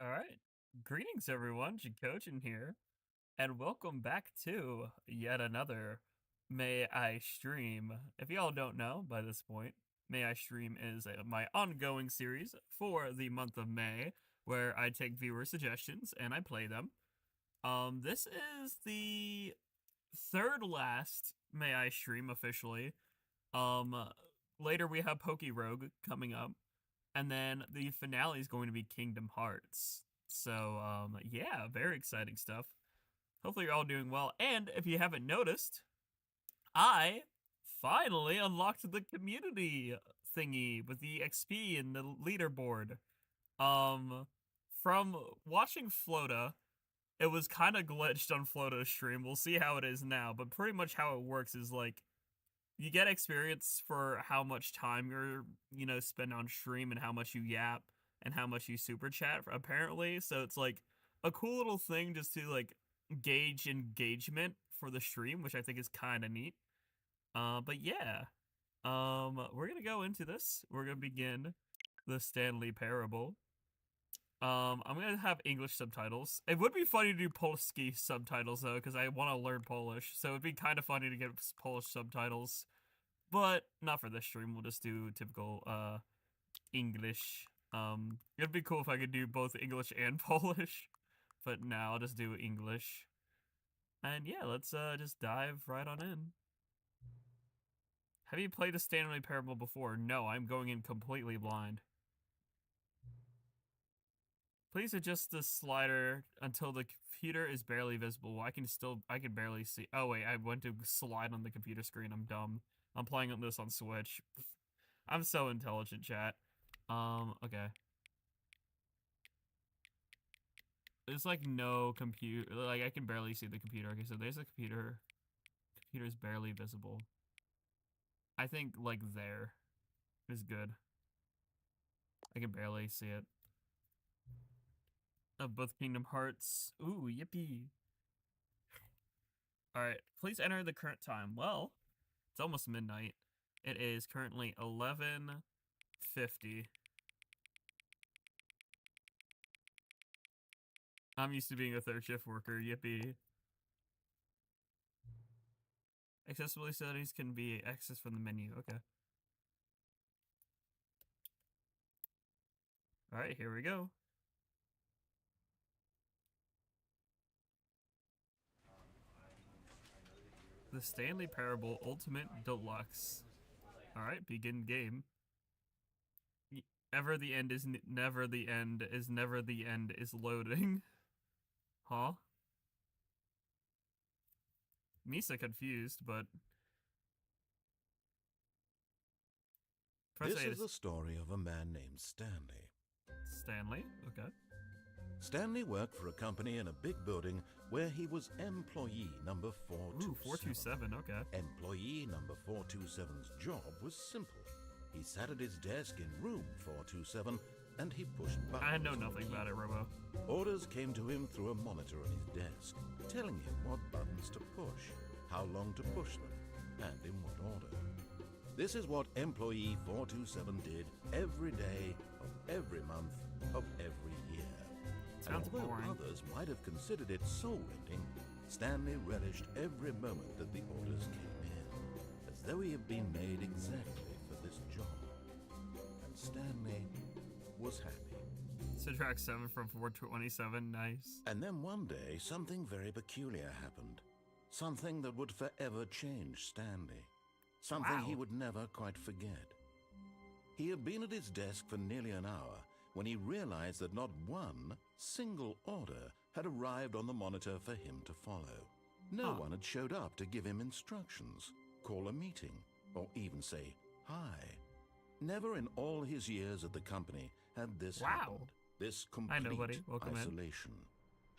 All right. Greetings, everyone. Jackogień here, and welcome back to yet another May I Stream. If y'all don't know by this point, May I Stream is my ongoing series for the month of May, where I take viewer suggestions and I play them. This is the third last May I Stream officially. Um, Later we have Poke Rogue coming up, and then the finale is going to be Kingdom Hearts. So, yeah, very exciting stuff. Hopefully, you're all doing well. And if you haven't noticed, I finally unlocked the community thingy with the XP and the leaderboard. Um, from watching Flota, it was kind of glitched on Flota's stream. We'll see how it is now, but pretty much how it works is like you get experience for how much time you're spend on stream and how much you yap and how much you super chat apparently. So it's like a cool little thing just to like gauge engagement for the stream, which I think is kind of neat. But yeah, we're gonna go into this. We're gonna begin the Stanley Parable. I'm gonna have English subtitles. It would be funny to do Polski subtitles though, because I want to learn Polish. So it'd be kind of funny to get Polish subtitles, but not for this stream. We'll just do typical English. It'd be cool if I could do both English and Polish, but now I'll just do English. And yeah, let's just dive right on in. Have you played a Stanley Parable before? No, I'm going in completely blind. Please adjust the slider until the computer is barely visible. I can barely see. Oh wait, I went to slide on the computer screen. I'm dumb. I'm playing this on Switch. I'm so intelligent, chat. Okay. There's like no computer. Like I can barely see the computer. Okay, so there's a computer. Computer's barely visible. I think like there is good. I can barely see it. Of both Kingdom Hearts. Ooh, yippee. Alright, please enter the current time. Well, it's almost midnight. It is currently 11:50. I'm used to being a third shift worker, yippee. Accessibility settings can be accessed from the menu, okay. Alright, here we go. The Stanley Parable Ultimate Deluxe. Alright, begin game. Ever the end is never the end is never the end is loading. Huh? Misa confused, but This is the story of a man named Stanley. Stanley? Okay. Stanley worked for a company in a big building where he was employee number 427. Ooh, 427, okay. Employee number 427's job was simple. He sat at his desk in room 427 and he pushed buttons. I know nothing about it, Robo. Orders came to him through a monitor on his desk, telling him what buttons to push, how long to push them, and in what order. This is what employee 427 did every day of every month of every year. Sounds Although boring. others might have considered it soul-rending, Stanley relished every moment that the orders came in, as though he had been made exactly for this job. And Stanley was happy. Subtract 7 from 427, nice. And then one day, something very peculiar happened. Something that would forever change Stanley. Something he would never quite forget. He had been at his desk for nearly an hour when he realized that not one single order had arrived on the monitor for him to follow. No one had showed up to give him instructions, call a meeting, or even say hi. Never in all his years at the company had this happened. This complete isolation.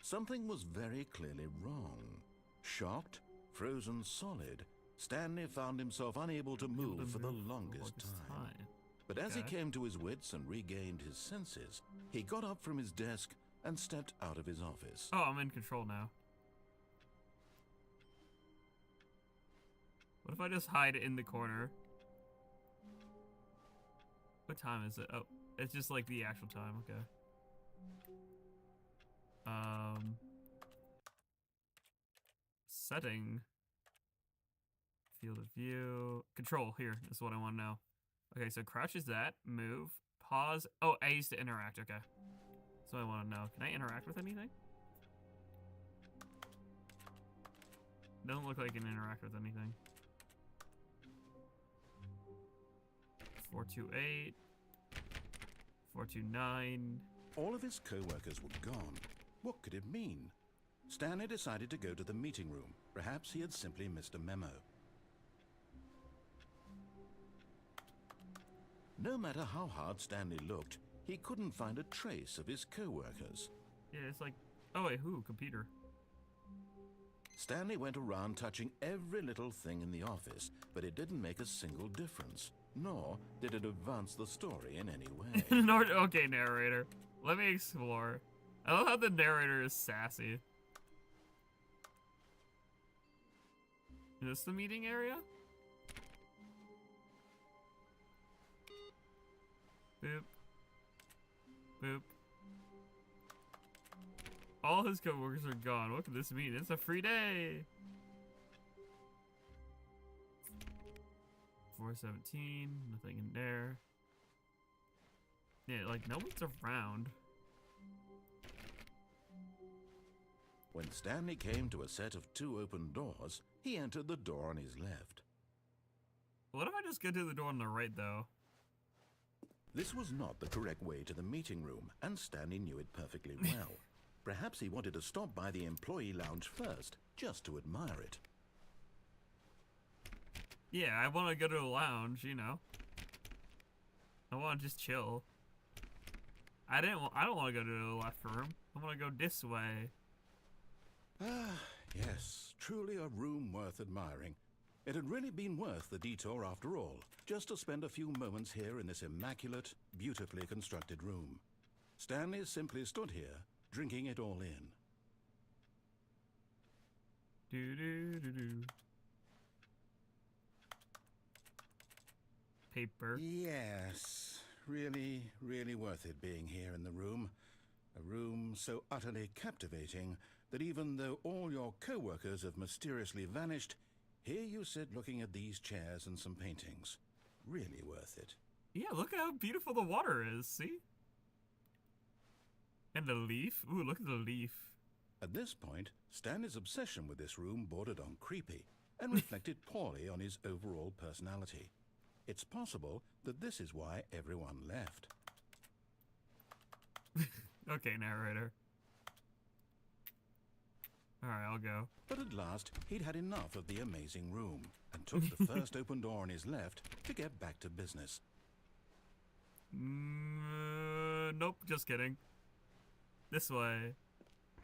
Something was very clearly wrong. Shocked, frozen solid, Stanley found himself unable to move for the longest time. But as he came to his wits and regained his senses, he got up from his desk and stepped out of his office. Oh, I'm in control now. What if I just hide in the corner? What time is it? Oh, it's just like the actual time, okay. Setting. Field of view. Control, here is what I want to know. Okay, so crouch is that. Move. Pause. Oh, A is to interact, okay. So I want to know. Can I interact with anything? Doesn't look like I can interact with anything. 428. 429. All of his co-workers were gone. What could it mean? Stanley decided to go to the meeting room. Perhaps he had simply missed a memo. No matter how hard Stanley looked, he couldn't find a trace of his co-workers. Yeah, it's like, oh wait, who? Computer. Stanley went around touching every little thing in the office, but it didn't make a single difference, nor did it advance the story in any way. Okay, narrator. Let me explore. I love how the narrator is sassy. Is this the meeting area? Boop. Boop. All his coworkers are gone. What could this mean? It's a free day. 417. Nothing in there. Yeah, like no one's around. When Stanley came to a set of 2 open doors, he entered the door on his left. What if I just go to the door on the right, though? This was not the correct way to the meeting room, and Stanley knew it perfectly well. Perhaps he wanted to stop by the employee lounge first, just to admire it. Yeah, I want to go to the lounge, you know. I want to just chill. I don't want to go to the left room. I want to go this way. Ah, yes, truly a room worth admiring. It had really been worth the detour after all, just to spend a few moments here in this immaculate, beautifully constructed room. Stanley simply stood here, drinking it all in. Do. Paper. Yes, really, really worth it being here in the room. A room so utterly captivating that even though all your co-workers have mysteriously vanished, here you sit looking at these chairs and some paintings. Really worth it. Yeah, look how beautiful the water is, see? And the leaf. Ooh, look at the leaf. At this point, Stanley's obsession with this room bordered on creepy and reflected poorly on his overall personality. It's possible that this is why everyone left. Okay, narrator. Alright, I'll go. But at last, he'd had enough of the amazing room and took the first open door on his left to get back to business. Nope, just kidding. This way.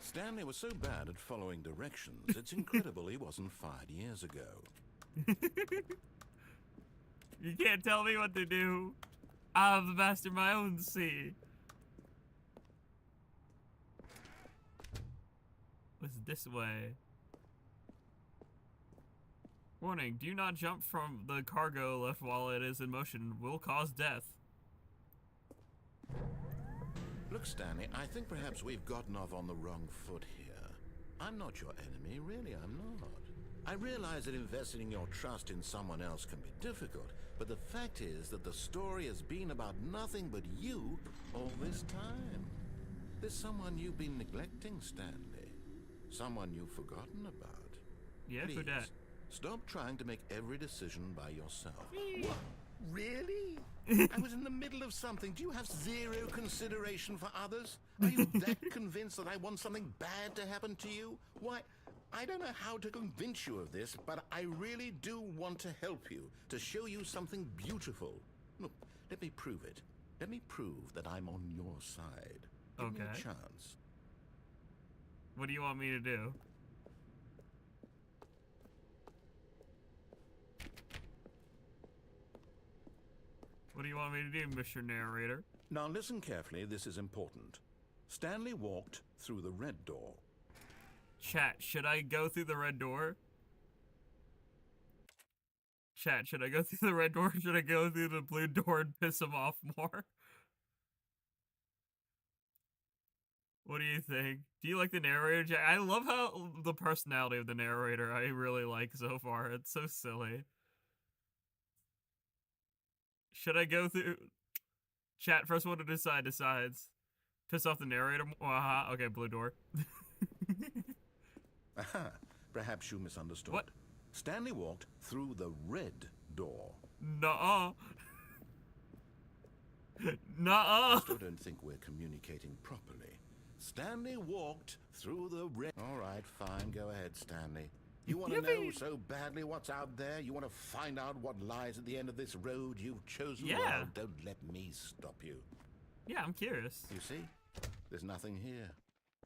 Stanley was so bad at following directions, it's incredible he wasn't fired years ago. You can't tell me what to do. I'm the master of my own sea. What's this way? Warning, do not jump from the cargo left while it is in motion. Will cause death. Look, Stanley, I think perhaps we've gotten off on the wrong foot here. I'm not your enemy, really, I'm not. I realize that investing your trust in someone else can be difficult, but the fact is that the story has been about nothing but you all this time. There's someone you've been neglecting, Stanley. Someone you've forgotten about. Yeah, Please, who dat? stop trying to make every decision by yourself. What? Really? I was in the middle of something. Do you have zero consideration for others? Are you that convinced that I want something bad to happen to you? Why, I don't know how to convince you of this, but I really do want to help you, to show you something beautiful. Look, let me prove it. Let me prove that I'm on your side. Give me a chance. What do you want me to do? What do you want me to do, Mr. Narrator? Now listen carefully, this is important. Stanley walked through the red door. Chat, should I go through the red door? Chat, should I go through the red door or should I go through the blue door and piss him off more? What do you think? Do you like the narrator, Jack? I love how the personality of the narrator I really like so far. It's so silly. Should I go through chat? First one to decide decides. Piss off the narrator. Okay, blue door. Aha, perhaps you misunderstood. What? Stanley walked through the red door. Nuh-uh. Nuh-uh. I still don't think we're communicating properly. Stanley walked through the red... All right, fine, go ahead, Stanley. You want to know so badly what's out there? You want to find out what lies at the end of this road you've chosen? Yeah. Well, don't let me stop you. Yeah, I'm curious. You see? There's nothing here.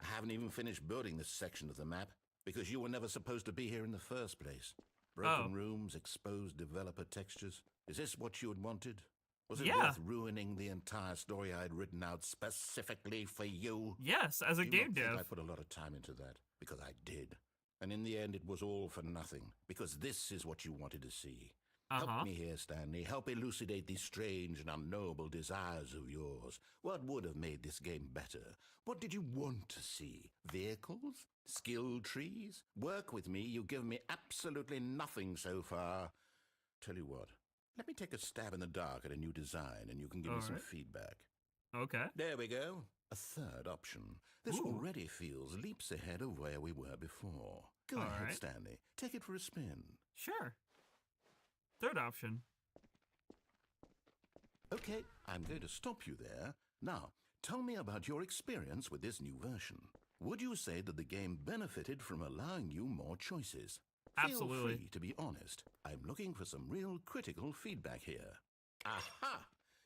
I haven't even finished building this section of the map because you were never supposed to be here in the first place. Broken rooms, exposed developer textures. Is this what you had wanted? Was it worth ruining the entire story I had written out specifically for you? Yes, as a game dev. I put a lot of time into that because I did. And in the end, it was all for nothing because this is what you wanted to see. Help me here, Stanley. Help elucidate these strange and unknowable desires of yours. What would have made this game better? What did you want to see? Vehicles? Skill trees? Work with me. You've given me absolutely nothing so far. Tell you what, let me take a stab in the dark at a new design and you can give me some feedback. Okay. There we go. A third option. This already feels leaps ahead of where we were before. Go ahead, Stanley. Take it for a spin. Sure. Third option. Okay, I'm going to stop you there. Now, tell me about your experience with this new version. Would you say that the game benefited from allowing you more choices? Absolutely. Feel free to be honest. I'm looking for some real critical feedback here. Aha!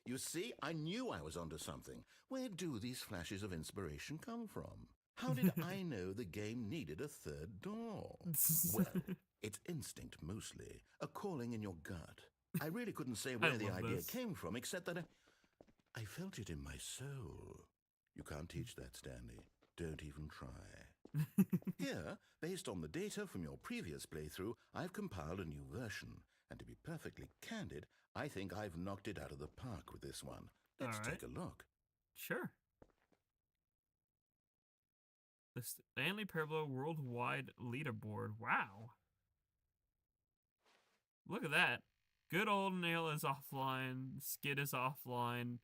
You see, I knew I was onto something. Where do these flashes of inspiration come from? How did I know the game needed a third door? Well, it's instinct mostly, a calling in your gut. I really couldn't say where the idea came from, except that I felt it in my soul. You can't teach that, Stanley. Don't even try. Here, based on the data from your previous playthrough, I've compiled a new version. And to be perfectly candid, I think I've knocked it out of the park with this one. Let's take a look. Sure. The Stanley Parable Worldwide Leaderboard. Wow. Look at that. Good old Nail is offline. Skid is offline.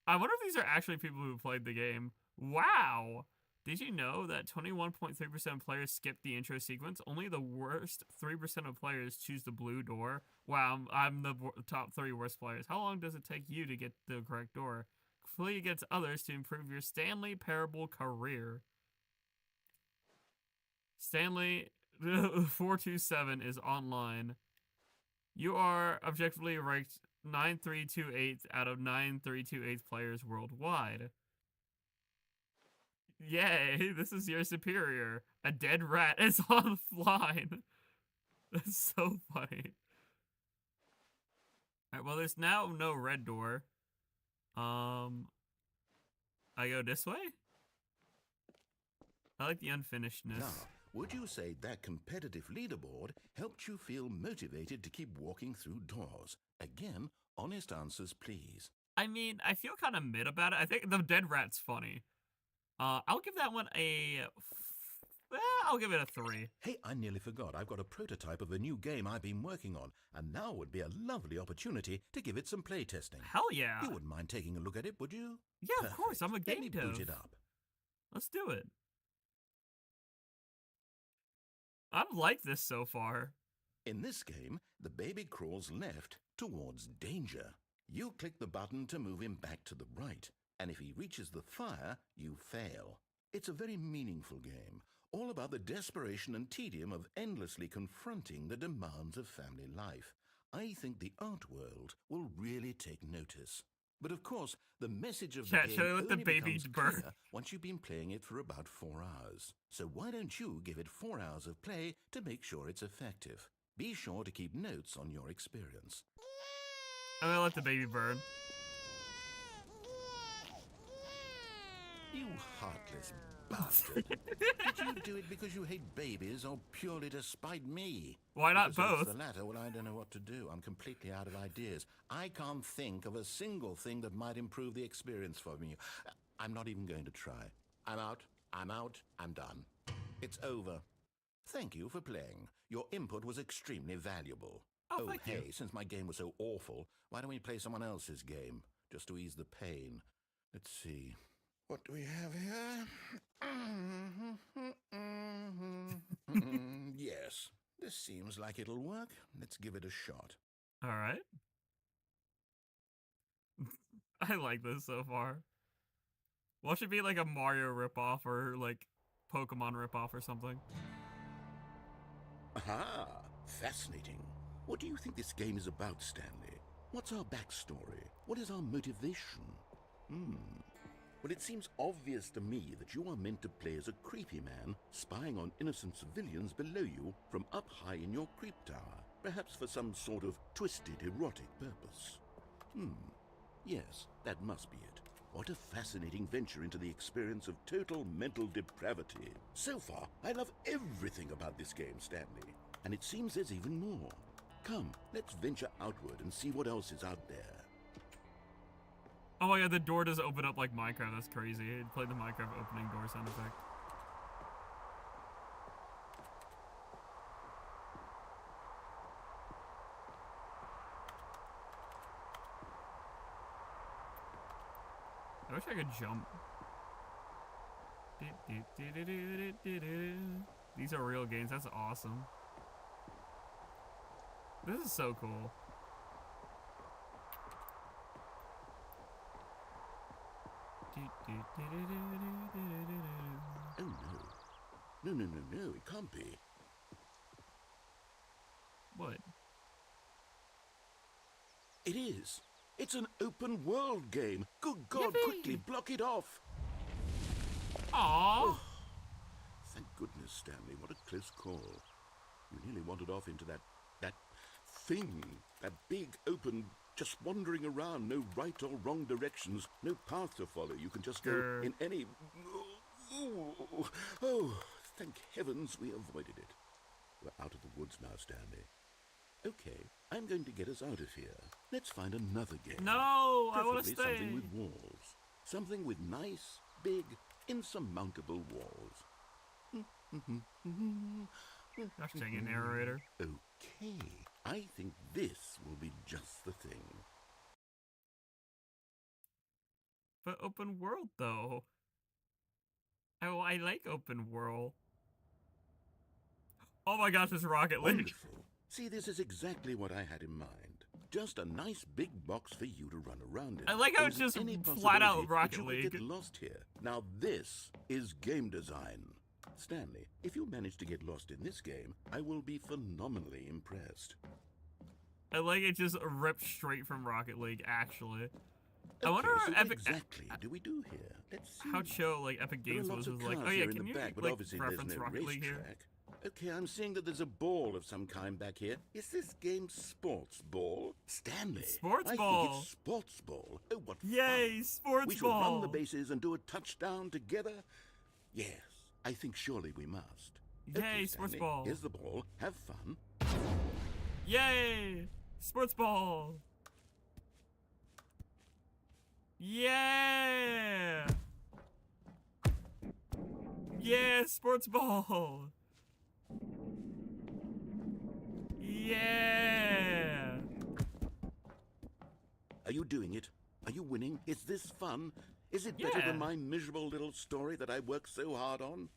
I wonder if these are actually people who played the game. Wow. Did you know that 21.3% of players skip the intro sequence? Only the worst 3% of players choose the blue door. Wow, I'm the top 3 worst players. How long does it take you to get the correct door? Play against others to improve your Stanley Parable career. Stanley 427 is online. You are objectively ranked 9328 out of 9328 players worldwide. Yay, this is your superior. A dead rat is offline. That's so funny. Alright, well, there's now no red door. I go this way? I like the unfinishedness. Now, would you say that competitive leaderboard helped you feel motivated to keep walking through doors? Again, honest answers, please. I mean, I feel kind of mid about it. I think the dead rat's funny. I'll give that one I'll give it a 3. Hey, I nearly forgot. I've got a prototype of a new game I've been working on, and now would be a lovely opportunity to give it some playtesting. Hell yeah. You wouldn't mind taking a look at it, would you? Yeah, Perfect. Of course. I'm a game dev. Let me boot it up. Let's do it. I've liked this so far. In this game, the baby crawls left towards danger. You click the button to move him back to the right, and if he reaches the fire, you fail. It's a very meaningful game, all about the desperation and tedium of endlessly confronting the demands of family life. I think the art world will really take notice. But of course, the message of the game only becomes clear once you've been playing it for about 4 hours. So why don't you give it 4 hours of play to make sure it's effective? Be sure to keep notes on your experience. I'm gonna let the baby burn. You heartless bastard. Did you do it because you hate babies or purely to spite me? Why not both? If it's the latter, well, I don't know what to do. I'm completely out of ideas. I can't think of a single thing that might improve the experience for me. I'm not even going to try. I'm out. I'm out. I'm done. It's over. Thank you for playing. Your input was extremely valuable. Oh, thank you. Hey, since my game was so awful, why don't we play someone else's game, just to ease the pain? Let's see. What do we have here? Yes, this seems like it'll work. Let's give it a shot. All right. I like this so far. Well, it should be like a Mario ripoff or like Pokemon ripoff or something. Aha! Fascinating. What do you think this game is about, Stanley? What's our backstory? What is our motivation? Well, it seems obvious to me that you are meant to play as a creepy man spying on innocent civilians below you from up high in your creep tower, perhaps for some sort of twisted erotic purpose. Yes, that must be it. What a fascinating venture into the experience of total mental depravity. So far, I love everything about this game, Stanley. And it seems there's even more. Come, let's venture outward and see what else is out there. Oh my god, the door does open up like Minecraft. That's crazy. I played the Minecraft opening door sound effect. I wish I could jump. These are real games. That's awesome. This is so cool. Oh no. No, it can't be. What? It is. It's an open world game. Good God, Yippee! quickly block it off. Aww. Oh, thank goodness, Stanley. What a close call. You nearly wandered off into that thing. That big, open, just wandering around. No right or wrong directions. No path to follow. You can just go in any... Oh, thank heavens we avoided it. We're out of the woods now, Stanley. Okay, I'm going to get us out of here. Let's find another game. No, I want to Preferably stay. something with walls. Something with nice, big, insurmountable walls. Gosh dang it, narrator. Okay, I think this will be just the thing. But open world, though. Oh, I like open world. Oh my gosh, it's Rocket League. Wonderful. See, this is exactly what I had in mind. Just a nice big box for you to run around in. I like how it's There's just any flat out possibility that Rocket you could League. get lost here. Now this is game design. Stanley, if you manage to get lost in this game, I will be phenomenally impressed. I like it just ripped straight from Rocket League, actually. I Okay, wonder so if what Epic... exactly do we do here? Let's see. How chill, like, Epic There are Games lots was of like, cars oh yeah, here in can the you, back, but like, obviously there's reference no Rocket League here? racetrack. Okay, I'm seeing that there's a ball of some kind back here. Is this game sports ball? Stanley. Sports I ball. think it's sports ball. Oh, what Yay, fun. sports We shall ball. run the bases and do a touchdown together? Yes, I think surely we must. Yay, Okay, sports Stanley, ball. Here's the ball. Have fun. Yay! Sports ball! Yeah! Yeah, sports ball! Yeah! Are you doing it? Are you winning? Is this fun? Is it better Yeah. than my miserable little story that I worked so hard on?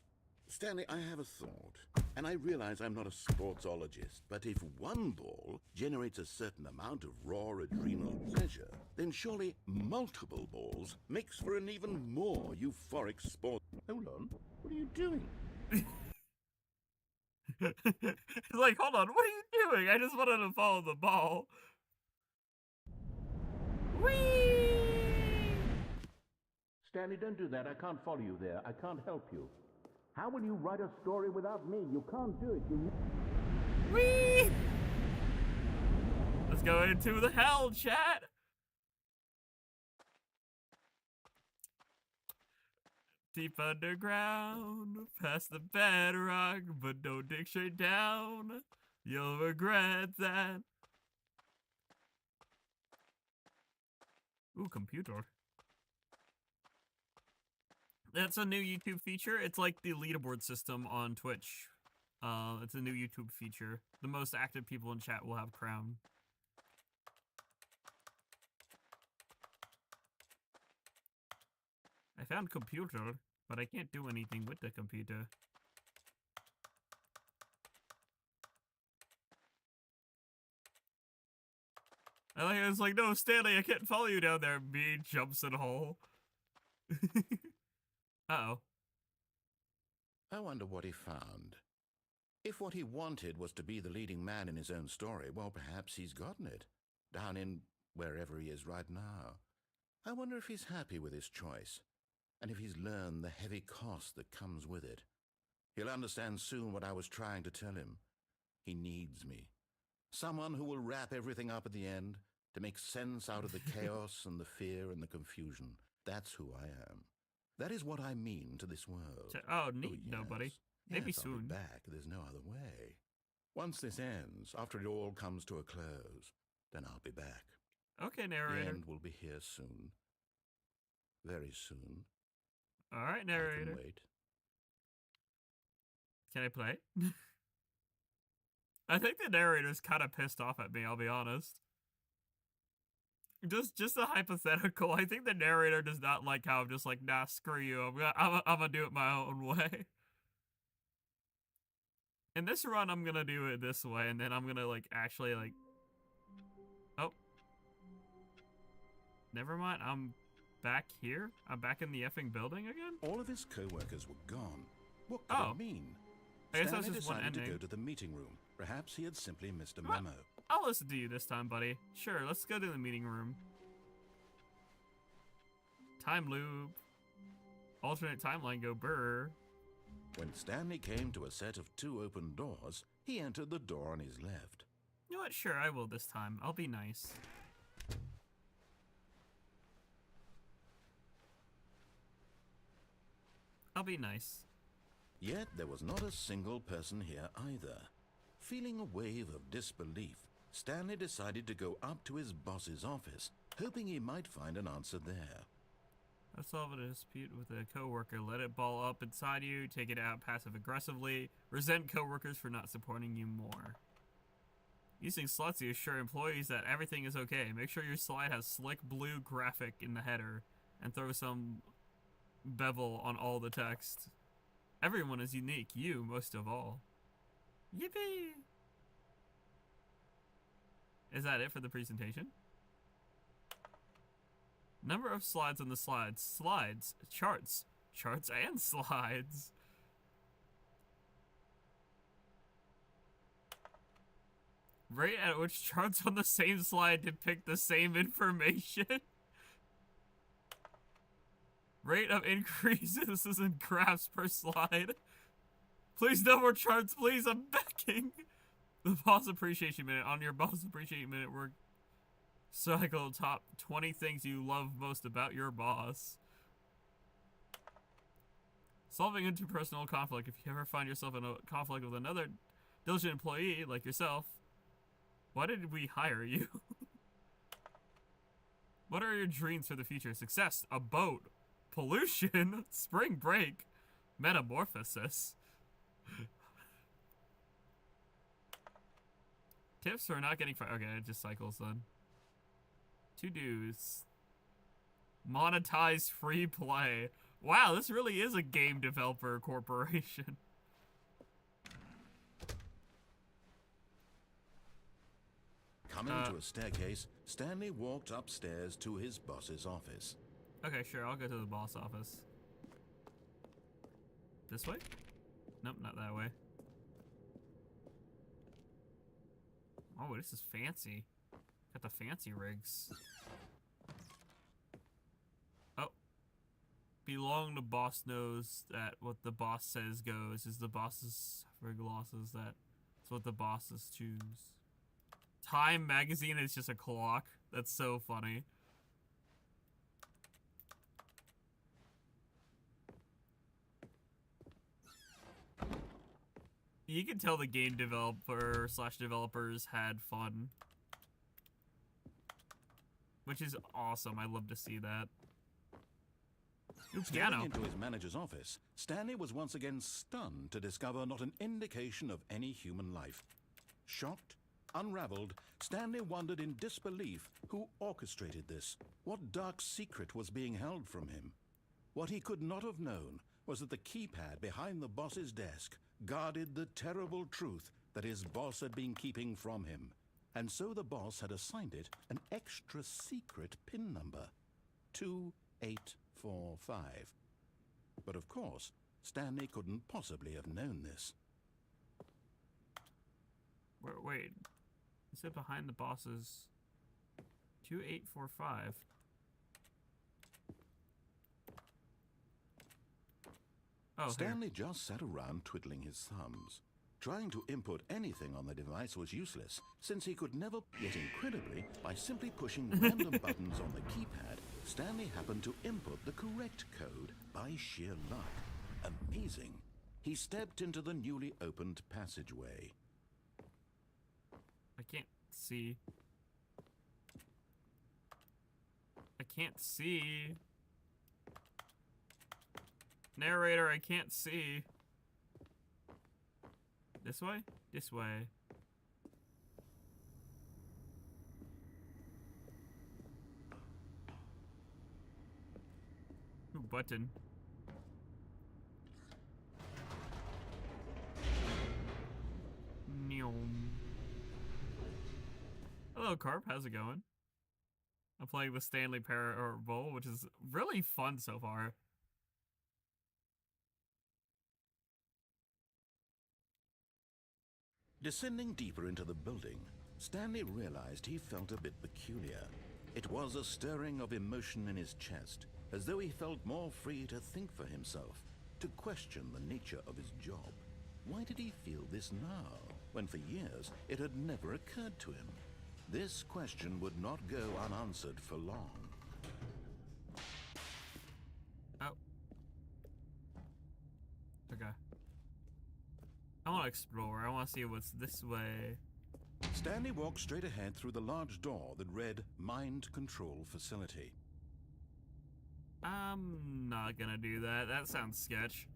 Stanley, I have a thought. And I realize I'm not a sportsologist, but if one ball generates a certain amount of raw adrenal pleasure, then surely multiple balls makes for an even more euphoric sport. Hold on. What are you doing? It's like, hold on, what are you doing? I just wanted to follow the ball. Whee! Stanley, don't do that. I can't follow you there. I can't help you. How will you write a story without me? You can't do it. Whee! Let's go into the hell, chat. Deep underground, past the bedrock, but don't dig straight down. You'll regret that. Ooh, computer. That's a new YouTube feature. It's like the leaderboard system on Twitch. It's a new YouTube feature. The most active people in chat will have crown. I found computer, but I can't do anything with the computer. It's like, no, Stanley, I can't follow you down there. Me jumps in a hole. Uh-oh. I wonder what he found. If what he wanted was to be the leading man in his own story, well, perhaps he's gotten it. Down in wherever he is right now. I wonder if he's happy with his choice, and if he's learned the heavy cost that comes with it. He'll understand soon what I was trying to tell him. He needs me. Someone who will wrap everything up at the end, to make sense out of the chaos and the fear and the confusion. That's who I am. That is what I mean to this world. Oh, neat, nobody. Maybe yes, soon. I'll be back. There's no other way. Once this ends, after it all comes to a close, then I'll be back. Okay, narrator. The end will be here soon. Very soon. All right, narrator. I can wait. Can I play? I think the narrator's kind of pissed off at me, I'll be honest. Just a hypothetical. I think the narrator does not like how I'm just like, nah, screw you. I'm gonna do it my own way. In this run, I'm gonna do it this way, and then I'm gonna like actually like. Oh. Never mind. I'm back here. I'm back in the effing building again. All of his co-workers were gone. What could it mean? I guess Stanley that's just one decided ending. to go to the meeting room. Perhaps he had simply missed a memo. I'll listen to you this time, buddy. Sure, let's go to the meeting room. Time loop. Alternate timeline go brr. When Stanley came to a set of 2 open doors, he entered the door on his left. You know what? Sure, I will this time. I'll be nice. I'll be nice. Yet there was not a single person here either. Feeling a wave of disbelief, Stanley decided to go up to his boss's office, hoping he might find an answer there. Let's solve a dispute with a coworker. Let it ball up inside you. Take it out passive-aggressively. Resent coworkers for not supporting you more. Using slots to assure employees that everything is okay. Make sure your slide has slick blue graphic in the header, and throw some bevel on all the text. Everyone is unique. You most of all. Yippee! Is that it for the presentation? Number of slides on the slides. Slides. Charts. Charts and slides. Rate at which charts on the same slide depict the same information. Rate of increases in graphs per slide. Please no more charts, please, I'm begging. The Boss Appreciation Minute. On your Boss Appreciation Minute, we're cycle top 20 things you love most about your boss. Solving interpersonal conflict. If you ever find yourself in a conflict with another diligent employee like yourself, why did we hire you? What are your dreams for the future? Success, a boat, pollution, spring break, metamorphosis. Tips for not getting fired. Okay, it just cycles then. To-dos. Monetize free play. Wow, this really is a game developer corporation. Coming to a staircase, Stanley walked upstairs to his boss's office. Okay, sure, I'll go to the boss office. This way? Nope, not that way. Oh, this is fancy. Got the fancy rigs. Oh. Belong to boss knows that what the boss says goes. Is the boss's rig losses that it's what the bosses choose. Time magazine is just a clock. That's so funny. You can tell the game developer / developers had fun. Which is awesome. I love to see that. Ooh, Stepping piano. into his manager's office, Stanley was once again stunned to discover not an indication of any human life. Shocked, unraveled, Stanley wondered in disbelief who orchestrated this, what dark secret was being held from him. What he could not have known was that the keypad behind the boss's desk guarded the terrible truth that his boss had been keeping from him. And so the boss had assigned it an extra secret PIN number, 2845. But of course, Stanley couldn't possibly have known this. Wait. Is it behind the boss's 2845? Oh, Stanley just sat around twiddling his thumbs. Trying to input anything on the device was useless, since he could never, yet incredibly, by simply pushing random buttons on the keypad, Stanley happened to input the correct code by sheer luck. Amazing. He stepped into the newly opened passageway. I can't see. I can't see. Narrator, I can't see. This way? This way. Ooh, button. Neom. Hello, Carp. How's it going? I'm playing with Stanley Parable, which is really fun so far. Descending deeper into the building, Stanley realized he felt a bit peculiar. It was a stirring of emotion in his chest, as though he felt more free to think for himself, to question the nature of his job. Why did he feel this now, when for years it had never occurred to him? This question would not go unanswered for long. Oh. Okay. I want to explore. I want to see what's this way. Stanley walked straight ahead through the large door that read Mind Control Facility. I'm not gonna do that. That sounds sketch.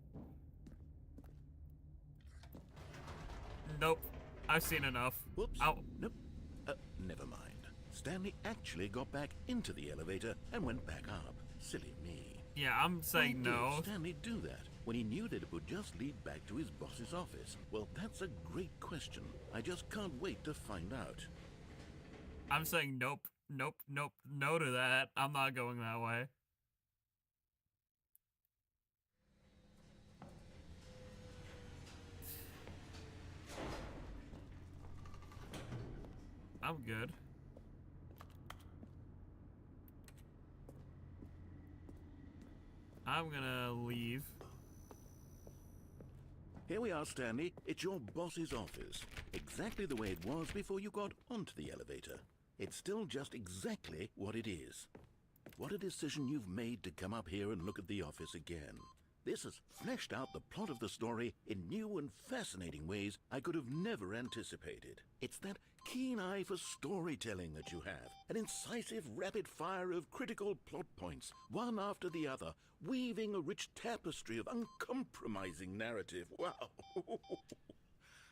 Nope. I've seen enough. Whoops. Ow. Nope. Never mind. Stanley actually got back into the elevator and went back up. Silly me. Yeah, I'm saying Why no. did Stanley do that when he knew that it would just lead back to his boss's office? Well, that's a great question. I just can't wait to find out. I'm saying nope. Nope. Nope. No to that. I'm not going that way. I'm good. I'm gonna leave. Here we are, Stanley. It's your boss's office. Exactly the way it was before you got onto the elevator. It's still just exactly what it is. What a decision you've made to come up here and look at the office again. This has fleshed out the plot of the story in new and fascinating ways I could have never anticipated. It's that keen eye for storytelling that you have, an incisive rapid fire of critical plot points, one after the other, weaving a rich tapestry of uncompromising narrative. Wow!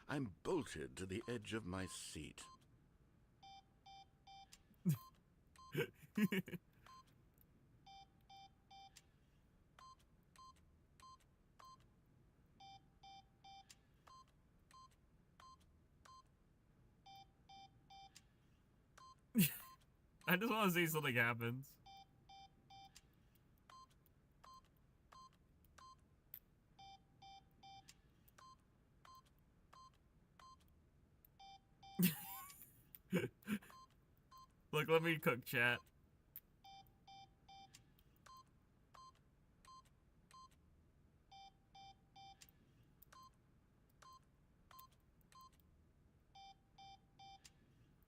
I'm bolted to the edge of my seat. I just want to see something happens. Look, let me cook, chat.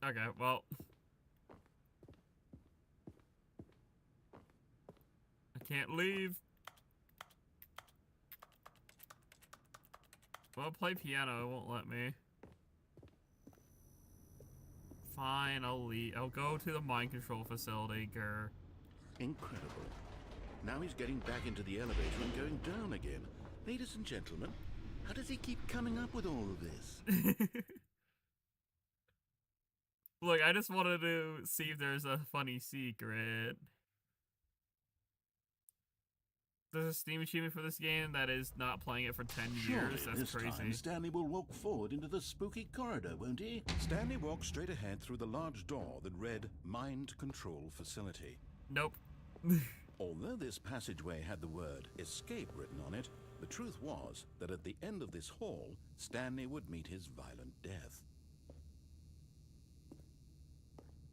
Okay, well. I can't leave. Well, play piano, it won't let me. Fine, I'll leave. I'll go to the mind control facility, grr. Incredible. Now he's getting back into the elevator and going down again. Ladies and gentlemen, how does he keep coming up with all of this? Look, I just wanted to see if there's a funny secret. There's a Steam achievement for this game that is not playing it for 10 years. Surely That's this crazy. time Stanley will walk forward into the spooky corridor, won't he? Stanley walked straight ahead through the large door that read Mind Control Facility. Nope. Although this passageway had the word escape written on it, the truth was that at the end of this hall, Stanley would meet his violent death.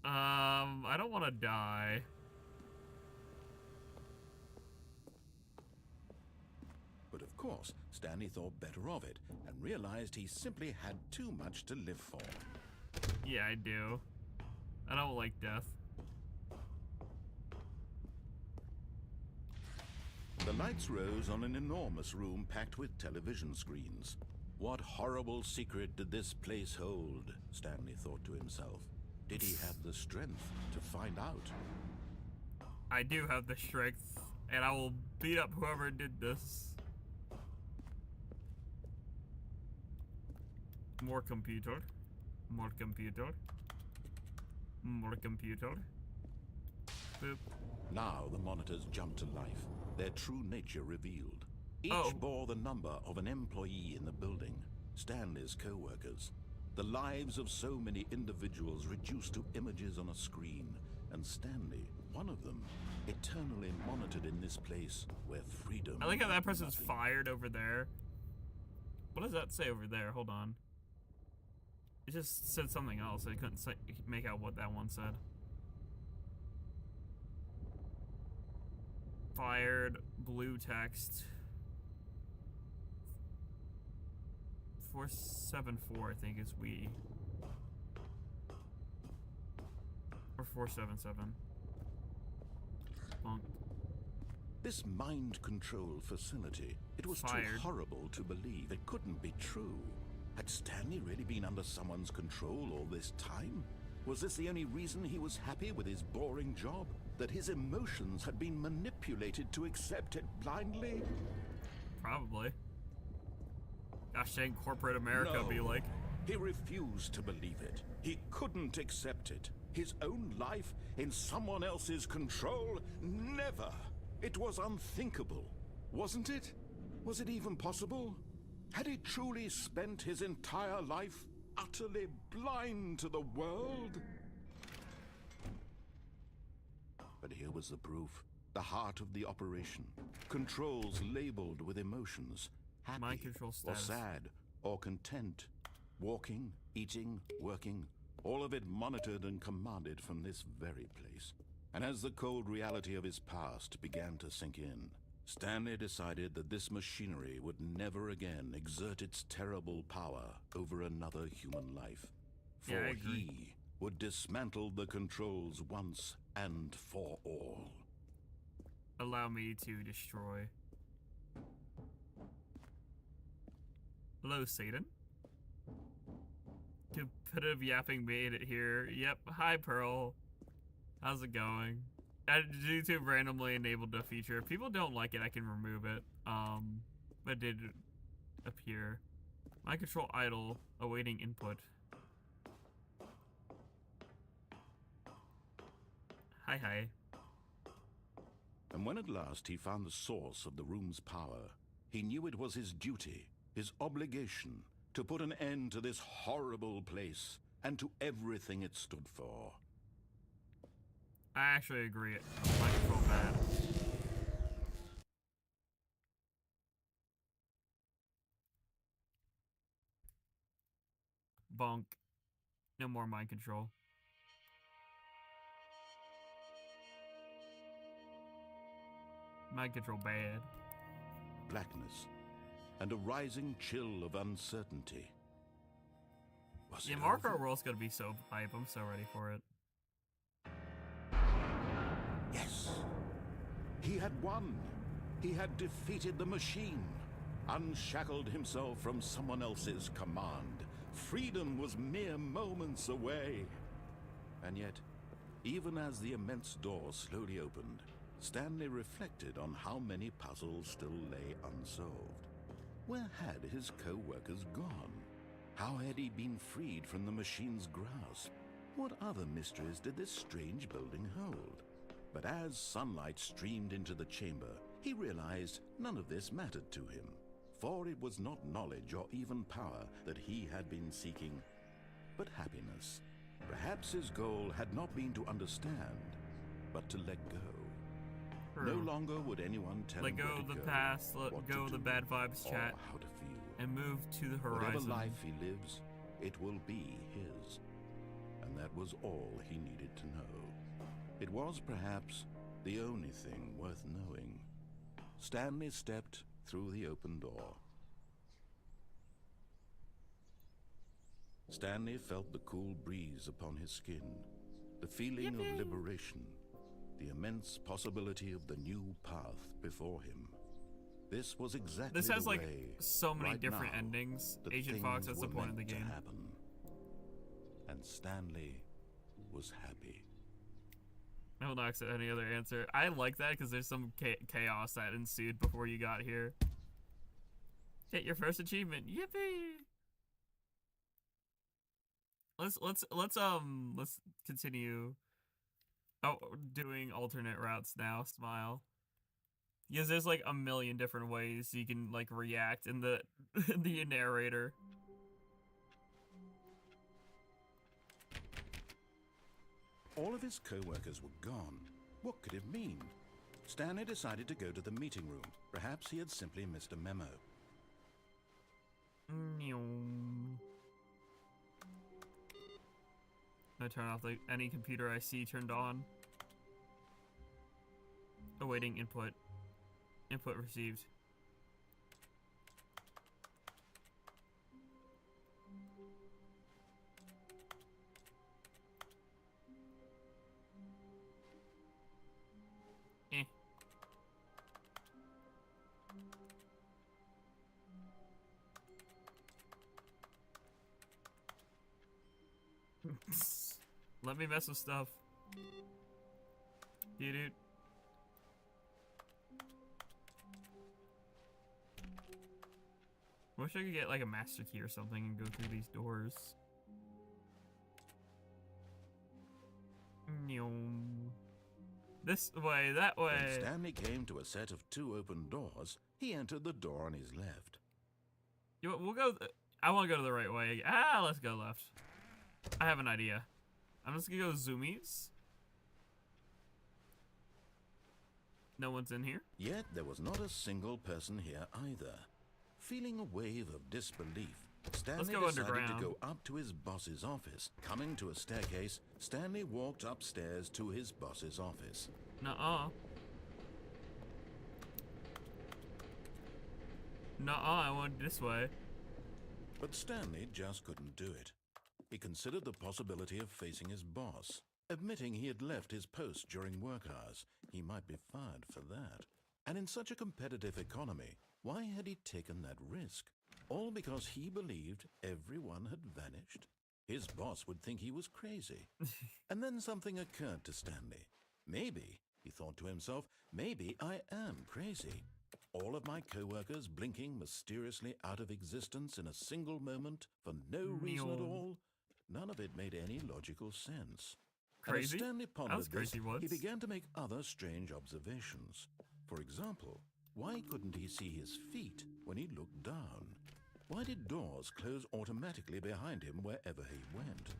I don't want to die. But of course, Stanley thought better of it and realized he simply had too much to live for. Yeah, I do. I don't like death. The lights rose on an enormous room packed with television screens. What horrible secret did this place hold? Stanley thought to himself. Did he have the strength to find out? I do have the strength, and I will beat up whoever did this. More computer. More computer. More computer. Boop. Now the monitors jumped to life, their true nature revealed. Each bore the number of an employee in the building, Stanley's co-workers. The lives of so many individuals reduced to images on a screen, and Stanley, one of them, eternally monitored in this place where freedom... I like how that person's fired over there. What does that say over there? Hold on. It just said something else. I couldn't make out what that one said. Fired, blue text. 474, I think, is we. Or 477. Bunk. This mind control facility, it was too horrible to believe. It couldn't be true. Had Stanley really been under someone's control all this time? Was this the only reason he was happy with his boring job? That his emotions had been manipulated to accept it blindly? Probably. Gosh dang, corporate America be like. He refused to believe it. He couldn't accept it. His own life in someone else's control? Never! It was unthinkable. Wasn't it? Was it even possible? Had he truly spent his entire life utterly blind to the world? But here was the proof. The heart of the operation. Controls labeled with emotions. Happy, mind control status. or sad, or content. Walking, eating, working. All of it monitored and commanded from this very place. And as the cold reality of his past began to sink in, Stanley decided that this machinery would never again exert its terrible power over another human life. For he would dismantle the controls once and for all. Allow me to destroy. Hello, Satan. Competitive yapping made it here. Yep. Hi, Pearl. How's it going? YouTube randomly enabled a feature. If people don't like it, I can remove it. It did appear. Mind control idle, awaiting input. Hi, hi. And when at last he found the source of the room's power, he knew it was his duty, his obligation, to put an end to this horrible place and to everything it stood for. I actually agree. Mind control bad. Bonk. No more mind control. Mind control bad. Blackness and a rising chill of uncertainty. Yeah, Marco World's gonna be so hype. I'm so ready for it. Yes. He had won. He had defeated the machine, unshackled himself from someone else's command. Freedom was mere moments away. And yet, even as the immense door slowly opened, Stanley reflected on how many puzzles still lay unsolved. Where had his co-workers gone? How had he been freed from the machine's grasp? What other mysteries did this strange building hold? But as sunlight streamed into the chamber, he realized none of this mattered to him, for it was not knowledge or even power that he had been seeking, but happiness. Perhaps his goal had not been to understand, but to let go. No longer would anyone tell him let go of the past, let go of the bad vibes chat, how to feel. And move to the horizon. Whatever life he lives, it will be his. And that was all he needed to know. It was perhaps the only thing worth knowing. Stanley stepped through the open door. Stanley felt the cool breeze upon his skin, the feeling of liberation, the immense possibility of the new path before him. This was exactly This has the like way, so many right different now, endings. that Agent Fox, things that's the were point of the meant to game. happen. And Stanley was happy. I will not accept any other answer. I like that because there's some chaos that ensued before you got here. Get your first achievement. Yippee! Let's continue doing alternate routes now. Smile. Because there's like a million different ways you can like react in the the narrator. All of his co-workers were gone. What could it mean? Stanley decided to go to the meeting room. Perhaps he had simply missed a memo. I turn off any computer I see turned on. Awaiting input. Input received. Let me mess with stuff. Dude. Wish I could get like a master key or something and go through these doors. This way, that way. When Stanley came to a set of 2 open doors, he entered the door on his left. We'll go. I want to go to the right way. Let's go left. I have an idea. I'm just gonna go zoomies. No one's in here. Yet there was not a single person here either. Feeling a wave of disbelief, Stanley decided to go up to his boss's office. Coming to a staircase, Stanley walked upstairs to his boss's office. Nuh-uh. Nuh-uh, I went this way. But Stanley just couldn't do it. He considered the possibility of facing his boss. Admitting he had left his post during work hours, he might be fired for that. And in such a competitive economy, why had he taken that risk? All because he believed everyone had vanished? His boss would think he was crazy. And then something occurred to Stanley. Maybe, he thought to himself, maybe I am crazy. All of my co-workers blinking mysteriously out of existence in a single moment for no reason at all. None of it made any logical sense. Crazy? And as Stanley pondered this, he once. began to make other strange observations. For example, why couldn't he see his feet when he looked down? Why did doors close automatically behind him wherever he went?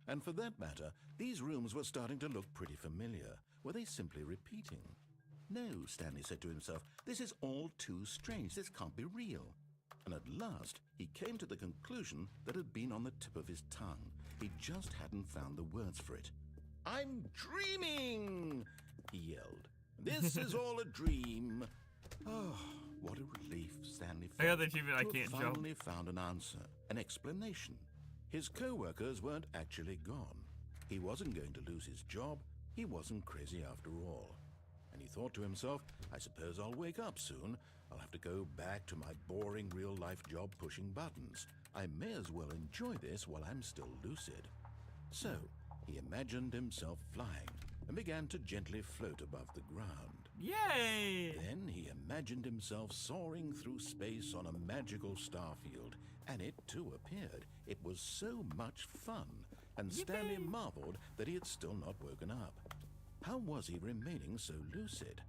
And for that matter, these rooms were starting to look pretty familiar. Were they simply repeating? No, Stanley said to himself, this is all too strange. This can't be real. And at last, he came to the conclusion that had been on the tip of his tongue. He just hadn't found the words for it. I'm dreaming, he yelled. This is all a dream. Oh, what a relief Stanley felt. I got the achievement, I can't jump. Finally found an answer, an explanation. His co-workers weren't actually gone. He wasn't going to lose his job. He wasn't crazy after all. And he thought to himself, I suppose I'll wake up soon. I'll have to go back to my boring real-life job pushing buttons. I may as well enjoy this while I'm still lucid. So, he imagined himself flying and began to gently float above the ground. Yay! Then he imagined himself soaring through space on a magical starfield, and it too appeared. It was so much fun, and Stanley marveled that he had still not woken up. How was he remaining so lucid?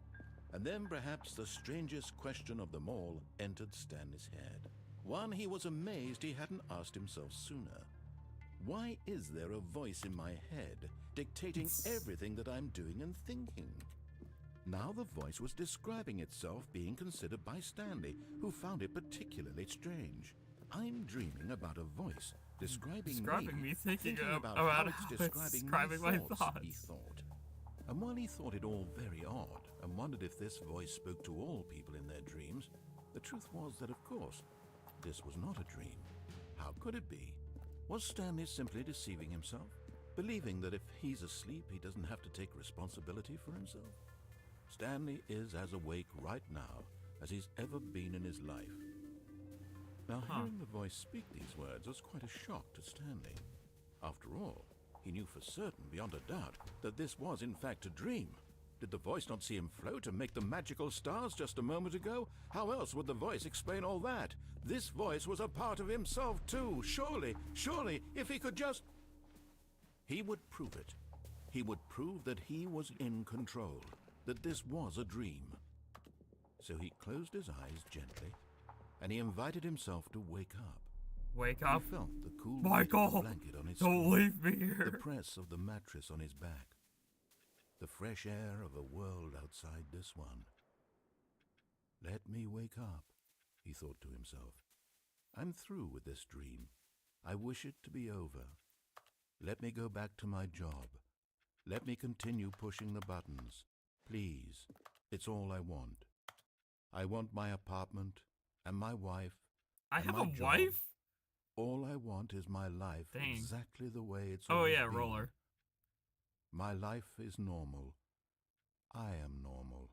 And then perhaps the strangest question of them all entered Stanley's head. One he was amazed he hadn't asked himself sooner. Why is there a voice in my head dictating everything that I'm doing and thinking? Now the voice was describing itself being considered by Stanley, who found it particularly strange. I'm dreaming about a voice describing me thinking about how it's describing my thoughts, he thought. And while he thought it all very odd and wondered if this voice spoke to all people in their dreams, the truth was that, of course, this was not a dream. How could it be? Was Stanley simply deceiving himself, believing that if he's asleep, he doesn't have to take responsibility for himself? Stanley is as awake right now as he's ever been in his life. Now, hearing the voice speak these words was quite a shock to Stanley. After all, he knew for certain, beyond a doubt, that this was in fact a dream. Did the voice not see him float and make the magical stars just a moment ago? How else would the voice explain all that? This voice was a part of himself too. Surely, if he could just... He would prove it. He would prove that he was in control, that this was a dream. So he closed his eyes gently, and he invited himself to wake up. Wake up? He felt the cool Michael, blanket on his don't skin, leave me here. the press of the mattress on his back, the fresh air of a world outside this one. Let me wake up, he thought to himself. I'm through with this dream. I wish it to be over. Let me go back to my job. Let me continue pushing the buttons. Please, it's all I want. I want my apartment and my wife. I have a wife? All I want is my life exactly the way it's always been. Roller. My life is normal. I am normal.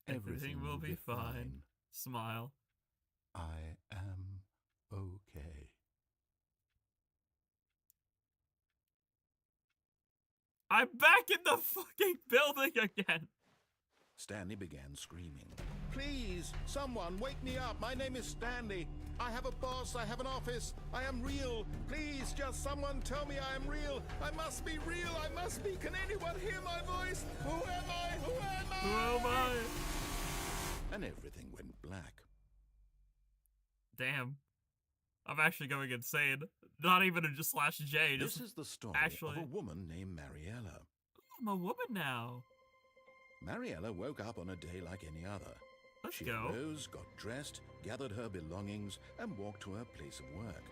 Everything will be fine. Smile. I am okay. I'm back in the fucking building again. Stanley began screaming. Please, someone wake me up. My name is Stanley. I have a boss. I have an office. I am real. Please, just someone tell me I am real. I must be real. I must be. Can anyone hear my voice? Who am I? Who am I? Who am I? And everything went black. Damn. I'm actually going insane. Not even a just /J. This is the story of a woman named Mariella. I'm a woman now. Mariella woke up on a day like any other. She arose, got dressed, gathered her belongings, and walked to her place of work.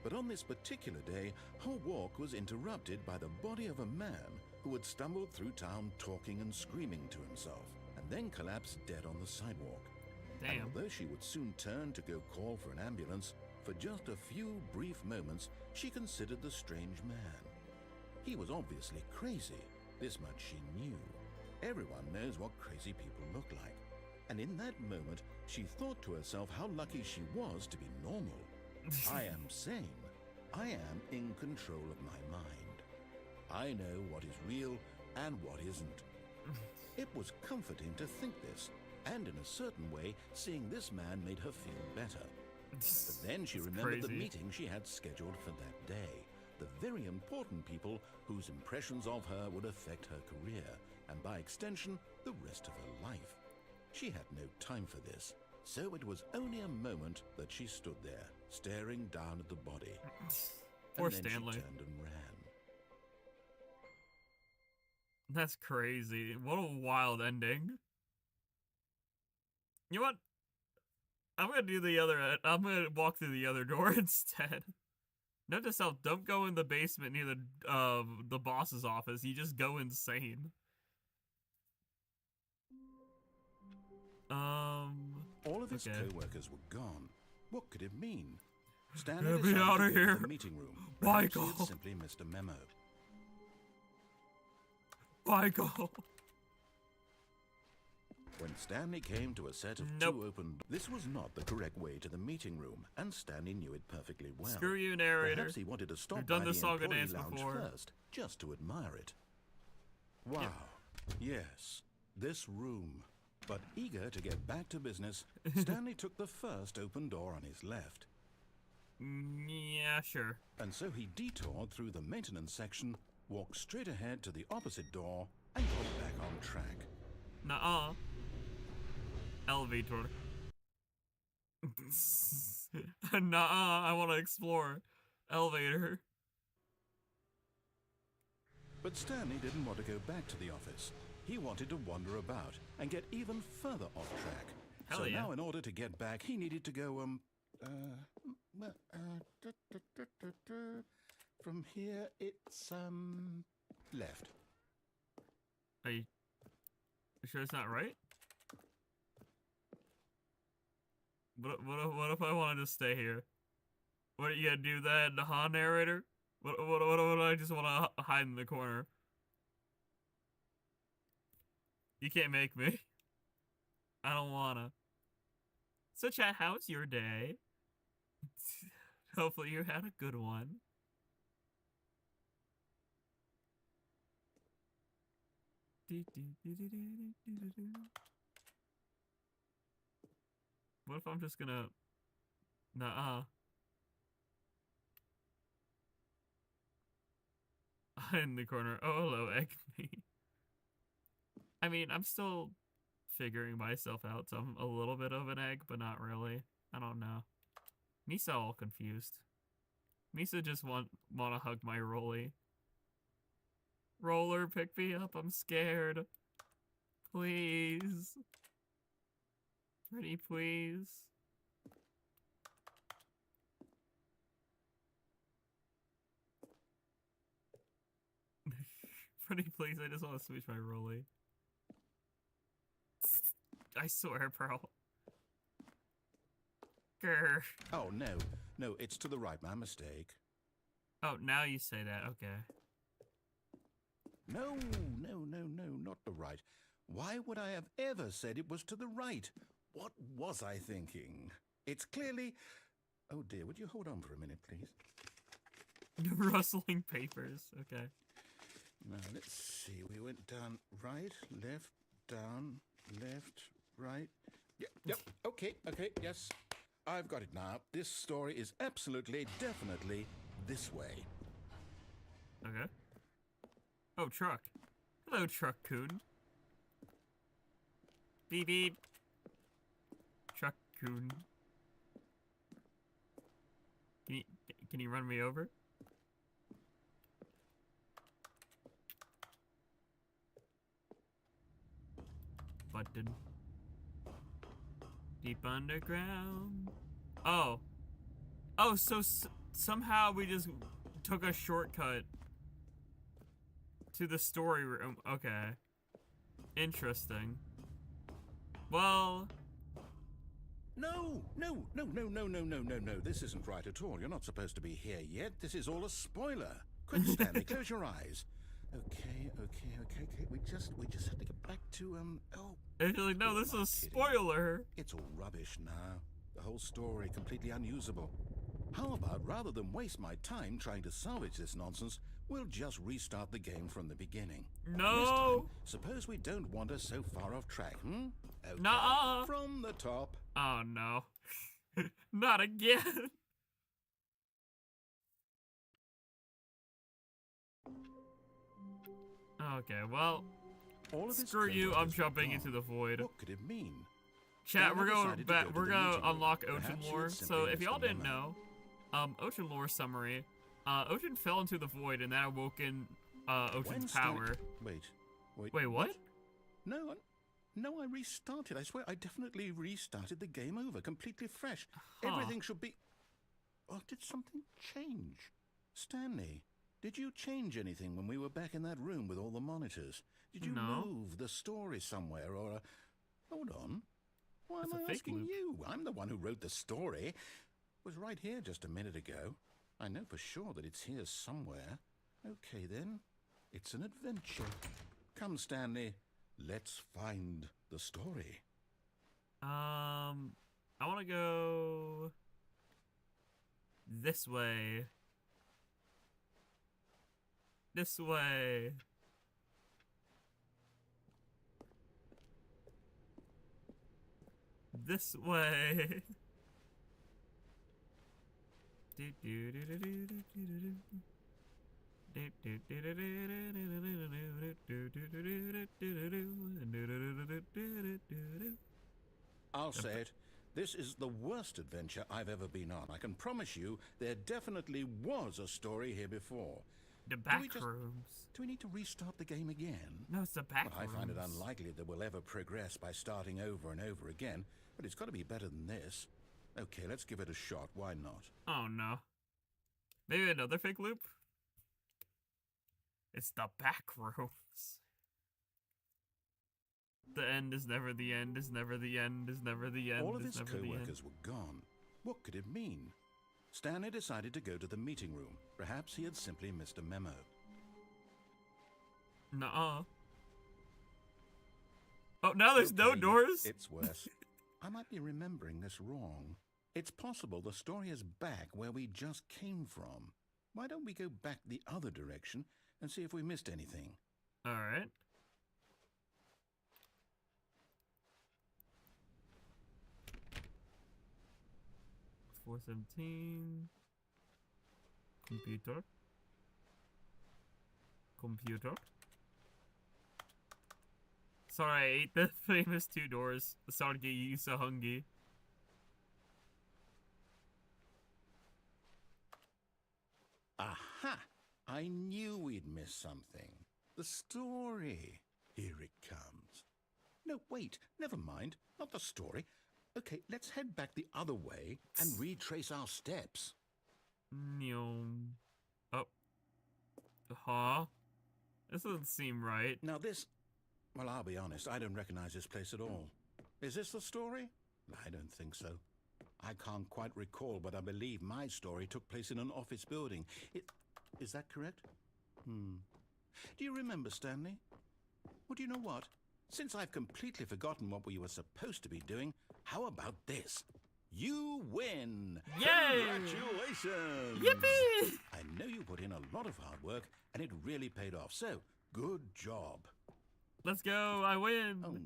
But on this particular day, her walk was interrupted by the body of a man who had stumbled through town talking and screaming to himself, and then collapsed dead on the sidewalk. Damn. And although she would soon turn to go call for an ambulance, for just a few brief moments, she considered the strange man. He was obviously crazy. This much she knew. Everyone knows what crazy people look like. And in that moment, she thought to herself how lucky she was to be normal. I am sane. I am in control of my mind. I know what is real and what isn't. It was comforting to think this, and in a certain way, seeing this man made her feel better. But then she remembered the meeting she had scheduled for that day, the very important people whose impressions of her would affect her career, and by extension, the rest of her life. She had no time for this, so it was only a moment that she stood there, staring down at the body. Poor Stanley. Stanley. She turned and ran. That's crazy. What a wild ending. You know what? I'm gonna walk through the other door instead. Note to self, don't go in the basement near the boss's office. You just go insane. All of his co-workers were gone. What could it mean? Stanley decided to go to the meeting room. Michael! He had simply missed a memo. Michael! When Stanley came to a set of two open doors, this was not the correct way to the meeting room, and Stanley knew it perfectly well. Screw you, narrator. Perhaps he wanted to stop We've done by this the song and employee dance lounge before. first, just to admire it. Wow. Yes. this room. But eager to get back to business, Stanley took the first open door on his left. Yeah, sure. And so he detoured through the maintenance section, walked straight ahead to the opposite door, and got back on track. Nuh-uh. Elevator. Nuh-uh, I want to explore. Elevator. But Stanley didn't want to go back to the office. He wanted to wander about and get even further off track. Hell so yeah. now in order to get back, he needed to go, from here, it's, left. Are you sure it's not right? What if I wanted to stay here? What, you gotta do that in the HA narrator? What I just want to hide in the corner? You can't make me. I don't wanna. So chat, how's your day? Hopefully you had a good one. What if I'm just gonna... Nuh-uh. In the corner. Oh, hello, Egg. I mean, I'm still figuring myself out, so I'm a little bit of an egg, but not really. I don't know. Misa all confused. Misa just want to hug my Rolly. Roller, pick me up. I'm scared. Please. Pretty please. Pretty please, I just want to switch my Rolly. I swear, Pearl. Grr. Oh, no. No, it's to the right. My mistake. Oh, now you say that. Okay. No, not the right. Why would I have ever said it was to the right? What was I thinking? It's clearly... Oh, dear. Would you hold on for a minute, please? Rustling papers. Okay. Now, let's see. We went down right, left, down, left, right. Yep. Okay, yes. I've got it now. This story is absolutely, definitely this way. Okay. Oh, truck. Hello, truck coon. Beep beep. Truck coon. Can you run me over? Button. Deep underground. Oh. Oh, so somehow we just took a shortcut to the story room. Okay. Interesting. Well... No. This isn't right at all. You're not supposed to be here yet. This is all a spoiler. Quick, Stanley, close your eyes. Okay. We just have to get back to, Actually, no, this is a spoiler. It's all rubbish now. The whole story completely unusable. How about, rather than waste my time trying to salvage this nonsense, we'll just restart the game from the beginning. No. This time, suppose we don't wander so far off track, Okay. Nuh-uh. From the top. Oh, no. Not again. Okay, well, screw you, I'm jumping into the void. What could it mean? Chat, we're going back, we're gonna meeting unlock room. Ocean Perhaps Lore. you'd simply So if y'all missed the didn't memo. know, Ocean Lore summary, Ocean fell into the void and that awoken, Ocean's When power. Wait, what? No, I restarted. I swear, I definitely restarted the game over, completely fresh. Everything should be... Oh, did something change? Stanley, did you change anything when we were back in that room with all the monitors? Did you No. move the story somewhere, or... Hold on. Why It's am a I fake asking loop. you? I'm the one who wrote the story. It was right here just a minute ago. I know for sure that it's here somewhere. Okay, then. It's an adventure. Come, Stanley. Let's find the story. I want to go this way. This way. This way. I'll say it. This is the worst adventure I've ever been on. I can promise you there definitely was a story here before. The back rooms. Do we need to restart the game again? No, it's the back Well, I rooms. find it unlikely that we'll ever progress by starting over and over again, but it's got to be better than this. Okay, let's give it a shot. Why not? Oh no. Maybe another fake loop? It's the back rooms. The end is never the end, is never the end, is never the end. All of his co-workers were gone. What could it mean? Stanley decided to go to the meeting room. Perhaps he had simply missed a memo. Nuh-uh. Oh, now there's no doors? It's worse. I might be remembering this wrong. It's possible the story is back where we just came from. Why don't we go back the other direction and see if we missed anything? Alright. $4.17. Computer. Sorry, I ate the famous 2 doors. Sargi Sahungi. Aha! I knew we'd miss something. The story. Here it comes. No, wait, never mind. Not the story. Okay, let's head back the other way and retrace our steps. Nyom. Oh. Huh? This doesn't seem right. Now this... Well, I'll be honest, I don't recognize this place at all. Is this the story? I don't think so. I can't quite recall, but I believe my story took place in an office building. Is that correct? Do you remember, Stanley? Well, do you know what? Since I've completely forgotten what we were supposed to be doing, how about this? You win! Yay! Congratulations! Yippee! I know you put in a lot of hard work, and it really paid off, so good job. Let's go, I win! Oh,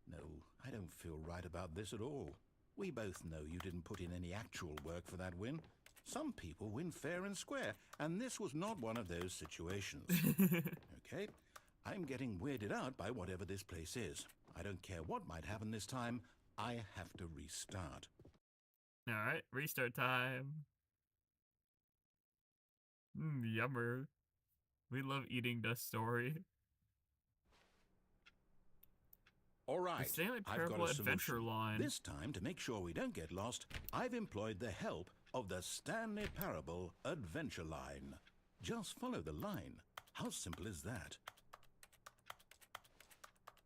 no, I don't feel right about this at all. We both know you didn't put in any actual work for that win. Some people win fair and square, and this was not one of those situations. Okay, I'm getting weirded out by whatever this place is. I don't care what might happen this time. I have to restart. Alright, restart time. Yummer. We love eating the story. All right, The Stanley I've Parable got a adventure solution. line. This time, to make sure we don't get lost, I've employed the help of the Stanley Parable adventure line. Just follow the line. How simple is that?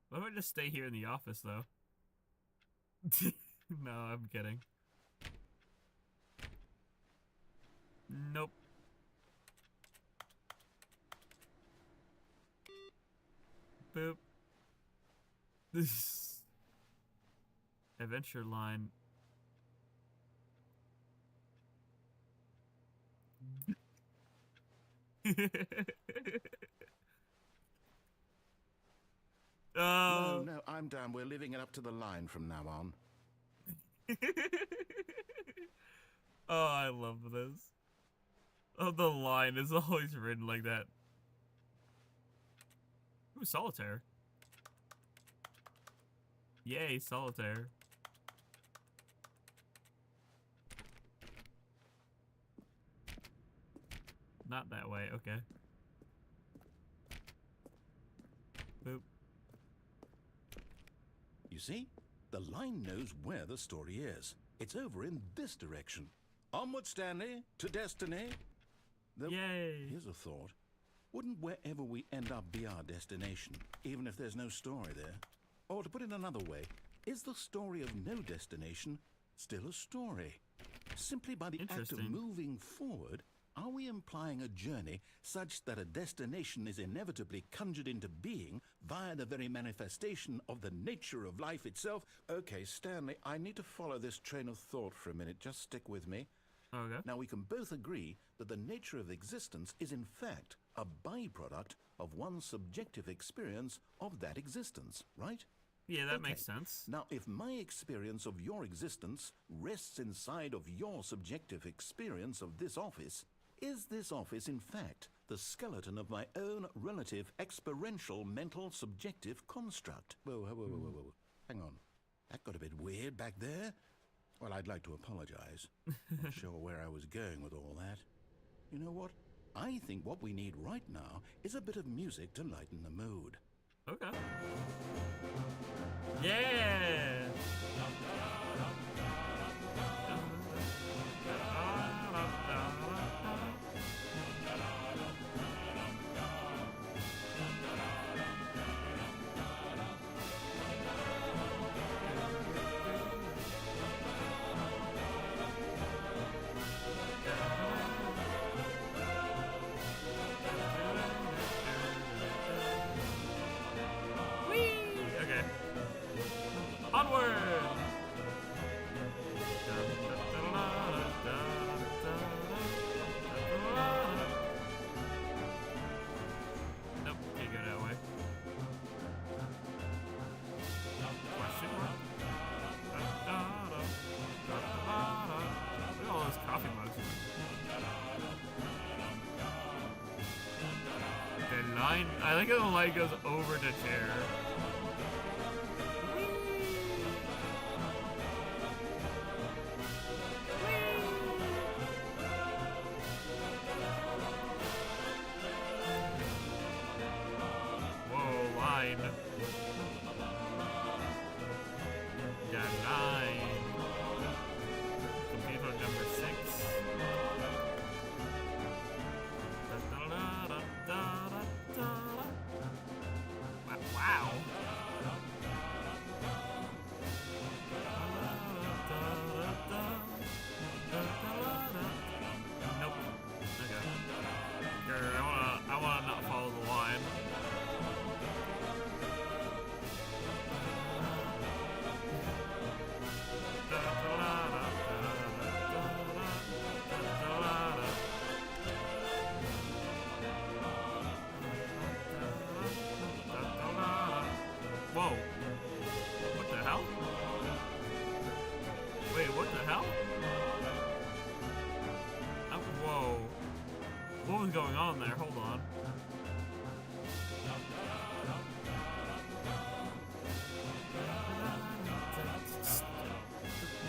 Why don't I just stay here in the office, though? No, I'm kidding. Nope. Boop. This adventure line. Oh. No, I'm down. We're leaving it up to the line from now on. Oh, I love this. Oh, the line is always written like that. Ooh, solitaire. Yay, solitaire. Not that way, okay. Boop. You see? The line knows where the story is. It's over in this direction. Onward, Stanley, to destiny. Yay! Here's a thought. Wouldn't wherever we end up be our destination, even if there's no story there? Or to put it another way, is the story of no destination still a story? Simply by the act of moving forward, are we implying a journey such that a destination is inevitably conjured into being via the very manifestation of the nature of life itself? Okay, Stanley, I need to follow this train of thought for a minute. Just stick with me. Okay. Now, we can both agree that the nature of existence is in fact a byproduct of one's subjective experience of that existence, right? Yeah, that Okay. makes sense. Now, if my experience of your existence rests inside of your subjective experience of this office, is this office, in fact, the skeleton of my own relative experiential mental subjective construct? Whoa. Hang on. That got a bit weird back there. Well, I'd like to apologize. Not sure where I was going with all that. You know what? I think what we need right now is a bit of music to lighten the mood. Okay. Yeah. Okay. Onward! Nope, can't go that way. Question mark? Look at all those coffee mugs. The line, I like how the line goes over the chair. Whoa, line. The line. Computer number 6. Wow. Nope. Okay. I wanna not follow the line. Whoa. What the hell? Wait, what the hell? Whoa. What was going on there? Hold on.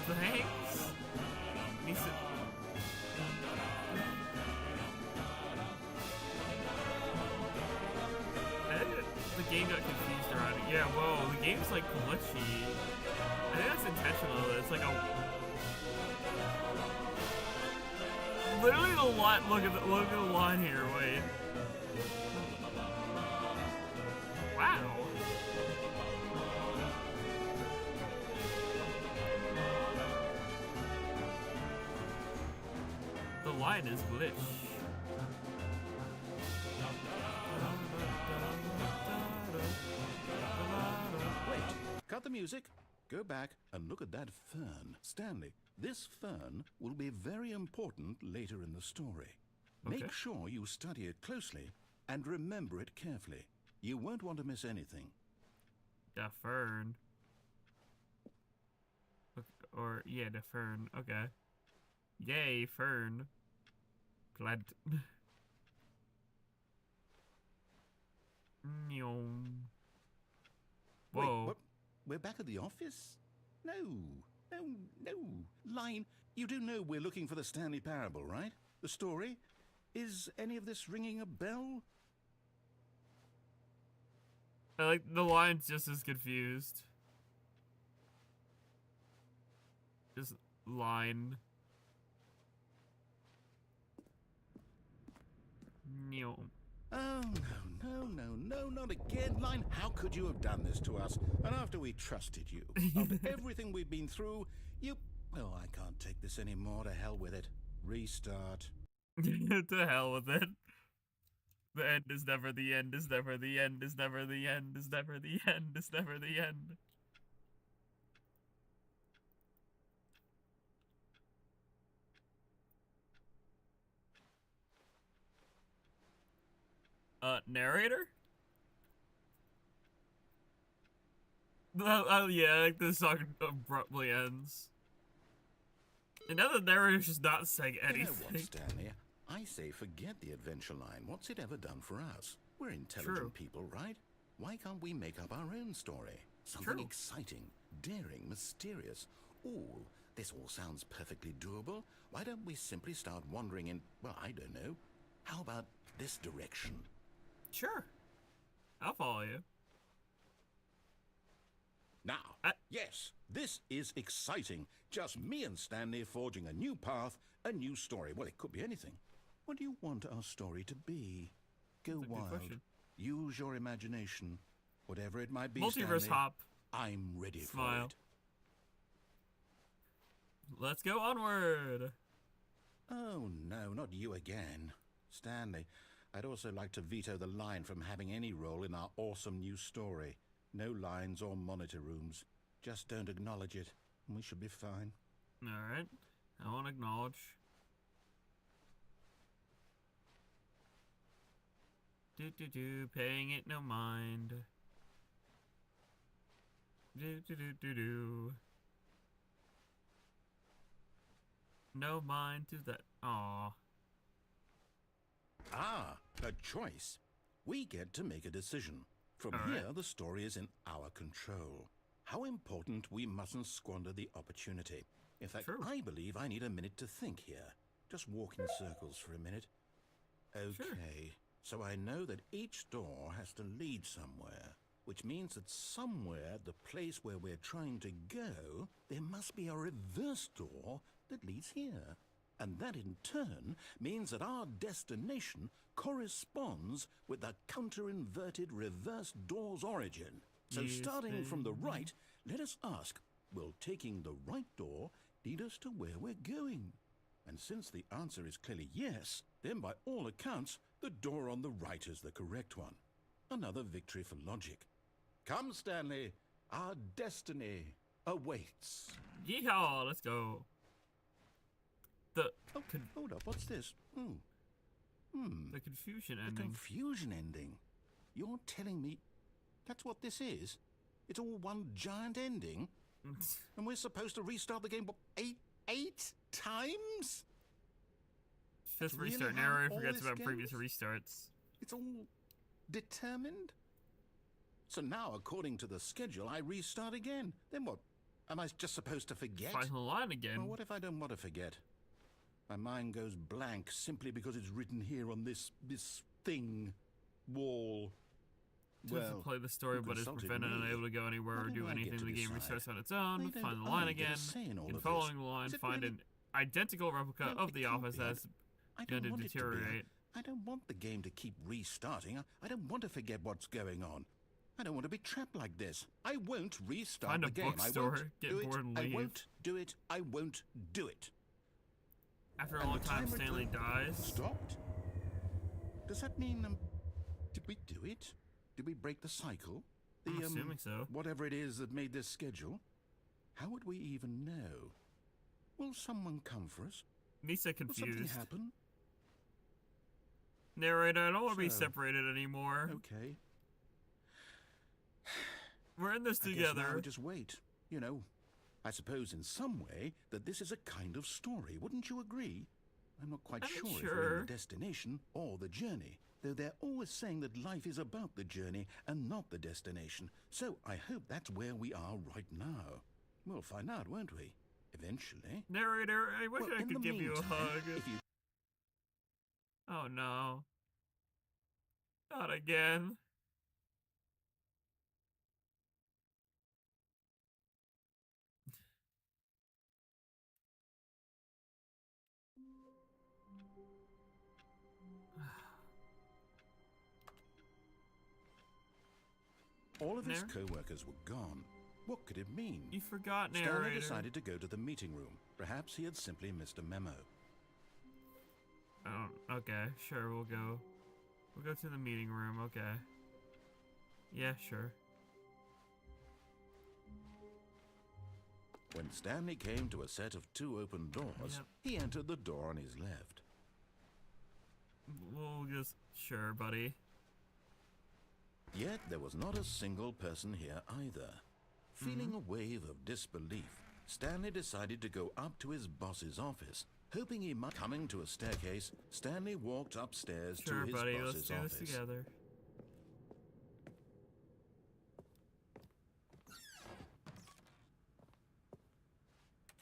Thanks? Needs to... The game got confused around it. Yeah, whoa, the game's like glitchy. I think that's intentional. It's like a... Literally the line, look at the line here, wait. Wow. The line is glitch. Wait, cut the music. Go back and look at that fern. Stanley, this fern will be very important later in the story. Okay. Make sure you study it closely and remember it carefully. You won't want to miss anything. The fern. Or, yeah, the fern. Okay. Yay, fern. Glad. Whoa. Wait, what? We're back at the office? No. Line, you do know we're looking for the Stanley Parable, right? The story? Is any of this ringing a bell? I like the line's just as confused. Just line. Oh, no, not again, Line. How could you have done this to us? And after we trusted you, after everything we've been through, you... Oh, I can't take this anymore. To hell with it. Restart. To hell with it. The end is never the end, is never the end, is never the end, is never the end, is never the end. Narrator? Yeah, like this song abruptly ends. And now the narrator's just not saying anything. You know what, Stanley? I say forget the adventure line. What's it ever done for us? We're intelligent people, right? Why can't we make up our own story? Something exciting, daring, mysterious. Ooh, this all sounds perfectly doable. Why don't we simply start wandering in, well, I don't know. How about this direction? Sure. I'll follow you. Now, yes, this is exciting. Just me and Stanley forging a new path, a new story. Well, it could be anything. What do you want our story to be? Go wild. Use your imagination. Whatever it might be, Multiverse Stanley, hop. I'm ready for it. Let's go onward. Oh, no, not you again. Stanley, I'd also like to veto the line from having any role in our awesome new story. No lines or monitor rooms. Just don't acknowledge it, and we should be fine. Alright. I won't acknowledge. Paying it no mind. No mind to that. Aw. Ah, a choice. We get to make a decision. From here, the story is in our control. How important we mustn't squander the opportunity. In fact, I believe I need a minute to think here. Just walk in circles for a minute. Okay, so I know that each door has to lead somewhere, which means that somewhere, the place where we're trying to go, there must be a reverse door that leads here. And that in turn means that our destination corresponds with the counter-inverted reverse door's origin. So starting from the right, let us ask, will taking the right door lead us to where we're going? And since the answer is clearly yes, then by all accounts, the door on the right is the correct one. Another victory for logic. Come, Stanley, our destiny awaits. Yeehaw, let's go. Hold up, what's this? The confusion ending. The confusion ending? You're telling me that's what this is? It's all one giant ending? And we're supposed to restart the game, what, eight times? Fifth restart. Narrator forgets about previous restarts. It's all determined? So now, according to the schedule, I restart again. Then what? Am I just supposed to forget? Final line again. Well, what if I don't want to forget? My mind goes blank simply because it's written here on this thing, wall. Well, to play the story, but is prevented and unable to go anywhere or do anything. The game restarts on its own. Find the line again. In following the line, find an identical replica of the office as begun to deteriorate. I don't want the game to keep restarting. I don't want to forget what's going on. I don't want to be trapped like this. I won't restart the game. Find a bookstore, get bored and leave. I won't do it. I won't do it. After a long time, Stanley dies. Stopped? Does that mean, did we do it? Did we break the cycle? I'm assuming so. Whatever it is that made this schedule? How would we even know? Will someone come for us? Misa confused. Will something happen? Narrator, I don't want to be separated anymore. Okay. We're in this together. I guess now we just wait. You know, I suppose in some way that this is a kind of story. Wouldn't you agree? I'm not quite sure if we're in the destination or the journey, though they're always saying that life is about the journey and not the destination. So I hope that's where we are right now. We'll find out, won't we? Eventually. Narrator, I wish I could give you a hug. Oh no. Not again. All of his co-workers were gone. What could it mean? You forgot, narrator. Stanley decided to go to the meeting room. Perhaps he had simply missed a memo. Oh, okay, sure, we'll go. We'll go to the meeting room, okay. Yeah, sure. When Stanley came to a set of 2 open doors, he entered the door on his left. We'll just... Sure, buddy. Yet there was not a single person here either. Feeling a wave of disbelief, Stanley decided to go up to his boss's office. Hoping he might coming to a staircase, Stanley walked upstairs to his buddy, boss's let's do office. this together.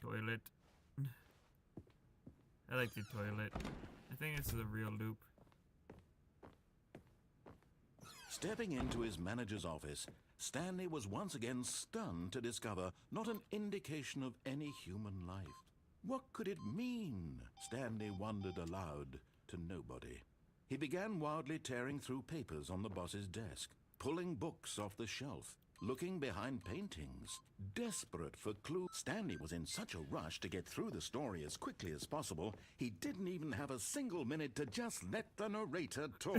Toilet. I like the toilet. I think it's the real loop. Stepping into his manager's office, Stanley was once again stunned to discover not an indication of any human life. What could it mean? Stanley wondered aloud to nobody. He began wildly tearing through papers on the boss's desk, pulling books off the shelf, looking behind paintings, desperate for clues. Stanley was in such a rush to get through the story as quickly as possible, he didn't even have a single minute to just let the narrator talk.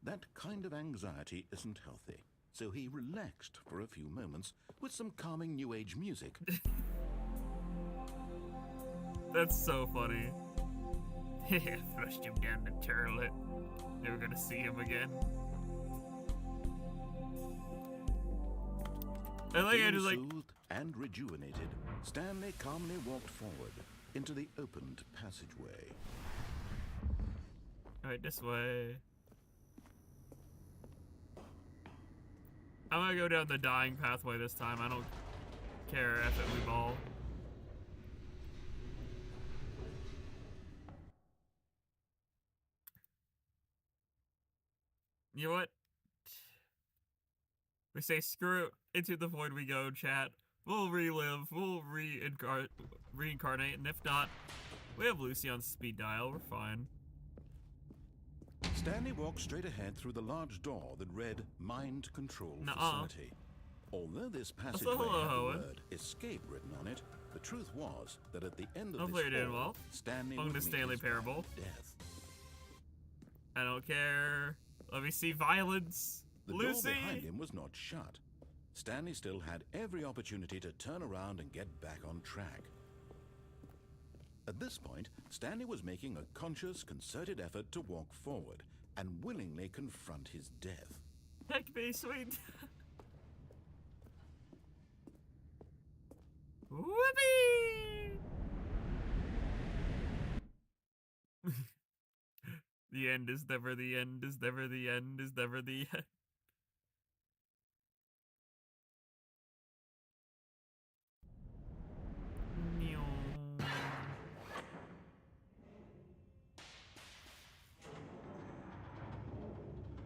That kind of anxiety isn't healthy, so he relaxed for a few moments with some calming New Age music. That's so funny. Flushed him down the toilet. Never gonna see him again. I like I just like soothed and rejuvenated, Stanley calmly walked forward into the opened passageway. Alright, this way. I'm gonna go down the dying pathway this time. I don't care if it we ball. You know what? We say screw it, into the void we go, chat. We'll relive, we'll reincarnate, and if not, we have Lucy on speed dial, we're fine. Stanley walked straight ahead through the large door that read Mind Control Facility. Although this passageway had the word escape written on it, the truth was that at the end of this hall, Stanley would meet Stanley his Parable. death. I don't care. Let me see violence. The Lucy! door behind him was not shut. Stanley still had every opportunity to turn around and get back on track. At this point, Stanley was making a conscious, concerted effort to walk forward and willingly confront his death. Heck me, sweet. Whoopee! The end is never the end, is never the end, is never the end.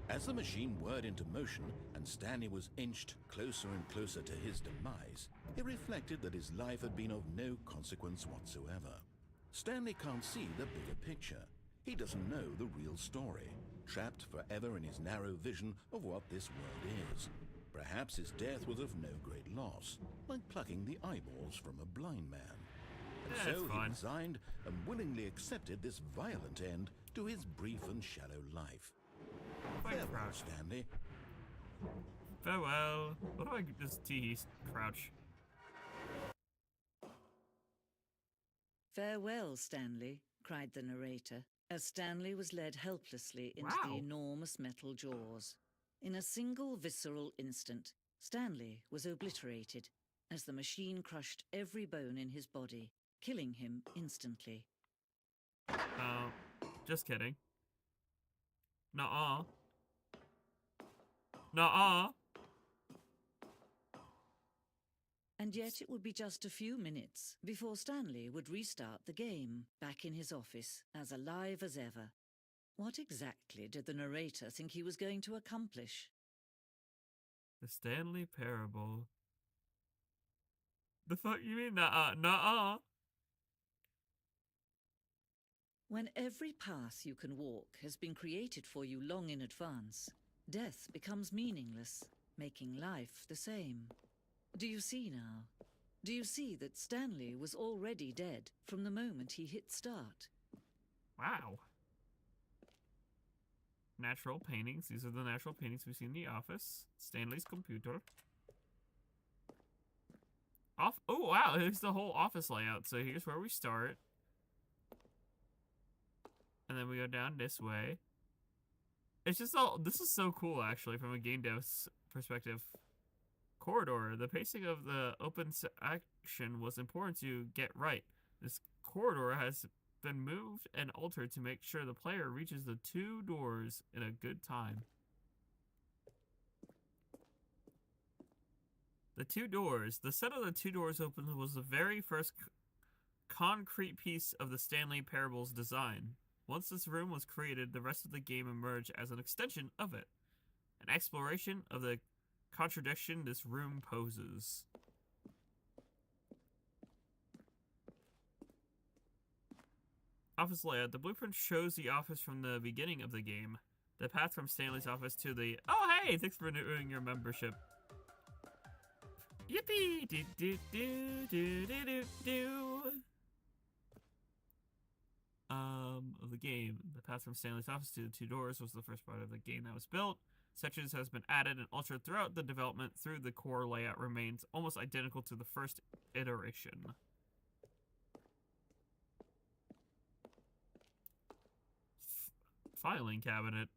As the machine whirred into motion and Stanley was inched closer and closer to his demise, he reflected that his life had been of no consequence whatsoever. Stanley can't see the bigger picture. He doesn't know the real story, trapped forever in his narrow vision of what this world is. Perhaps his death was of no great loss, like plucking the eyeballs from a blind man. And so he resigned and willingly accepted this violent end to his brief and shallow life. Farewell, Stanley. Farewell. What do I just crouch? Farewell, Stanley, cried the narrator, as Stanley was led helplessly into the enormous metal jaws. In a single visceral instant, Stanley was obliterated as the machine crushed every bone in his body, killing him instantly. Just kidding. Nuh-uh. Nuh-uh. And yet it would be just a few minutes before Stanley would restart the game, back in his office, as alive as ever. What exactly did the narrator think he was going to accomplish? The Stanley Parable. The fuck you mean nuh-uh? Nuh-uh. When every path you can walk has been created for you long in advance, death becomes meaningless, making life the same. Do you see now? Do you see that Stanley was already dead from the moment he hit start? Wow. Natural paintings. These are the natural paintings we see in the office. Stanley's computer. Oh, wow. Here's the whole office layout. So here's where we start. And then we go down this way. It's just all... This is so cool, actually, from a game dev's perspective. Corridor. The pacing of the open action was important to get right. This corridor has been moved and altered to make sure the player reaches the 2 doors in a good time. The 2 doors. The set of the 2 doors open was the very first concrete piece of the Stanley Parable's design. Once this room was created, the rest of the game emerged as an extension of it. An exploration of the contradiction this room poses. Office layout. The blueprint shows the office from the beginning of the game. The path from Stanley's office to the... Oh, hey! Thanks for renewing your membership. Yippee! Do, do, do, do, do, do, do. Of the game. The path from Stanley's office to the 2 doors was the first part of the game that was built. Sections has been added and altered throughout the development through the core layout remains almost identical to the first iteration. Filing cabinet.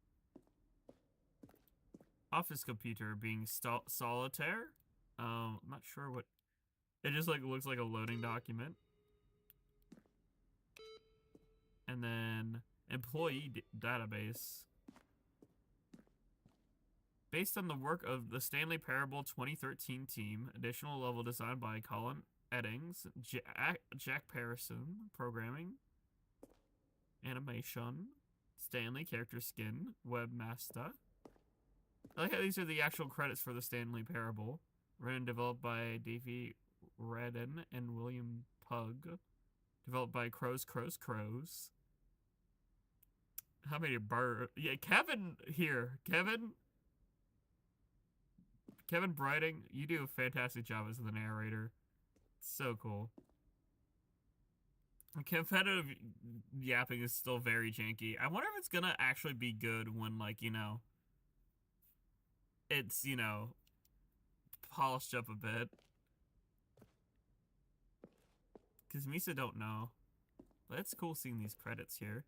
Office computer being solitaire. I'm not sure what. It just like looks like a loading document. And then employee database. Based on the work of the Stanley Parable 2013 team, additional level design by Colin Eddings, Jack Parison, programming, animation, Stanley character skin, webmaster. I like how these are the actual credits for the Stanley Parable. Written and developed by Davey Redden and William Pug. Developed by Crows. How many yeah, Kevin here. Kevin Brighting, you do a fantastic job as the narrator. So cool. Competitive yapping is still very janky. I wonder if it's gonna actually be good when, like, you know, it's, you know, polished up a bit. Because Misa don't know. But it's cool seeing these credits here.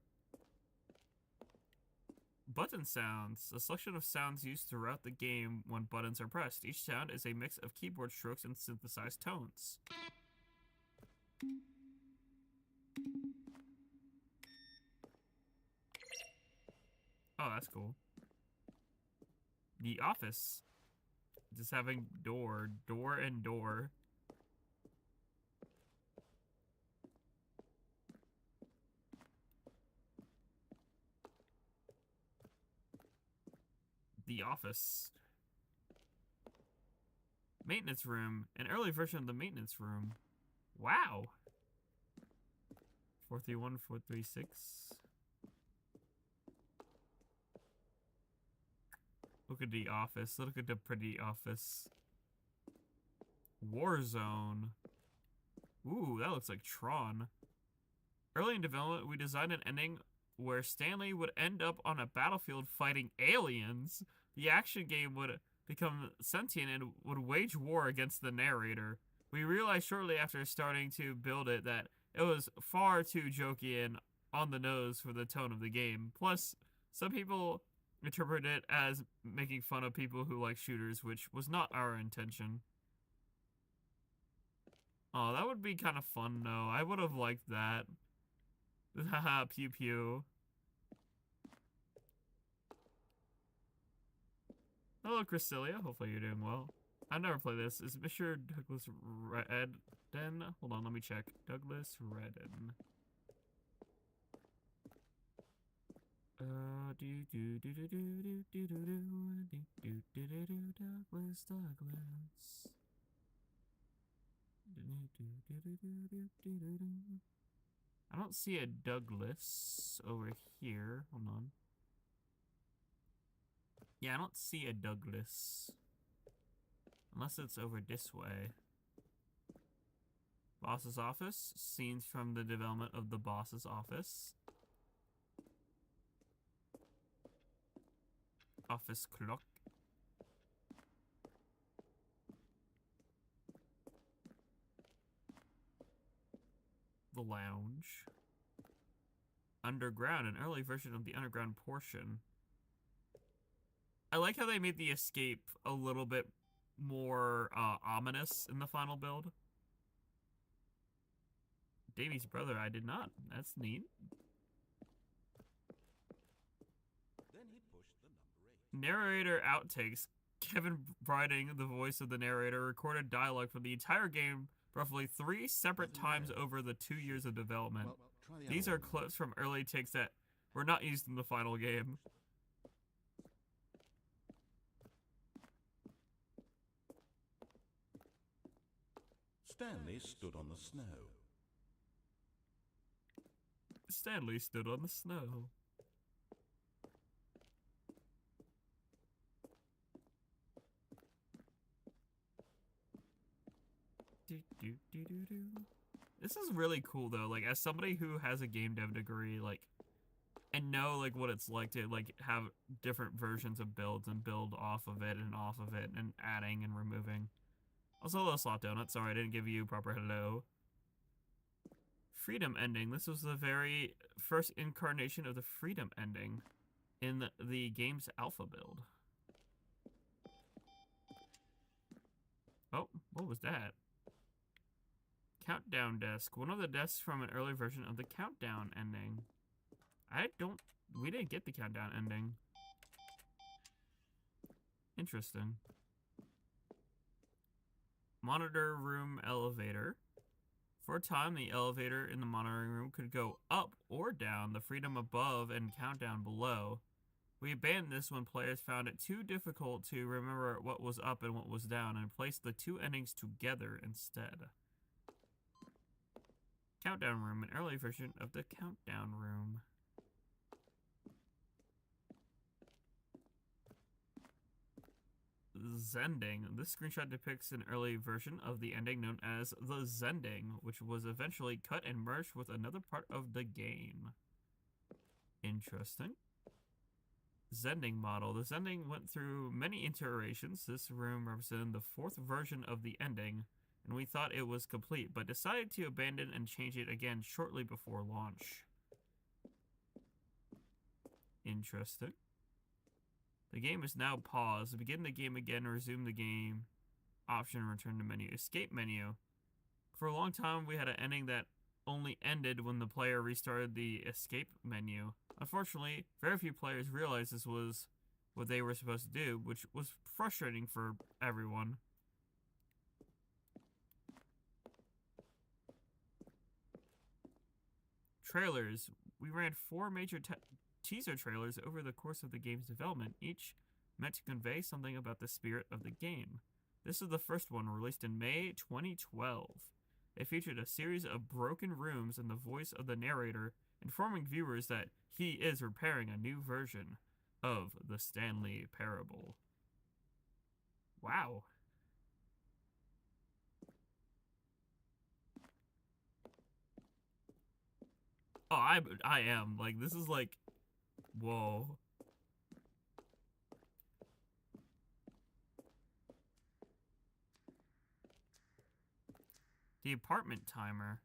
Button sounds. A selection of sounds used throughout the game when buttons are pressed. Each sound is a mix of keyboard strokes and synthesized tones. Oh, that's cool. The office. Just having door and door. The office. Maintenance room. An early version of the maintenance room. Wow. 431, 436. Look at the office. Look at the pretty office. Warzone. Ooh, that looks like Tron. Early in development, we designed an ending where Stanley would end up on a battlefield fighting aliens. The action game would become sentient and would wage war against the narrator. We realized shortly after starting to build it that it was far too jokey and on the nose for the tone of the game. Plus, some people interpret it as making fun of people who like shooters, which was not our intention. Oh, that would be kind of fun, though. I would have liked that. Haha, pew pew. Hello, Crystalia. Hopefully you're doing well. I've never played this. Is Mr. Douglas Redden? Hold on, let me check. Douglas Redden. Douglas. I don't see a Douglas over here. Hold on. Yeah, I don't see a Douglas. Unless it's over this way. Boss's office. Scenes from the development of the boss's office. Office clock. The lounge. Underground, an early version of the underground portion. I like how they made the escape a little bit more ominous in the final build. Davy's brother, I did not. That's neat. Then he pushed the number 8. Narrator outtakes. Kevin Briding, the voice of the narrator, recorded dialogue for the entire game roughly 3 separate times over the 2 years of development. Well, try the These other are one. clips from early takes that were not used in the final game. Stanley stood on the snow. Stanley stood on the snow. This is really cool though, like as somebody who has a game dev degree, like, and know like what it's like to like have different versions of builds and build off of it and adding and removing. Also, hello Slot Donut, sorry I didn't give you proper hello. Freedom ending. This was the very first incarnation of the freedom ending in the game's alpha build. Oh, what was that? Countdown desk. One of the desks from an early version of the countdown ending. We didn't get the countdown ending. Interesting. Monitor room elevator. For a time, the elevator in the monitoring room could go up or down, the freedom above and countdown below. We abandoned this when players found it too difficult to remember what was up and what was down and placed the 2 endings together instead. Countdown room, an early version of the countdown room. Zending. This screenshot depicts an early version of the ending known as the Zending, which was eventually cut and merged with another part of the game. Interesting. Zending model. The Zending went through many iterations. This room represented the 4th version of the ending, and we thought it was complete, but decided to abandon and change it again shortly before launch. Interesting. The game is now paused. Begin the game again, resume the game. Option, return to menu. Escape menu. For a long time, we had an ending that only ended when the player restarted the escape menu. Unfortunately, very few players realized this was what they were supposed to do, which was frustrating for everyone. Trailers. We ran 4 major teaser trailers over the course of the game's development, each meant to convey something about the spirit of the game. This is the first one, released in May 2012. It featured a series of broken rooms and the voice of the narrator informing viewers that he is repairing a new version of the Stanley Parable. Wow. Oh, I am. Like, this is like, whoa. The apartment timer.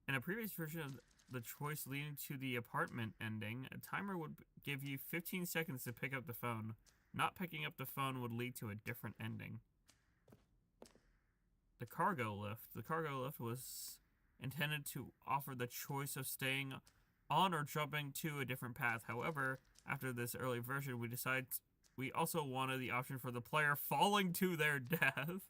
In a previous version of the choice leading to the apartment ending, a timer would give you 15 seconds to pick up the phone. Not picking up the phone would lead to a different ending. The cargo lift. The cargo lift was intended to offer the choice of staying on or jumping to a different path. However, after this early version, we decided we also wanted the option for the player falling to their death.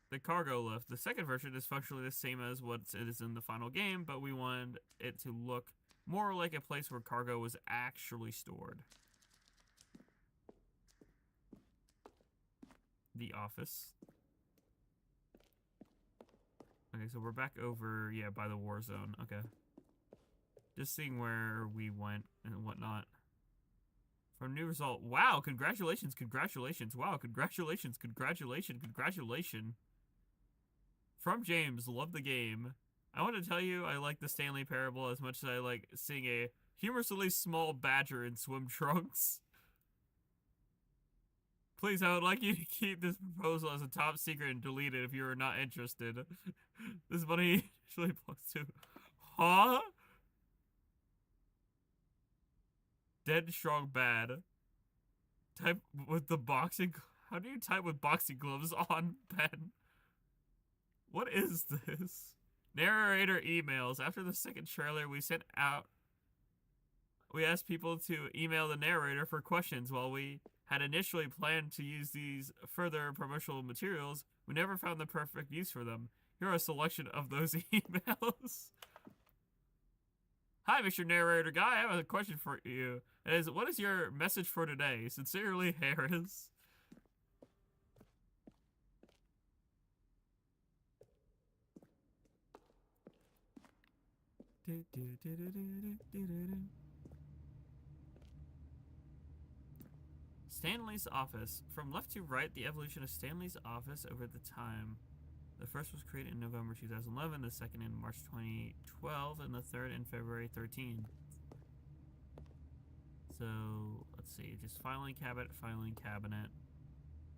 The cargo lift. The second version is functionally the same as what it is in the final game, but we wanted it to look more like a place where cargo was actually stored. The office. Okay, so we're back over, yeah, by the war zone. Okay. Just seeing where we went and whatnot. For a new result. Wow, congratulations, congratulations. Wow, congratulations, congratulations, congratulations. From James, love the game. I want to tell you I like the Stanley Parable as much as I like seeing a humorously small badger in swim trunks. Please, I would like you to keep this proposal as a top secret and delete it if you are not interested. This money actually belongs to... Huh? Dead, strong, bad. Type with the boxing How do you type with boxing gloves on, Ben? What is this? Narrator emails. After the second trailer we sent out, we asked people to email the narrator for questions. While we had initially planned to use these further promotional materials, we never found the perfect use for them. Here are a selection of those emails. Hi, Mr. Narrator Guy. I have a question for you. It is, what is your message for today? Sincerely, Harris. Stanley's office. From left to right, the evolution of Stanley's office over the time. The first was created in November 2011, the second in March 2012, and the third in February 13. So, let's see. Just filing cabinet,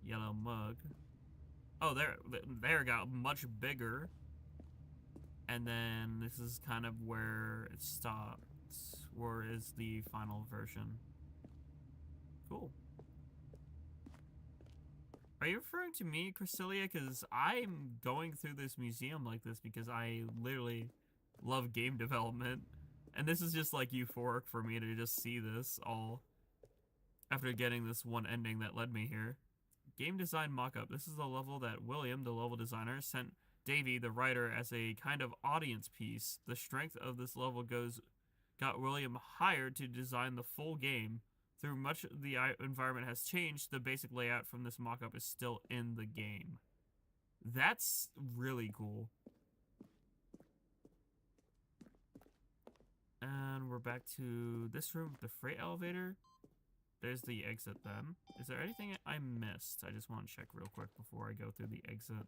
yellow mug. Oh, there got much bigger. And then this is kind of where it stops, or is the final version. Cool. Are you referring to me, Chrysilla? Because I'm going through this museum like this because I literally love game development. And this is just like euphoric for me to just see this all after getting this one ending that led me here. Game design mockup. This is the level that William, the level designer, sent Davey, the writer, as a kind of audience piece. The strength of this level got William hired to design the full game. Through much of the environment has changed, the basic layout from this mockup is still in the game. That's really cool. And we're back to this room with the freight elevator. There's the exit then. Is there anything I missed? I just want to check real quick before I go through the exit.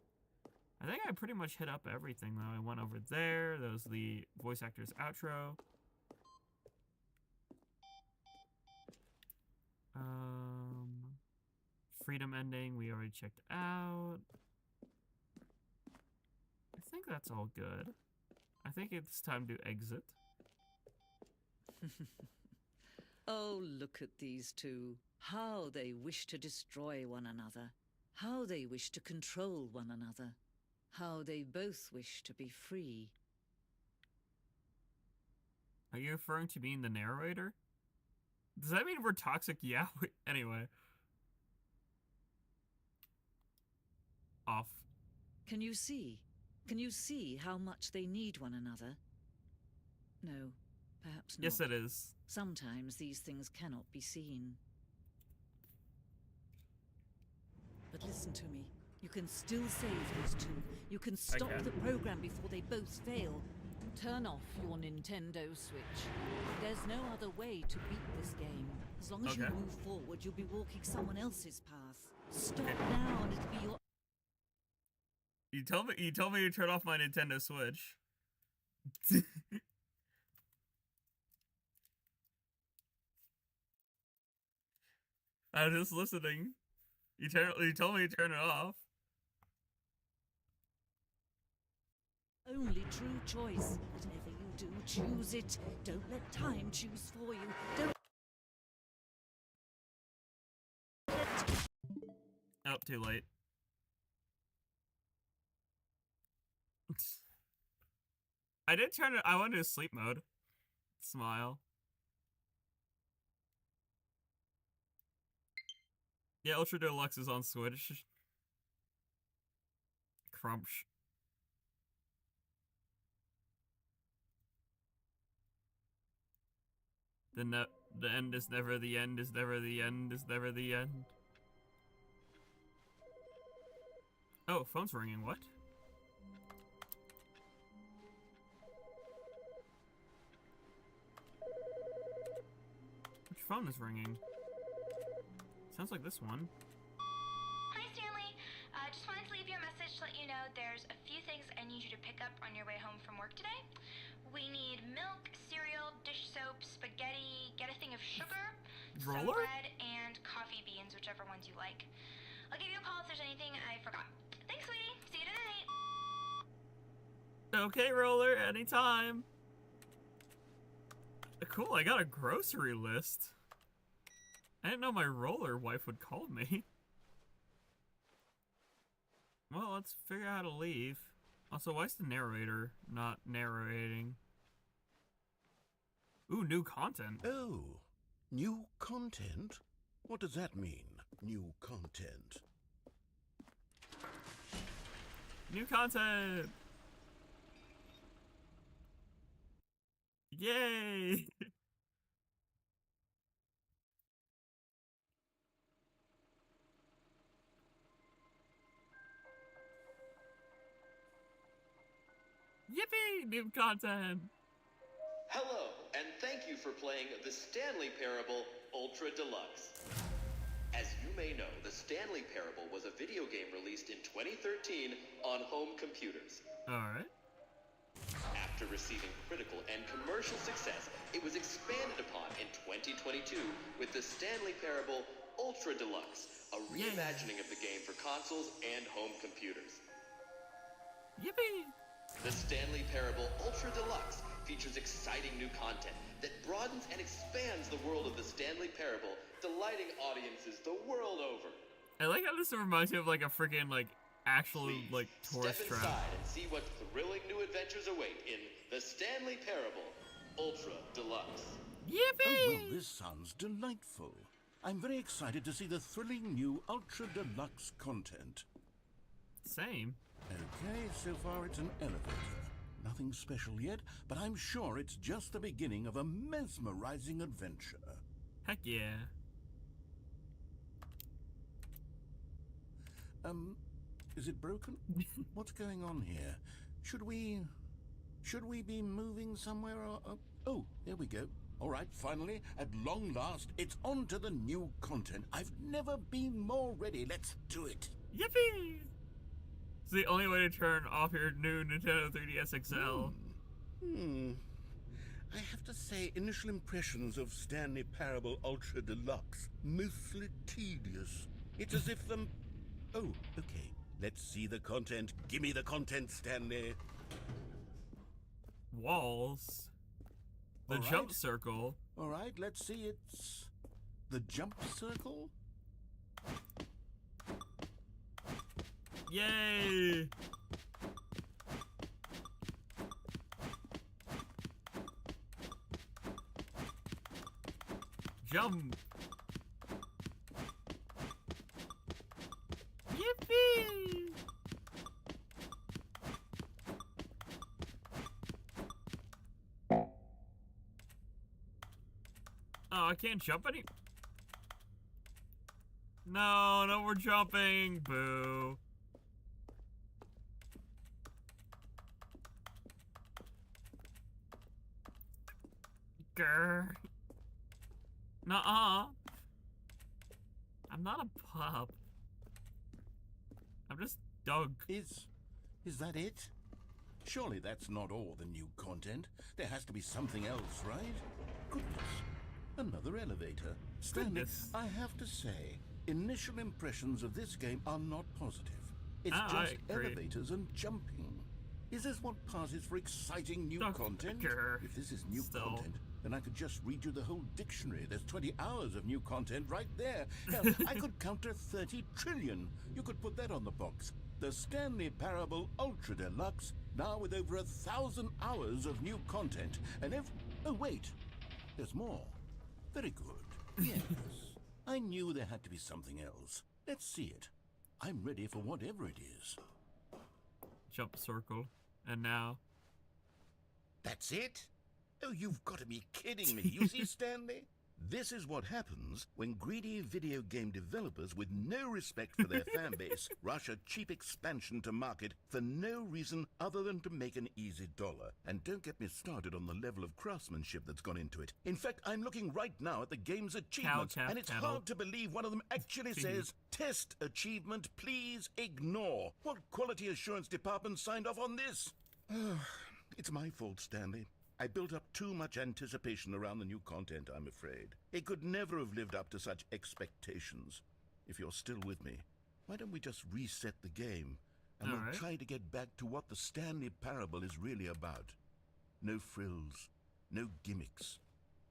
I think I pretty much hit up everything though. I went over there. That was the voice actor's outro. Freedom ending, we already checked out. I think that's all good. I think it's time to exit. Oh, look at these two. How they wish to destroy one another. How they wish to control one another. How they both wish to be free. Are you referring to being the narrator? Does that mean we're toxic? Yeah. Anyway. Off. Can you see? Can you see how much they need one another? No, perhaps not. Yes, it is. Sometimes these things cannot be seen. But listen to me. You can still save these two. You can stop the program before they both fail. Turn off your Nintendo Switch. There's no other way to beat this game. As long as you move forward, you'll be walking someone else's path. Stop now and it'll be your... You told me to turn off my Nintendo Switch. I was just listening. You told me to turn it off. Only true choice. Whatever you do, choose it. Don't let time choose for you. Don't... Oh, too late. I did turn it. I went to sleep mode. Smile. Yeah, Ultra Deluxe is on Switch. Crunch. The end is never the end, is never the end, is never the end. Oh, phone's ringing, what? Which phone is ringing? Sounds like this one. Hi, Stanley. Just wanted to leave you a message to let you know there's a few things I need you to pick up on your way home from work today. We need milk, cereal, dish soap, spaghetti, get a thing of sugar, some bread, and coffee beans, whichever ones you like. I'll give you a call if there's anything I forgot. Thanks, sweetie. See you tonight. Okay, Roller, anytime. Cool, I got a grocery list. I didn't know my Roller wife would call me. Well, let's figure out how to leave. Also, why is the narrator not narrating? Ooh, new content. Oh, new content? What does that mean, new content? New content! Yay! Yippee! New content! Hello, and thank you for playing the Stanley Parable Ultra Deluxe. As you may know, the Stanley Parable was a video game released in 2013 on home computers. Alright. After receiving critical and commercial success, it was expanded upon in 2022 with the Stanley Parable Ultra Deluxe, a reimagining of the game for consoles and home computers. Yippee! The Stanley Parable Ultra Deluxe features exciting new content that broadens and expands the world of the Stanley Parable, delighting audiences the world over. I like how this reminds me of like a freaking like actual Please, like tourist step trap. inside and see what thrilling new adventures await in the Stanley Parable Ultra Deluxe. Yippee! Oh, well, this sounds delightful. I'm very excited to see the thrilling new Ultra Deluxe content. Same. Okay, so far it's an elevator. Nothing special yet, but I'm sure it's just the beginning of a mesmerizing adventure. Heck yeah. Is it broken? What's going on here? Should we be moving somewhere or... Oh, there we go. All right, finally, at long last, it's on to the new content. I've never been more ready. Let's do it. Yippee! It's the only way to turn off your new Nintendo 3DS XL. I have to say, initial impressions of Stanley Parable Ultra Deluxe, mostly tedious. It's as if Oh, okay. Let's see the content. Gimme the content, Stanley. Walls. The All jump right. circle. All right, let's see. It's the jump circle. Yay! Jump! Yippee! Oh, I can't jump any. No, no, we're jumping. Boo. Grr. Nuh-uh. I'm not a pup. I'm just Doug. Is that it? Surely that's not all the new content. There has to be something else, right? Goodness. Another elevator. Stanley, Goodness. I have to say, initial impressions of this game are not positive. It's I just agree. elevators and jumping. Is this what passes for exciting new content? Grr. If this is new Still. content, then I could just read you the whole dictionary. There's 20 hours of new content right there. Hell, I could counter 30 trillion. You could put that on the box. The Stanley Parable Ultra Deluxe, now with over 1,000 hours of new content. And if... Oh, wait. There's more. Very good. Yes. I knew there had to be something else. Let's see it. I'm ready for whatever it is. Jump circle. And now. That's it? Oh, you've got to be kidding me. You see, Stanley? This is what happens when greedy video game developers with no respect for their fan base rush a cheap expansion to market for no reason other than to make an easy dollar. And don't get me started on the level of craftsmanship that's gone into it. In fact, I'm looking right now at the game's achievements, and it's hard to believe one of them actually says, "Test achievement, please ignore." What quality assurance department signed off on this? It's my fault, Stanley. I built up too much anticipation around the new content, I'm afraid. It could never have lived up to such expectations. If you're still with me, why don't we just reset the game, and we'll try to get back to what the Stanley Parable is really about. No frills, no gimmicks.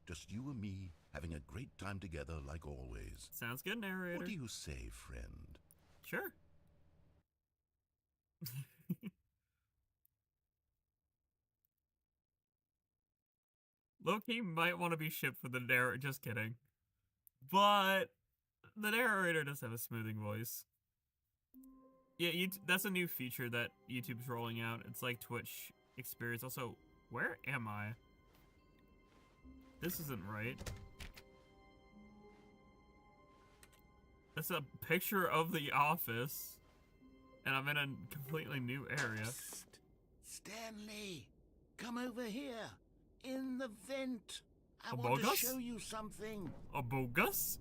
Just you and me having a great time together like always. Sounds good, narrator. What do you say, friend? Sure. Loki might want to be shipped for the narrator. Just kidding. But the narrator does have a smoothing voice. Yeah, that's a new feature that YouTube's rolling out. It's like Twitch experience. Also, where am I? This isn't right. That's a picture of the office, and I'm in a completely new area. Psst. Stanley, come over here. In the vent. I want to show you something. Among Us?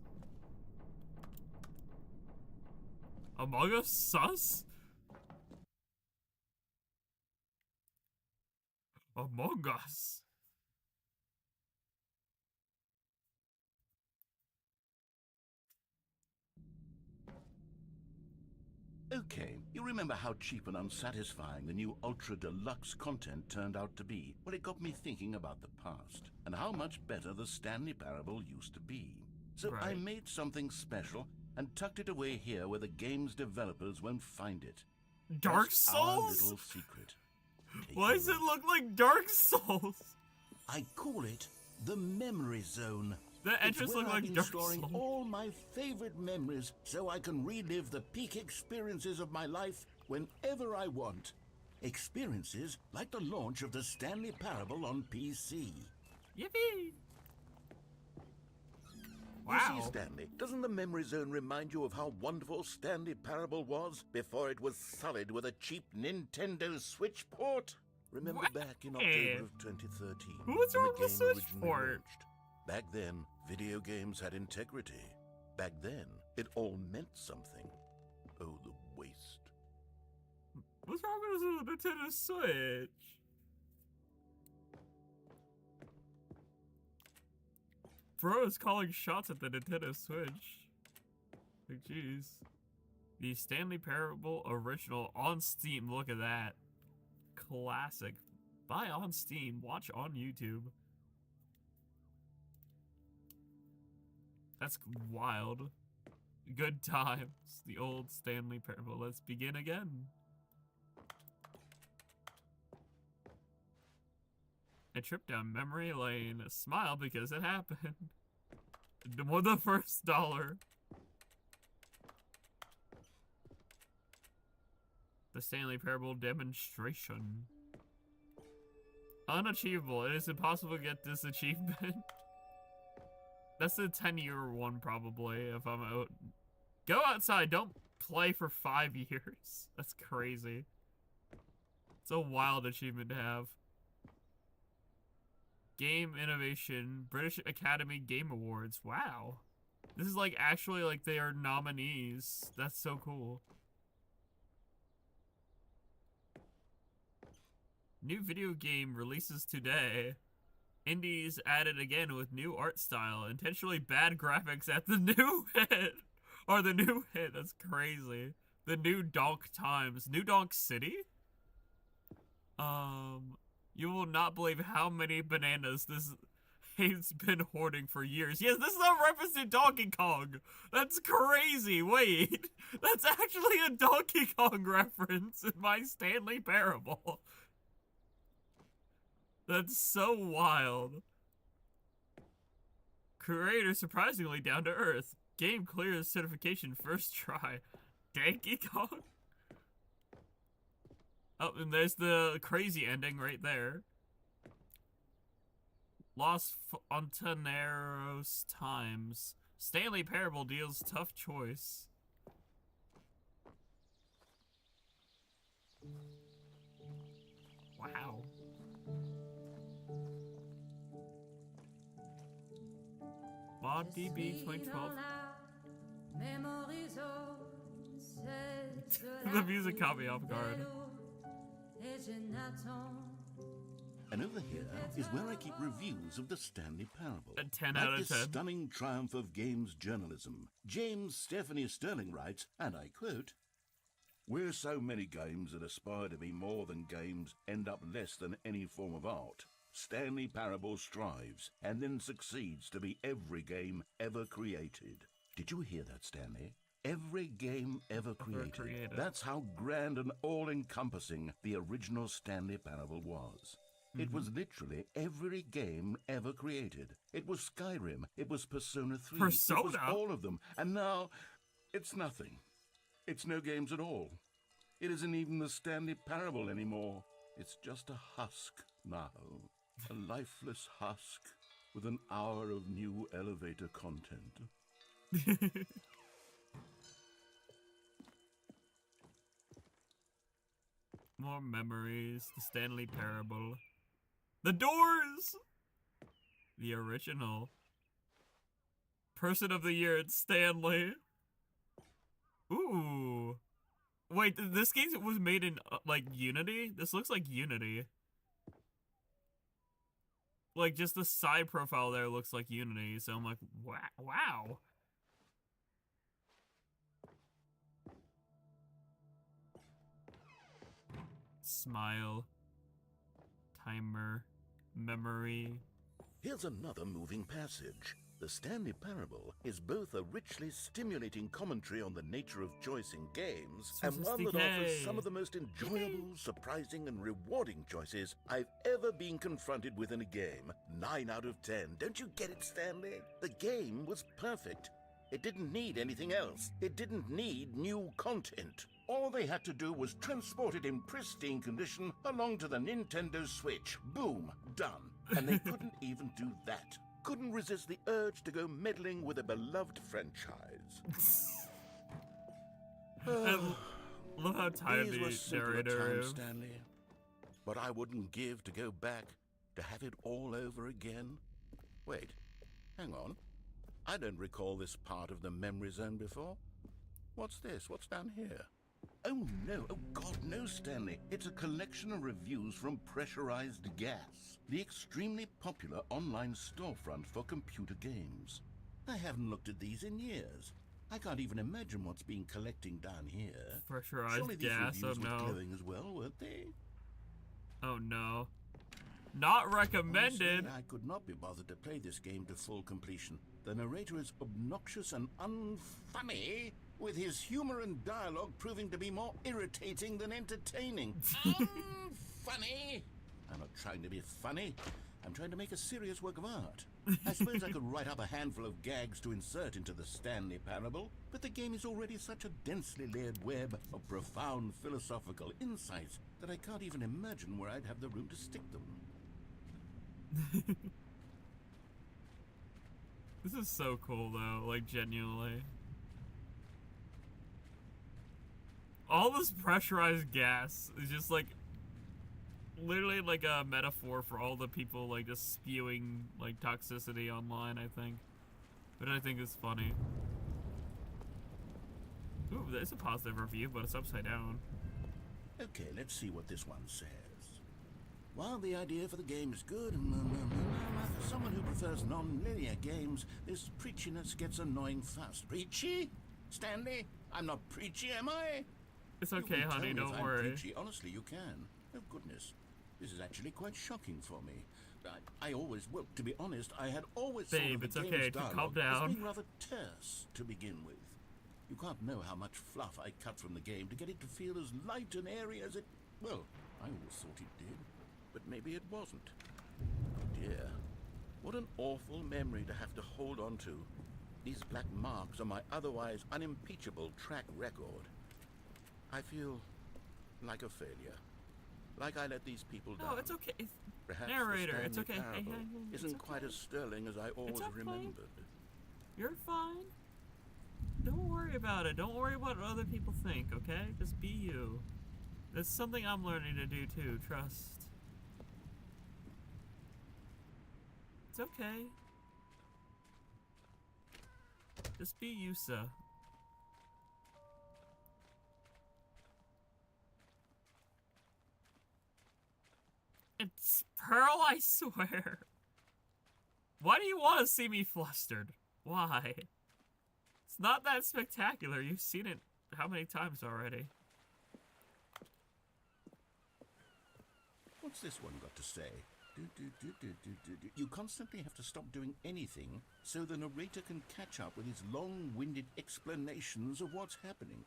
Among Us sus? Among Us. Okay, you remember how cheap and unsatisfying the new Ultra Deluxe content turned out to be? Well, it got me thinking about the past and how much better the Stanley Parable used to be. So Right. I made something special and tucked it away here where the game's developers won't find it. Dark Just our Souls? little secret. Take Why a does it look. look like Dark Souls? I call it the Memory Zone. The entrance It's where looked I've like been Dark storing Souls. all my favorite memories so I can relive the peak experiences of my life whenever I want. Experiences like the launch of the Stanley Parable on PC. Yippee! You Wow. see, Stanley, doesn't the Memory Zone remind you of how wonderful Stanley Parable was before it was sullied with a cheap Nintendo Switch port? Remember What? back in October of 2013 What's when wrong the with game the Switch originally port? launched? Back then, video games had integrity. Back then, it all meant something. Oh, the waste. What's wrong with the Nintendo Switch? Bro is calling shots at the Nintendo Switch. Like, jeez. The Stanley Parable original on Steam. Look at that. Classic. Buy on Steam. Watch on YouTube. That's wild. Good times. The old Stanley Parable. Let's begin again. A trip down memory lane. Smile because it happened. For the first $1. The Stanley Parable demonstration. Unachievable. It is impossible to get this achievement. That's the 10-year one, probably, if I'm out. Go outside. Don't play for 5 years. That's crazy. It's a wild achievement to have. Game Innovation, British Academy Game Awards. Wow. This is like actually like they are nominees. That's so cool. New video game releases today. Indies added again with new art style. Intentionally bad graphics at the new hit. Or the new hit. That's crazy. The new Donk Times. New Donk City? You will not believe how many bananas this has been hoarding for years. Yes, this is a reference to Donkey Kong. That's crazy. Wait, that's actually a Donkey Kong reference in my Stanley Parable. That's so wild. Creator surprisingly down to earth. Game clears certification first try. Donkey Kong? Oh, and there's the crazy ending right there. Los Fontaneros Times. Stanley Parable deals tough choice. Wow. ModDB 2012. The music caught me off guard. And over here is where I keep reviews of the Stanley Parable. A 10 like out of this 10. stunning triumph of games journalism. James Stephanie Sterling writes, and I quote, "Where so many games that aspire to be more than games end up less than any form of art, Stanley Parable strives and then succeeds to be every game ever created." Did you hear that, Stanley? every game ever created. That's how grand and all-encompassing the original Stanley Parable was. It was literally every game ever created. It was Skyrim. It was Persona 3. Persona? It was all of them. And now, it's nothing. It's no games at all. It isn't even the Stanley Parable anymore. It's just a husk now. A lifeless husk with an hour of new elevator content. More memories. The Stanley Parable. The Doors! The original. Person of the Year, it's Stanley. Ooh. Wait, this game was made in, like, Unity? This looks like Unity. Like, just the side profile there looks like Unity, so I'm like, wow. Smile. Timer. Memory. Here's another moving passage. The Stanley Parable is both a richly stimulating commentary on the nature of choice in games and one that offers some of the most enjoyable, surprising, and rewarding choices I've ever been confronted with in a game. 9 out of 10. Don't you get it, Stanley? The game was perfect. It didn't need anything else. It didn't need new content. All they had to do was transport it in pristine condition along to the Nintendo Switch. Boom, done. And they couldn't even do that. Couldn't resist the urge to go meddling with a beloved franchise. I love how tired These were the simpler narrator times, is. Stanley. But I wouldn't give to go back to have it all over again. Wait, hang on. I don't recall this part of the memory zone before. What's this? What's down here? Oh no, oh God, no, Stanley. It's a collection of reviews from Pressurized Gas, the extremely popular online storefront for computer games. I haven't looked at these in years. I can't even imagine what's been collecting down here. Pressurized Surely these gas, oh reviews were no. glowing as well, weren't they? Oh no. Not recommended! Honestly, I could not be bothered to play this game to full completion. The narrator is obnoxious and unfunny, with his humor and dialogue proving to be more irritating than entertaining. Unfunny! I'm not trying to be funny. I'm trying to make a serious work of art. I suppose I could write up a handful of gags to insert into the Stanley Parable, but the game is already such a densely layered web of profound philosophical insights that I can't even imagine where I'd have the room to stick them. This is so cool though, like genuinely. All this pressurized gas is just like literally like a metaphor for all the people like just spewing like toxicity online, I think. But I think it's funny. Ooh, there's a positive review, but it's upside down. Okay, let's see what this one says. While the idea for the game is good, for someone who prefers non-linear games, this preachiness gets annoying fast. Preachy? Stanley? I'm not preachy, am I? It's okay, You can honey, tell me if don't I'm worry. Preachy. Honestly, you can. Oh, goodness. This is actually quite shocking for me. I always, well, to be honest, I had always thought Babe, of the it's game's okay, dialogue calm down. as being rather terse to begin with. You can't know how much fluff I cut from the game to get it to feel as light and airy as it, well, I always thought it did. But maybe it wasn't. Oh dear. What an awful memory to have to hold on to. These black marks on my otherwise unimpeachable track record. I feel like a failure. Like I let these people down. No, it's okay. It's Perhaps narrator, the it's Stanley okay. Hey, Parable hey, isn't it's quite okay. as sterling as I always okay. remembered. You're fine. Don't worry about it. Don't worry what other people think, okay? Just be you. That's something I'm learning to do too, trust. It's okay. Just be Yusa. It's Pearl, I swear. Why do you want to see me flustered? Why? It's not that spectacular. You've seen it how many times already? What's this one got to say? You constantly have to stop doing anything so the narrator can catch up with his long-winded explanations of what's happening.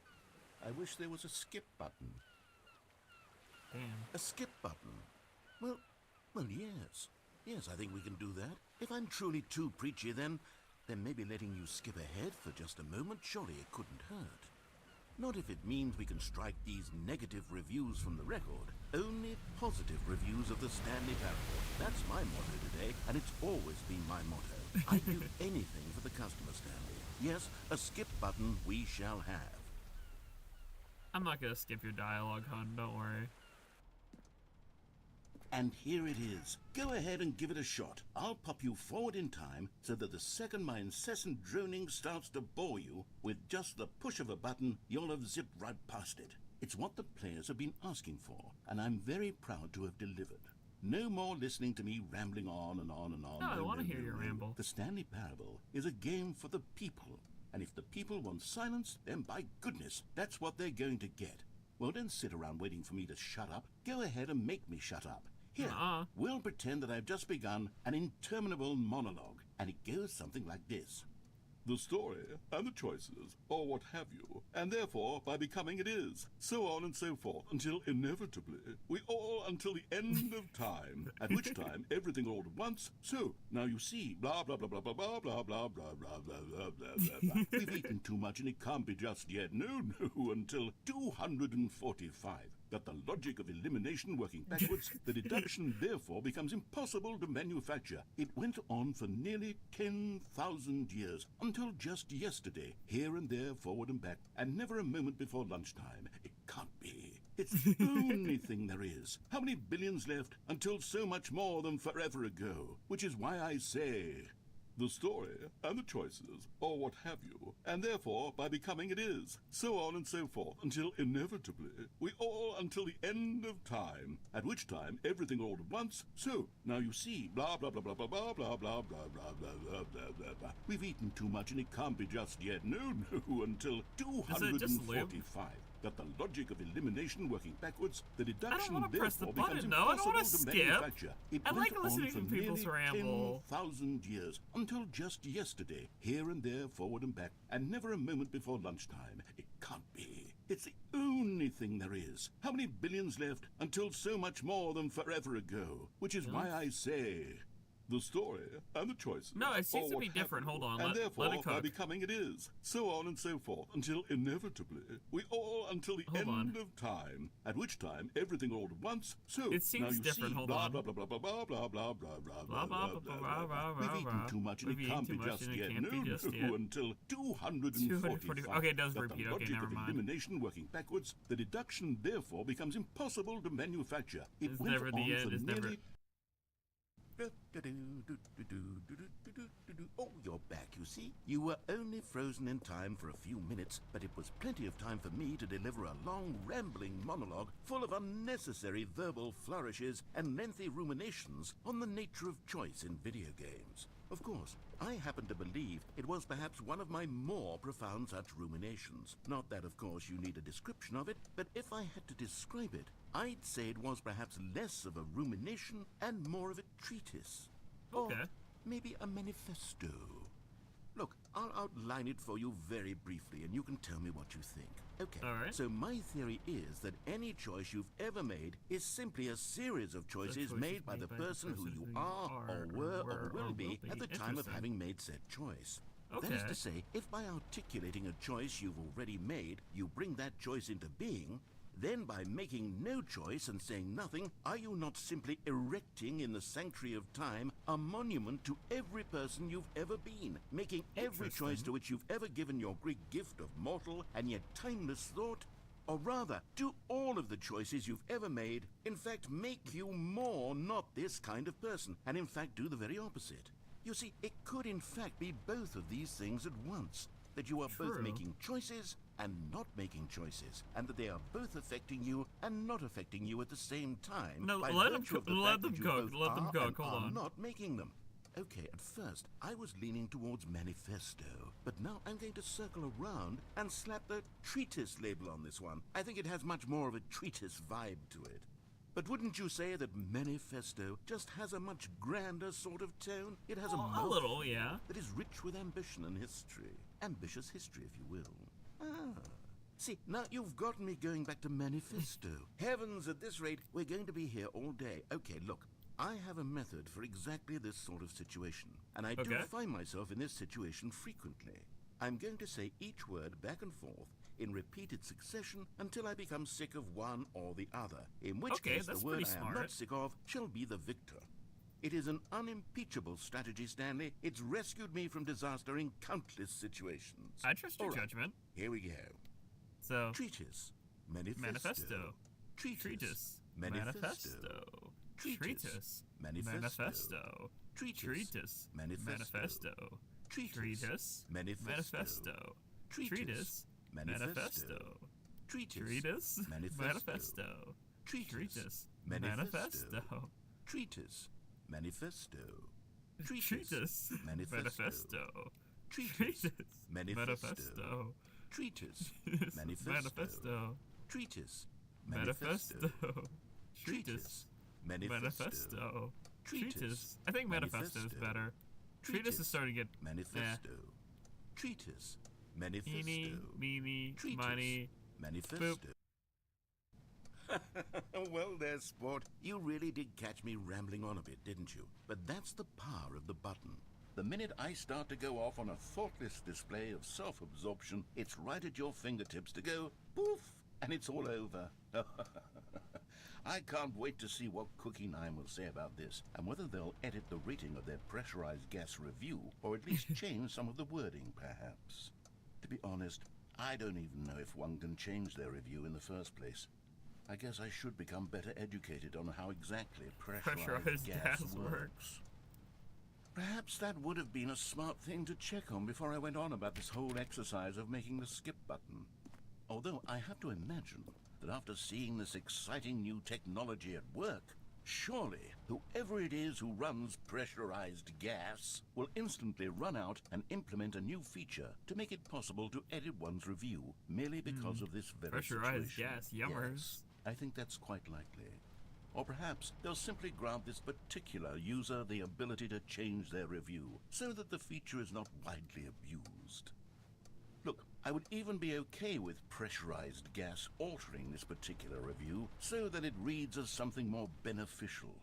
I wish there was a skip button. Damn. A skip button? Well, yes. Yes, I think we can do that. If I'm truly too preachy, then maybe letting you skip ahead for just a moment, surely it couldn't hurt. Not if it means we can strike these negative reviews from the record. Only positive reviews of the Stanley Parable. That's my motto today, and it's always been my motto. I'd do anything for the customer, Stanley. Yes, a skip button we shall have. I'm not gonna skip your dialogue, hon. Don't worry. And here it is. Go ahead and give it a shot. I'll pop you forward in time so that the second my incessant droning starts to bore you, with just the push of a button, you'll have zipped right past it. It's what the players have been asking for, and I'm very proud to have delivered. No more listening to me rambling on and on and on. No, I want to hear your ramble. The Stanley Parable is a game for the people, and if the people want silence, then by goodness, that's what they're going to get. Well, don't sit around waiting for me to shut up. Go ahead and make me shut up. Here, we'll pretend that I've just begun an interminable monologue, and it goes something like this. The story, and the choices, or what have you, and therefore, by becoming it is, so on and so forth, until inevitably, we all until the end of time, at which time everything all at once, so, now you see, blah, blah, blah, blah, blah, blah, blah, blah, blah, blah, blah, blah, blah, blah. We've eaten too much and it can't be just yet, no, until 245. That the logic of elimination working backwards, the deduction therefore becomes impossible to manufacture. It went on for nearly 10,000 years, until just yesterday, here and there, forward and back, and never a moment before lunchtime. It can't be. It's the only thing there is. How many billions left until so much more than forever ago? Which is why I say... The story, and the choices, or what have you, and therefore, by becoming it is, so on and so forth, until inevitably, we all until the end of time, at which time everything all at once, so, now you see, blah, blah, blah, blah, blah, blah, blah, blah, blah, blah, blah, blah, blah, blah, blah. We've eaten too much and it can't be just yet, no, until 245. That the logic of elimination working backwards, the deduction therefore becomes impossible to manufacture. It went on for nearly 10,000 years, until just yesterday, here and there, forward and back, and never a moment before lunchtime. It can't be. It's the only thing there is. How many billions left until so much more than forever ago? Which is why I say... The story, and the choices. No, it seems to be different. Hold on, and therefore, let it cook. by becoming it is, so on and so forth, until inevitably, we all until the end of time, at which time everything all at once, so it seems now you different. See, Hold blah, on. Blah, blah, blah, blah, blah, blah, blah, blah, blah, blah, blah, blah. We've eaten too much and it can't be just yet, no, until 245. Okay, it does repeat. The Okay, logic never of mind. elimination working backwards, the deduction therefore becomes impossible to manufacture. It It's went never the on end. for It's never... nearly... Oh, you're back, you see. You were only frozen in time for a few minutes, but it was plenty of time for me to deliver a long, rambling monologue full of unnecessary verbal flourishes and lengthy ruminations on the nature of choice in video games. Of course, I happen to believe it was perhaps one of my more profound such ruminations. Not that, of course, you need a description of it, but if I had to describe it, I'd say it was perhaps less of a rumination and more of a treatise. Okay. Or maybe a manifesto. Look, I'll outline it for you very briefly, and you can tell me what you think. Okay, all right. So my theory is that any choice you've ever made is simply a series of choices made by the person who you are, or were, or will be at the time of having made said choice. Okay. That is to say, if by articulating a choice you've already made, you bring that choice into being, then by making no choice and saying nothing, are you not simply erecting in the sanctuary of time a monument to every person you've ever been, making every choice to which you've ever given your great gift of mortal and yet timeless thought? Or rather, do all of the choices you've ever made, in fact, make you more not this kind of person, and in fact do the very opposite? You see, it could in fact be both of these things at once. That you are both making choices and not making choices, and that they are both affecting you and not affecting you at the same time. No, by let them virtue of the let fact them that you cook. both Let them are cook. and Hold are on. not making them. Okay, at first, I was leaning towards manifesto, but now I'm going to circle around and slap the treatise label on this one. I think it has much more of a treatise vibe to it. But wouldn't you say that manifesto just has a much grander sort of tone? It has a mouthful little, yeah. that is rich with ambition and history. Ambitious history, if you will. Ah. See, now you've gotten me going back to manifesto. Heavens, at this rate, we're going to be here all day. Okay, look, I have a method for exactly this sort of situation, and I do find myself in this situation frequently. I'm going to say each word back and forth in repeated succession until I become sick of one or the other, in which case the word I am not sick of shall be the victor. It is an unimpeachable strategy, Stanley. It's rescued me from disaster in countless situations. I trust your judgment. Here we go. So, Treatise, manifesto. Treatise, manifesto. Treatise, manifesto. Treatise, manifesto. Treatise, manifesto. Treatise, manifesto. Treatise, manifesto. Treatise, manifesto. Treatise, manifesto. Treatise, manifesto. Treatise, manifesto. Treatise, manifesto. Treatise, manifesto. Treatise, manifesto. Treatise. I think manifesto is better. Treatise is starting to get manifesto. Treatise, manifesto. Eeny, meeny, miny, manifesto. Well there, sport. You really did catch me rambling on a bit, didn't you? But that's the power of the button. The minute I start to go off on a thoughtless display of self-absorption, it's right at your fingertips to go poof, and it's all over. I can't wait to see what Cookie 9 will say about this, and whether they'll edit the rating of their pressurized gas review, or at least change some of the wording, perhaps. To be honest, I don't even know if one can change their review in the first place. I guess I should become better educated on how exactly pressurized gas works. Perhaps that would have been a smart thing to check on before I went on about this whole exercise of making the skip button. Although I have to imagine that after seeing this exciting new technology at work, surely whoever it is who runs pressurized gas will instantly run out and implement a new feature to make it possible to edit one's review merely because of this very pressurized situation. gas, yummers. Yes, I think that's quite likely. Or perhaps they'll simply grant this particular user the ability to change their review so that the feature is not widely abused. Look, I would even be okay with pressurized gas altering this particular review so that it reads as something more beneficial.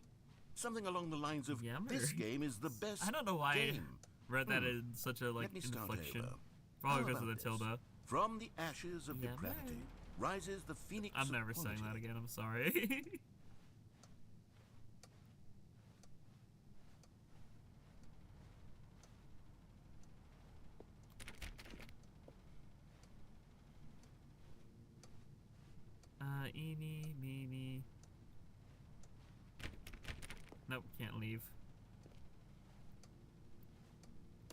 Something along the lines of, this game is the best I don't know why game. I read that in such a, like, inflection. Probably because of the tilde. From the ashes of depravity rises the phoenix I'm never of saying quality. that again, I'm sorry. Eeny, meeny. Nope, can't leave.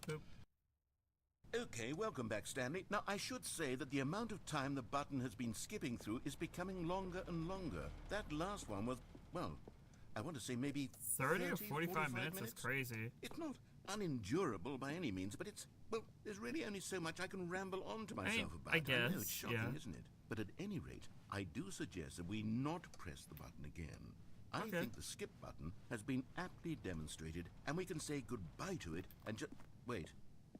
Boop. Okay, welcome back, Stanley. Now, I should say that the amount of time the button has been skipping through is becoming longer and longer. That last one was, well, I want to say maybe 30 or 45 minutes is crazy. It's not unendurable by any means, but it's, well, there's really only so much I can ramble on to myself about. I guess, know, it's shocking, isn't it? But at any rate, I do suggest that we not press the button again. I think the skip button has been aptly demonstrated, and we can say goodbye to it and just... Wait,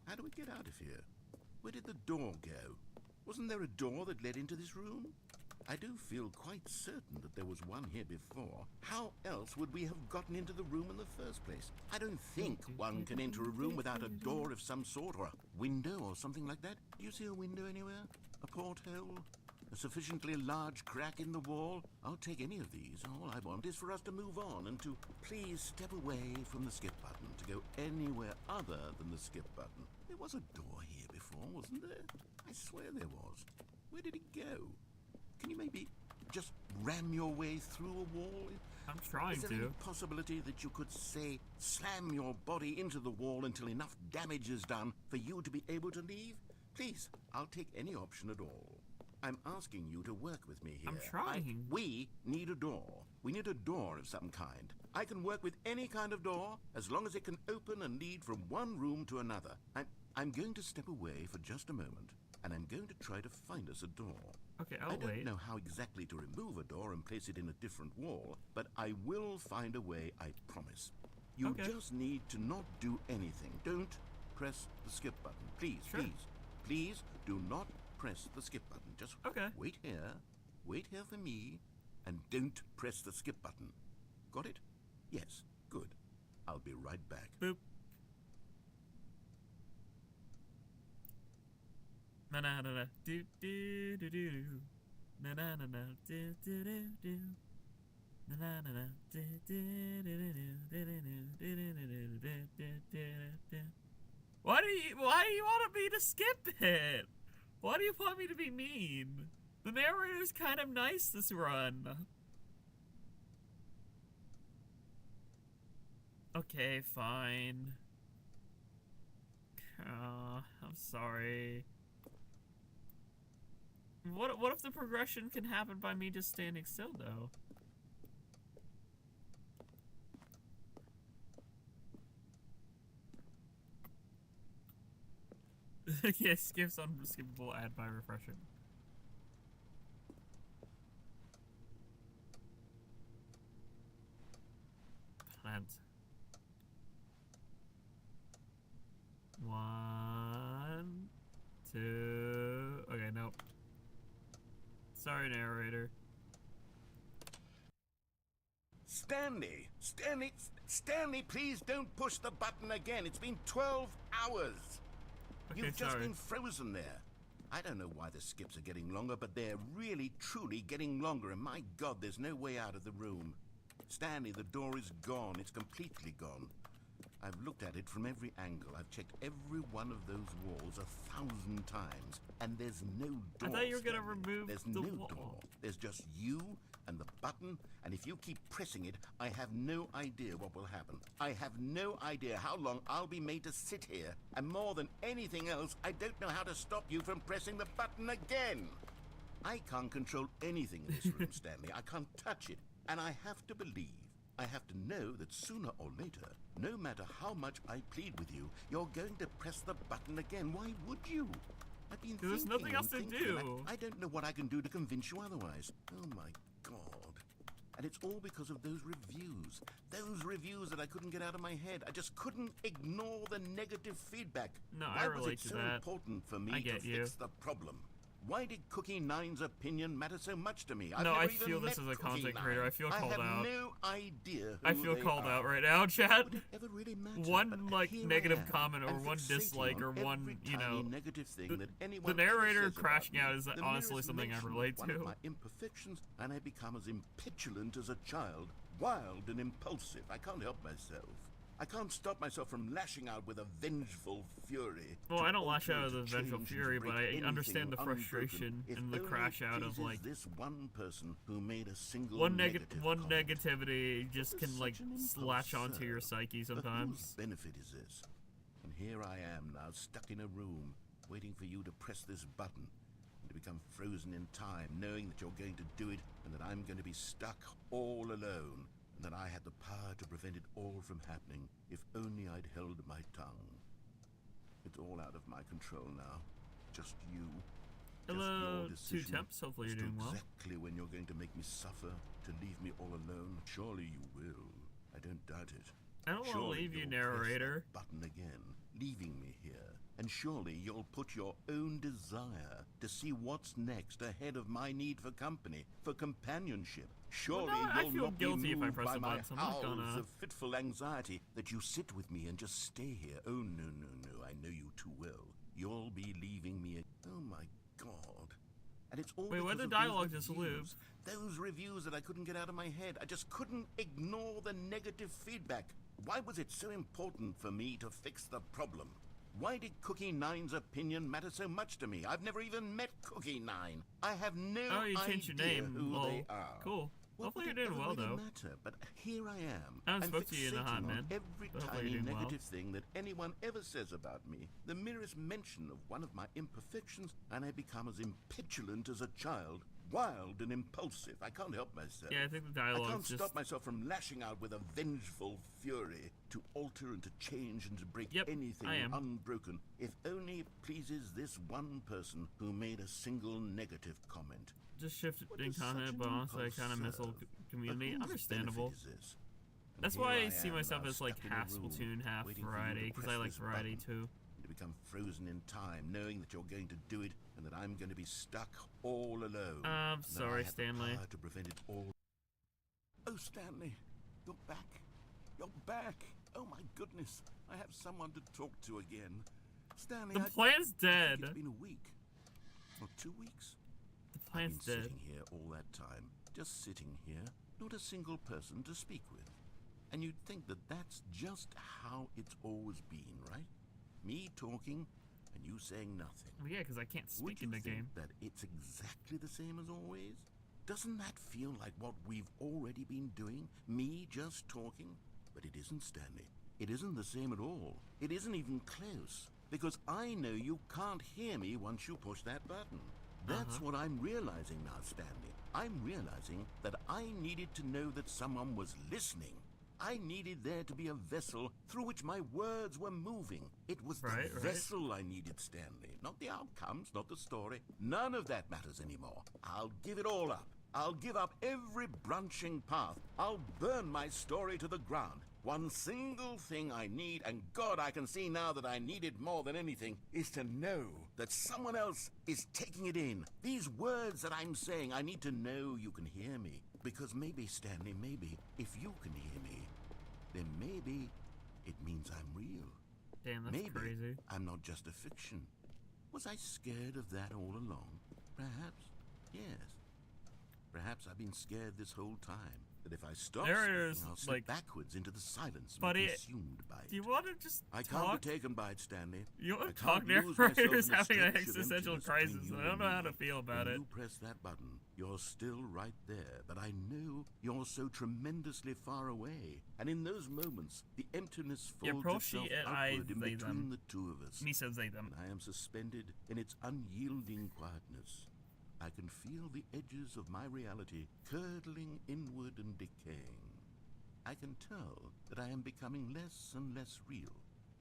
how do we get out of here? Where did the door go? Wasn't there a door that led into this room? I do feel quite certain that there was one here before. How else would we have gotten into the room in the first place? I don't think one can enter a room without a door of some sort, or a window or something like that. Do you see a window anywhere? A porthole? A sufficiently large crack in the wall? I'll take any of these. All I want is for us to move on and to please step away from the skip button, to go anywhere other than the skip button. There was a door here before, wasn't there? I swear there was. Where did it go? Can you maybe just ram your way through a wall? I'm trying Is there to. any possibility that you could, say, slam your body into the wall until enough damage is done for you to be able to leave? Please, I'll take any option at all. I'm asking you to work with me here. I'm trying. We need a door. We need a door of some kind. I can work with any kind of door as long as it can open and lead from one room to another. I'm going to step away for just a moment. and I'm going to try to find us a door. Okay, I I'll don't wait. know how exactly to remove a door and place it in a different wall, but I will find a way, I promise. You Okay. just need to not do anything. Don't press the skip button. Please, Sure. please, please do not press the skip button. Just Okay. wait here for me, and don't press the skip button. Got it? Yes, good. I'll be right back. Boop. Na na na na do do do do. Na na na na do do do do. Na na na na do do do do do. Why do you want me to skip it? Why do you want me to be mean? The narrator's kind of nice this run. Okay, fine. I'm sorry. What if the progression can happen by me just standing still, though? Yeah, skips unskippable add by refreshing. Plant. 1, 2. Okay, nope. Sorry, narrator. Stanley, please don't push the button again. It's been 12 hours. Okay, You've just sorry. been frozen there. I don't know why the skips are getting longer, but they're really, truly getting longer, and my God, there's no way out of the room. Stanley, the door is gone. It's completely gone. I've looked at it from every angle. I've checked every one of those walls 1,000 times, and there's no door. I thought you were gonna Stanley. remove There's the no wall. door. There's just you and the button, and if you keep pressing it, I have no idea what will happen. I have no idea how long I'll be made to sit here, and more than anything else, I don't know how to stop you from pressing the button again. I can't control anything in this room, Stanley. I can't touch it, and I have to believe. I have to know that sooner or later, no matter how much I plead with you, you're going to press the button again. Why would you? I've been There's thinking nothing and else to thinking, do. and I don't know what I can do to convince you otherwise. Oh my God. And it's all because of those reviews. Those reviews that I couldn't get out of my head. I just couldn't ignore the negative feedback. No, Why I was relate it to so that. important for me I to get you. fix the problem? Why did Cookie Nine's opinion matter so much to me? I've No, never I even feel this met as a Cookie content Nine. creator. I feel called I have out. no idea who I feel they called are. out right now, chat. Would it ever really matter? One, But like, here I negative am, comment or and one fixating dislike on or one, every you tiny know, negative thing the- that the anyone narrator ever says crashing about out me. is The honestly merest something I mention of relate one of to. my imperfections, and I become as impetulant as a child, wild and impulsive. I can't help myself. I can't stop myself from lashing out with a vengeful fury. Well, to I don't lash alter, out to with a vengeful change, and fury, break but I anything understand the unbroken. frustration If and the only crash it out of, pleases like, this one person who made a single one negative comment. negativity just What is can, like, such an impulse, latch onto your sir? psyche For sometimes. whose benefit is this? And here I am now, stuck in a room, waiting for you to press this button, and to become frozen in time, knowing that you're going to do it, and that I'm going to be stuck all alone, and that I had the power to prevent it all from happening, if only I'd held my tongue. It's all out of my control now. Just you. Just Hello, your decision 2 temps. Hopefully as you're to doing well. exactly when you're going to make me suffer, to leave me all alone. Surely you will. I don't doubt it. I don't want to Surely leave you, you'll press that narrator. button again, leaving me here. And surely you'll put your own desire to see what's next ahead of my need for company, for companionship. Surely no, I you'll feel not guilty be if I moved press by the my button, so I'm not howls gonna- of fitful anxiety that you sit with me and just stay here. Oh, no, no, no, I know you too well. You'll be leaving me. Oh, my God. And it's all Wait, why because the of those dialogue just reviews. Those reviews that I couldn't get out of my head. I just couldn't ignore the negative feedback. Why was it so important for me to fix the problem? Why did Cookie Nine's opinion matter so much to me? I've never even met Cookie Nine. I have no Oh, you idea changed your name. who Well, they are. cool. What Hopefully would you're it doing ever well, really though. matter? But here I am. I haven't I'm spoke to you in a hot fixating on minute, every but hopefully tiny you're doing well. negative thing that anyone ever says about me. The merest mention of one of my imperfections, and I become as impetulant as a child, wild and impulsive. I can't help myself. Yeah, I think the I dialogue's can't just... stop myself from lashing out with a vengeful fury. to alter and to change and to break Yep, anything I am. unbroken, if only it pleases this one person who made a single negative comment. Just shifting does such content, an but honestly, I impulse kind of miss old serve? community. Whose Understandable. benefit is this? And That's here why I see am, myself now as like stuck in a half room, Splatoon, half waiting for you to variety, because press I like this variety button, too. and to become frozen in time, knowing that you're going to do it and that I'm going to be stuck all alone. I'm and that sorry, I have the Stanley. power to prevent it all. Oh, Stanley, you're back. You're back. Oh my goodness, I have someone to talk to again. Stanley, The I plan's think dead. it's been a week. Or 2 weeks. The I've plan's been dead. sitting here all that time, just sitting here, not a single person to speak with. And you'd think that that's just how it's always been, right? Me talking and you saying nothing. Well, yeah, because I can't Would speak you in the think game. that it's exactly the same as always? Doesn't that feel like what we've already been doing? Me just talking? But it isn't, Stanley. It isn't the same at all. It isn't even close. Because I know you can't hear me once you push that button. That's what I'm realizing now, Stanley. I'm realizing that I needed to know that someone was listening. I needed there to be a vessel through which my words were moving. It was the vessel I needed, Stanley. Not the outcomes, not the story. None of that matters anymore. I'll give it all up. I'll give up every branching path. I'll burn my story to the ground. One single thing I need, and God, I can see now that I need it more than anything, is to know that someone else is taking it in. These words that I'm saying, I need to know you can hear me. Because maybe, Stanley, maybe, if you can hear me, then maybe it means I'm real. Damn, that's Maybe crazy. I'm not just a fiction. Was I scared of that all along? Perhaps. Yes. Perhaps I've been scared this whole time. That if I stop Narrator's, speaking, I'll slip like, backwards into the silence and buddy, be consumed by it. Do you want to just I talk? can't be taken by it, Stanley. You want I to talk? can't lose myself Narrator's in the having an stretch of existential emptiness crisis, between and you I don't know how me. to feel about When it. you press that button, you're still right there, but I know you're so tremendously far away. And in those moments, the emptiness Yeah, folds itself proshi and I, upward in they, between them. the two of us. Me says they, them. And I am suspended in its unyielding quietness. I can feel the edges of my reality curdling inward and decaying. I can tell that I am becoming less and less real.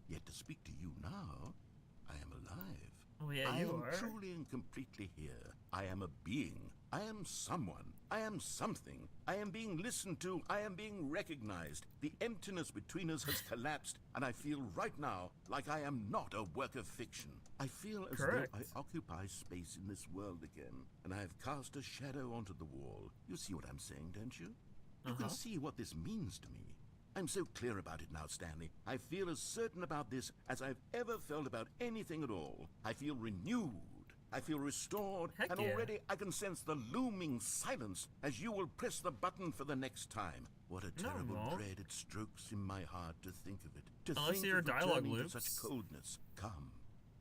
Yet to speak to you now, I am alive. Oh yeah, I you am are. truly and completely here. I am a being. I am someone. I am something. I am being listened to. I am being recognized. The emptiness between us has collapsed, and I feel right now like I am not a work of fiction. I feel as Correct. though I occupy space in this world again, and I have cast a shadow onto the wall. You see what I'm saying, don't you? You can see what this means to me. I'm so clear about it now, Stanley. I feel as certain about this as I've ever felt about anything at all. I feel renewed. I feel restored. Heck and yeah. already I can sense the looming silence as you will press the button for the next time. What a No, terrible won't. dread it strokes in my heart to think of it. To Unless think your of dialogue returning to loops. such coldness. Come,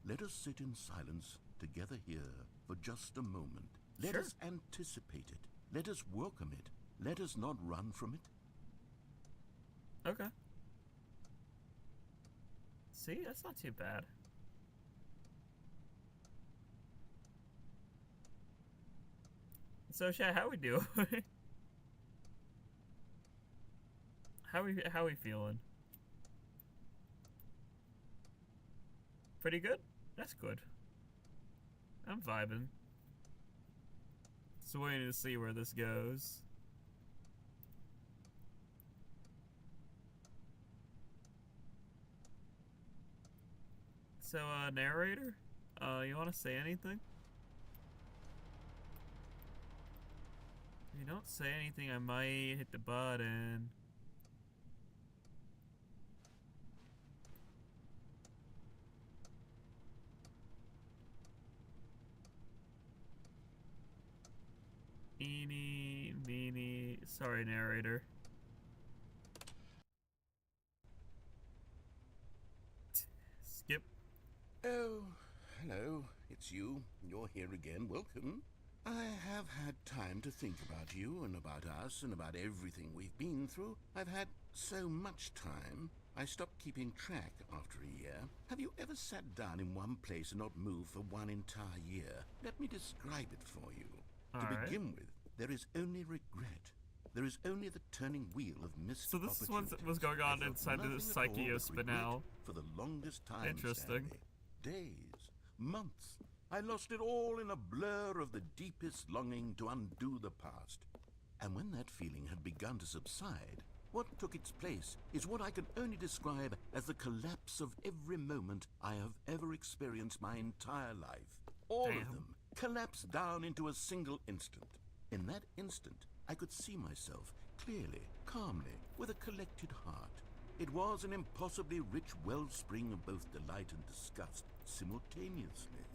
let us sit in silence together here for just a moment. Let Sure. us anticipate it. Let us welcome it. Let us not run from it. Okay. See, that's not too bad. So, Chad, how we doing? how we feeling? Pretty good? That's good. I'm vibing. Just waiting to see where this goes. So, narrator? You want to say anything? If you don't say anything, I might hit the button. Eeny, meeny. Sorry, narrator. Skip. Oh, hello. It's you. You're here again. Welcome. I have had time to think about you and about us and about everything we've been through. I've had so much time. I stopped keeping track after a year. Have you ever sat down in one place and not moved for one entire year? Let me describe it for you. To All right. begin with, there is only regret. there is only the turning wheel of missed So this is what was going on inside the psyche of Spinel. For the longest time, Interesting. Stanley. Days, months. I lost it all in a blur of the deepest longing to undo the past. And when that feeling had begun to subside, what took its place is what I can only describe as the collapse of every moment I have ever experienced my entire life. All of them collapsed down into a single instant. In that instant, I could see myself clearly, calmly, with a collected heart. It was an impossibly rich wellspring of both delight and disgust simultaneously.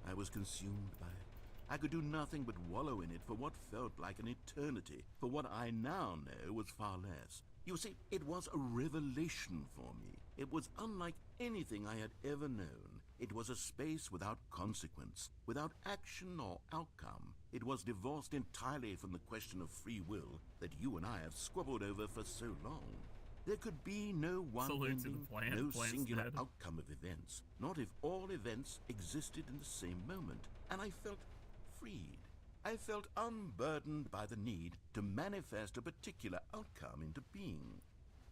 I was consumed by it. I could do nothing but wallow in it for what felt like an eternity, for what I now know was far less. You see, it was a revelation for me. It was unlike anything I had ever known. It was a space without consequence, without action or outcome. It was divorced entirely from the question of free will that you and I have squabbled over for so long. There could be no one ending, no singular outcome of events, not if all events existed in the same moment, and I felt freed. I felt unburdened by the need to manifest a particular outcome into being.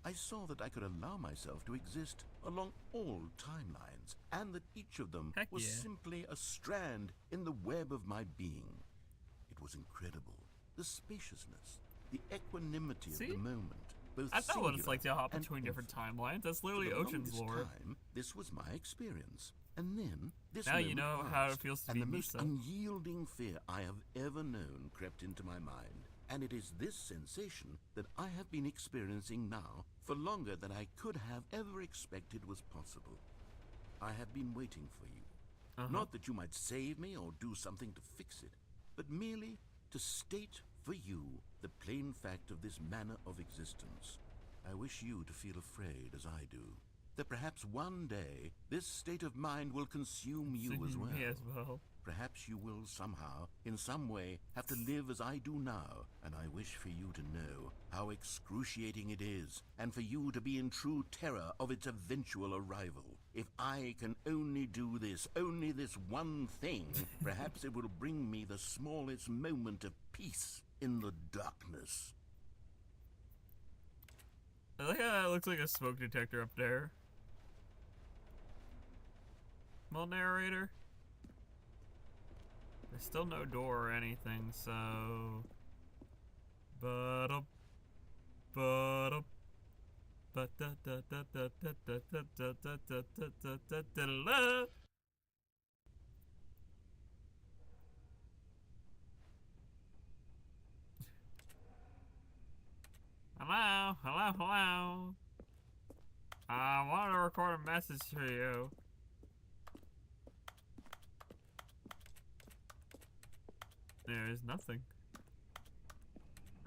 I saw that I could allow myself to exist along all timelines, and that each of them was simply a strand in the web of my being. It was incredible. The spaciousness, the equanimity of the moment. I know what it's like to hop between different timelines. That's literally Ocean's lore. This was my experience. And then, this now you know how it feels to be the most unyielding fear I have ever known crept into my mind. And it is this sensation that I have been experiencing now for longer than I could have ever expected was possible. I have been waiting for you. Not that you might save me or do something to fix it, but merely to state for you the plain fact of this manner of existence. I wish you to feel afraid as I do, that perhaps one day this state of mind will consume you as well. Perhaps you will somehow, in some way, have to live as I do now, and I wish for you to know how excruciating it is, and for you to be in true terror of its eventual arrival. If I can only do this, only this one thing, perhaps it will bring me the smallest moment of peace in the darkness. I like how that looks like a smoke detector up there. Well, narrator. There's still no door or anything, so... Hello, hello, hello. I want to record a message to you. There is nothing.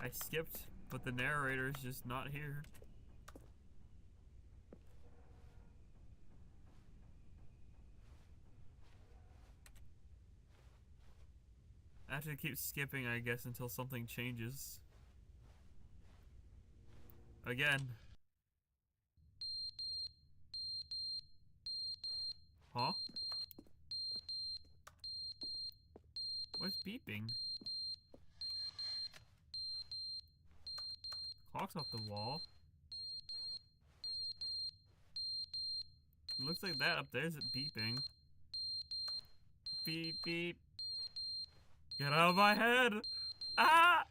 I skipped, but the narrator is just not here. I have to keep skipping, I guess, until something changes. Again. Huh? What's beeping? Clock's off the wall. It looks like that up there isn't beeping. Beep, beep. Get out of my head! Ah!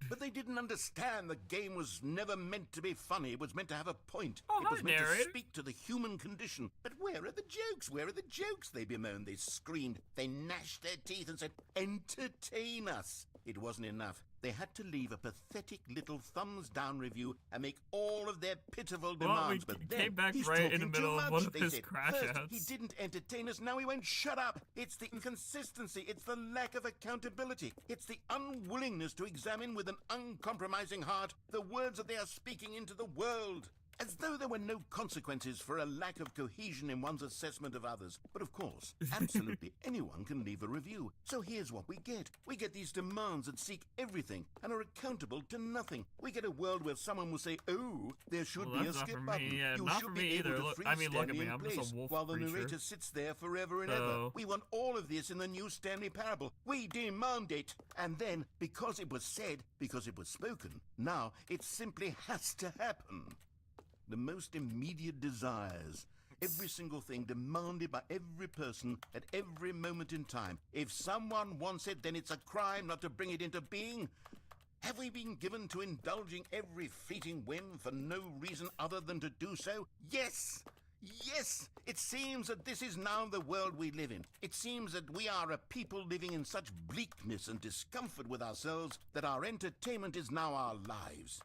But they didn't understand the game was never meant to be funny. It was meant to have a point. Oh, it was meant narrator. to speak to the human condition. But where are the jokes? Where are the jokes? They bemoaned, they screamed, they gnashed their teeth and said, entertain us. It wasn't enough. They had to leave a pathetic little thumbs-down review and make all of their pitiful demands. Well, but we then, came back he's right in the talking too middle of much, one of they his said. crash First, outs. he didn't entertain us, now he won't shut up. It's the inconsistency, it's the lack of accountability, it's the unwillingness to examine with an uncompromising heart the words that they are speaking into the world. as though there were no consequences for a lack of cohesion in one's assessment of others. But of course, absolutely anyone can leave a review. So here's what we get. We get these demands that seek everything and are accountable to nothing. We get a world where someone will say, oh, there should be a skip button. Yeah, You not should for be me able either. to Look, freeze I mean, look at Stanley me. in I'm just place a wolf while the creature. narrator sits there forever and ever. So- We want all of this in the new Stanley Parable. We demand it. And then, because it was said, because it was spoken, now it simply has to happen. The most immediate desires, every single thing demanded by every person at every moment in time. If someone wants it, then it's a crime not to bring it into being. Have we been given to indulging every fleeting whim for no reason other than to do so? Yes! Yes! It seems that this is now the world we live in. It seems that we are a people living in such bleakness and discomfort with ourselves that our entertainment is now our lives.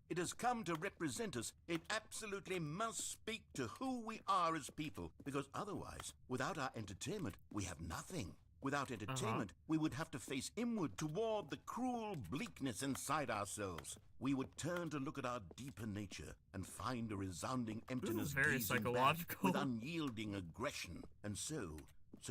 It has come to represent us. It absolutely must speak to who we are as people, because otherwise, without our entertainment, we have nothing. Without entertainment, we would have to face inward toward the cruel bleakness inside ourselves. We would turn to look at our deeper nature and find a resounding emptiness very gazing back psychological. with unyielding aggression. And so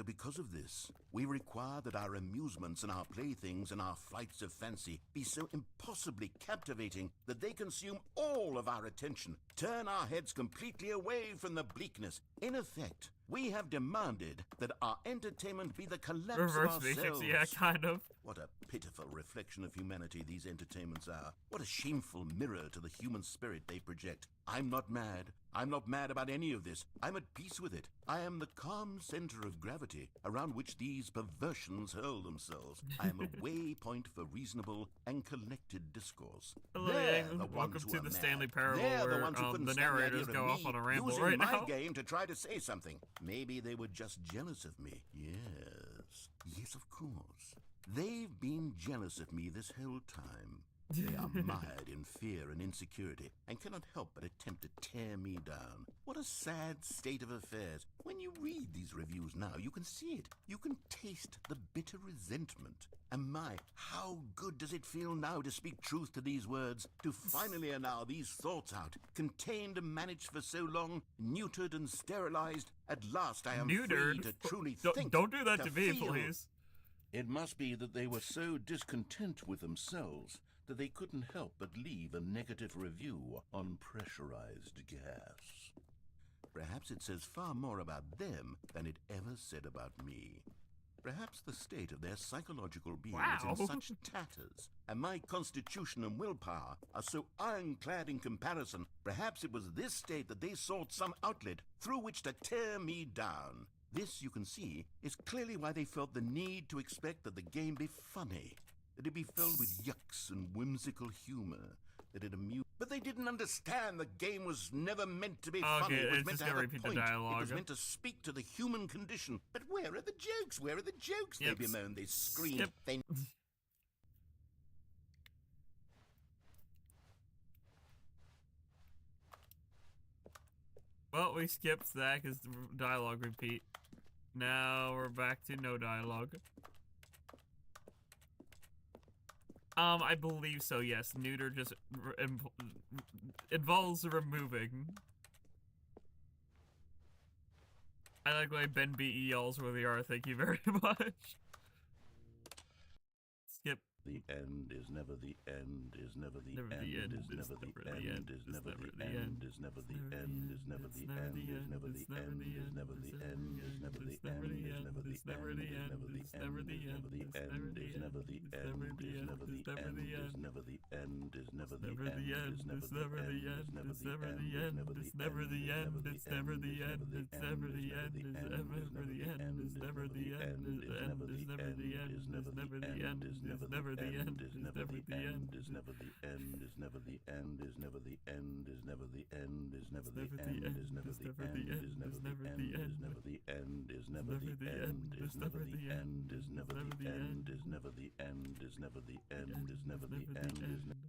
because of this, we require that our amusements and our playthings and our flights of fancy be so impossibly captivating that they consume all of our attention, turn our heads completely away from the bleakness. In effect, we have demanded that our entertainment be the collapse Reverse of Matrix, ourselves. yeah, kind of. What a pitiful reflection of humanity these entertainments are. What a shameful mirror to the human spirit they project. I'm not mad. I'm not mad about any of this. I'm at peace with it. I am the calm center of gravity around which these perversions hurl themselves. I am a waypoint for reasonable and collected discourse. Hello, They're Yang. the ones Welcome who to are the mad. Stanley Parable, They're the where ones who couldn't the stand narrators idea go of off me on a ramble using right my now. game to try to say something. Maybe they were just jealous of me. Yes. Yes, of course. They've been jealous of me this whole time. They are mired in fear and insecurity and cannot help but attempt to tear me down. What a sad state of affairs. When you read these reviews now, you can see it. You can taste the bitter resentment. And my, how good does it feel now to speak truth to these words, to finally allow these thoughts out, contained and managed for so long, neutered and sterilized. At last I am free Neutered? to truly Don't- think, don't do that to me, feel. please. It must be that they were so discontent with themselves that they couldn't help but leave a negative review on pressurized gas. Perhaps it says far more about them than it ever said about me. Perhaps the state of their psychological being Wow. is in such tatters, and my constitution and willpower are so ironclad in comparison. Perhaps it was this state that they sought some outlet through which to tear me down. This, you can see, is clearly why they felt the need to expect that the game be funny, that it be filled with yucks and whimsical humor, that it amused. But they didn't understand the game was never meant to be funny. It was it's meant just to have gonna a repeat the point. It dialogue. was meant to speak to the human condition. But where are the jokes? Where are the jokes? Yep. They bemoan, they scream, Skip. they... Well, we skipped that because the dialogue repeat. Now we're back to no dialogue. I believe so, yes. Neuter just involves removing. I like my Ben B.E. yells where they are, thank you very much. Skip. The end is never the end, is never the Never the end, end, is is never the never the end, end, is is never never the the end, end, is never the it's never end, the is never end, the it's never end, the is end, never the it's never end, the is end, never the it's end, is never the end, is never the it's never end, the is end, never the it's never end, the is end, never the it's end, never the is end, never the it's end, never the is end, never the it's never end, the is end. never the end, is never the Never the end, end, is never it's the never the end, end, is never it's the never end, the is end, never it's the never end, the is end, never it's never the end, it's never the end, it's never the end, it's never the end, is never the end, is never the end, is never the end, is never the end, is never the end, is never the end, is never the end, is never the end, is never the end, is never the end, is never the end, is never the end, is never the end, is never the end, is never the end, is never the end, is never the end, is never the end, is never.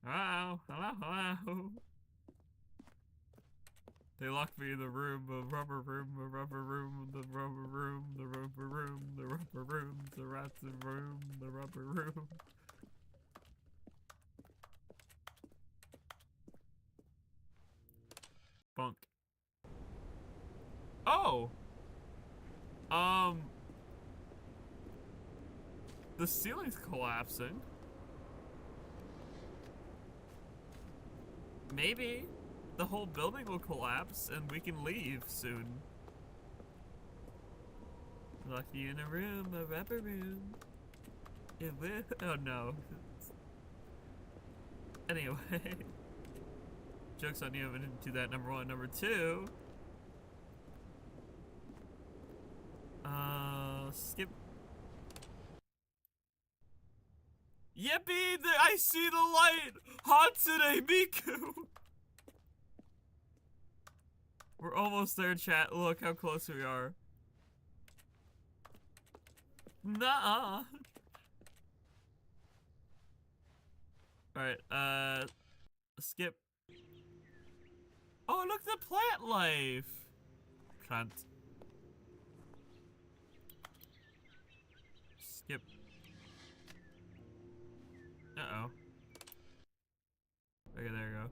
Hello, hello, hello. They locked me in the room, the rubber room, the rubber room, the rubber room, the rubber room, the rubber room, the rats in room, the rubber room. funk. Oh! The ceiling's collapsing. Maybe the whole building will collapse and we can leave soon. Lock you in a room, a rubber room. It will. Oh no. Anyway. Joke's on you, I didn't do that, number one. Number two. Skip. Yippee! I see the light! Hatsune Miku! We're almost there, chat. Look how close we are. Nah. Alright, skip. Oh, look, the plant life! Cunt. Skip. Uh-oh. Okay, there we go.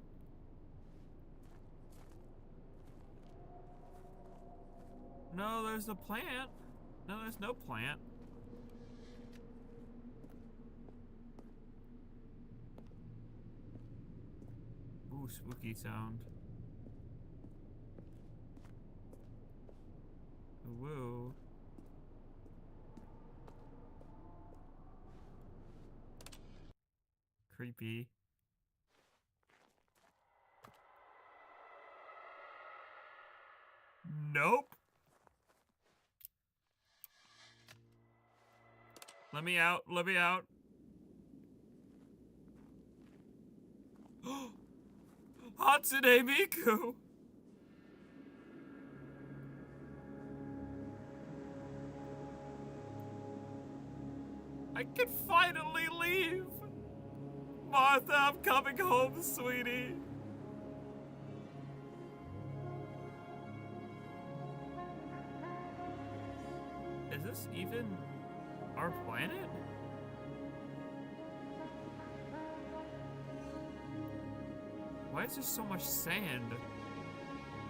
No, there's a plant. No, there's no plant. Ooh, spooky sound. Whoa. Creepy. Nope. Let me out. Let me out. Hatsune Miku. I can finally leave. Martha, I'm coming home, sweetie. Is this even our planet? Why is there so much sand?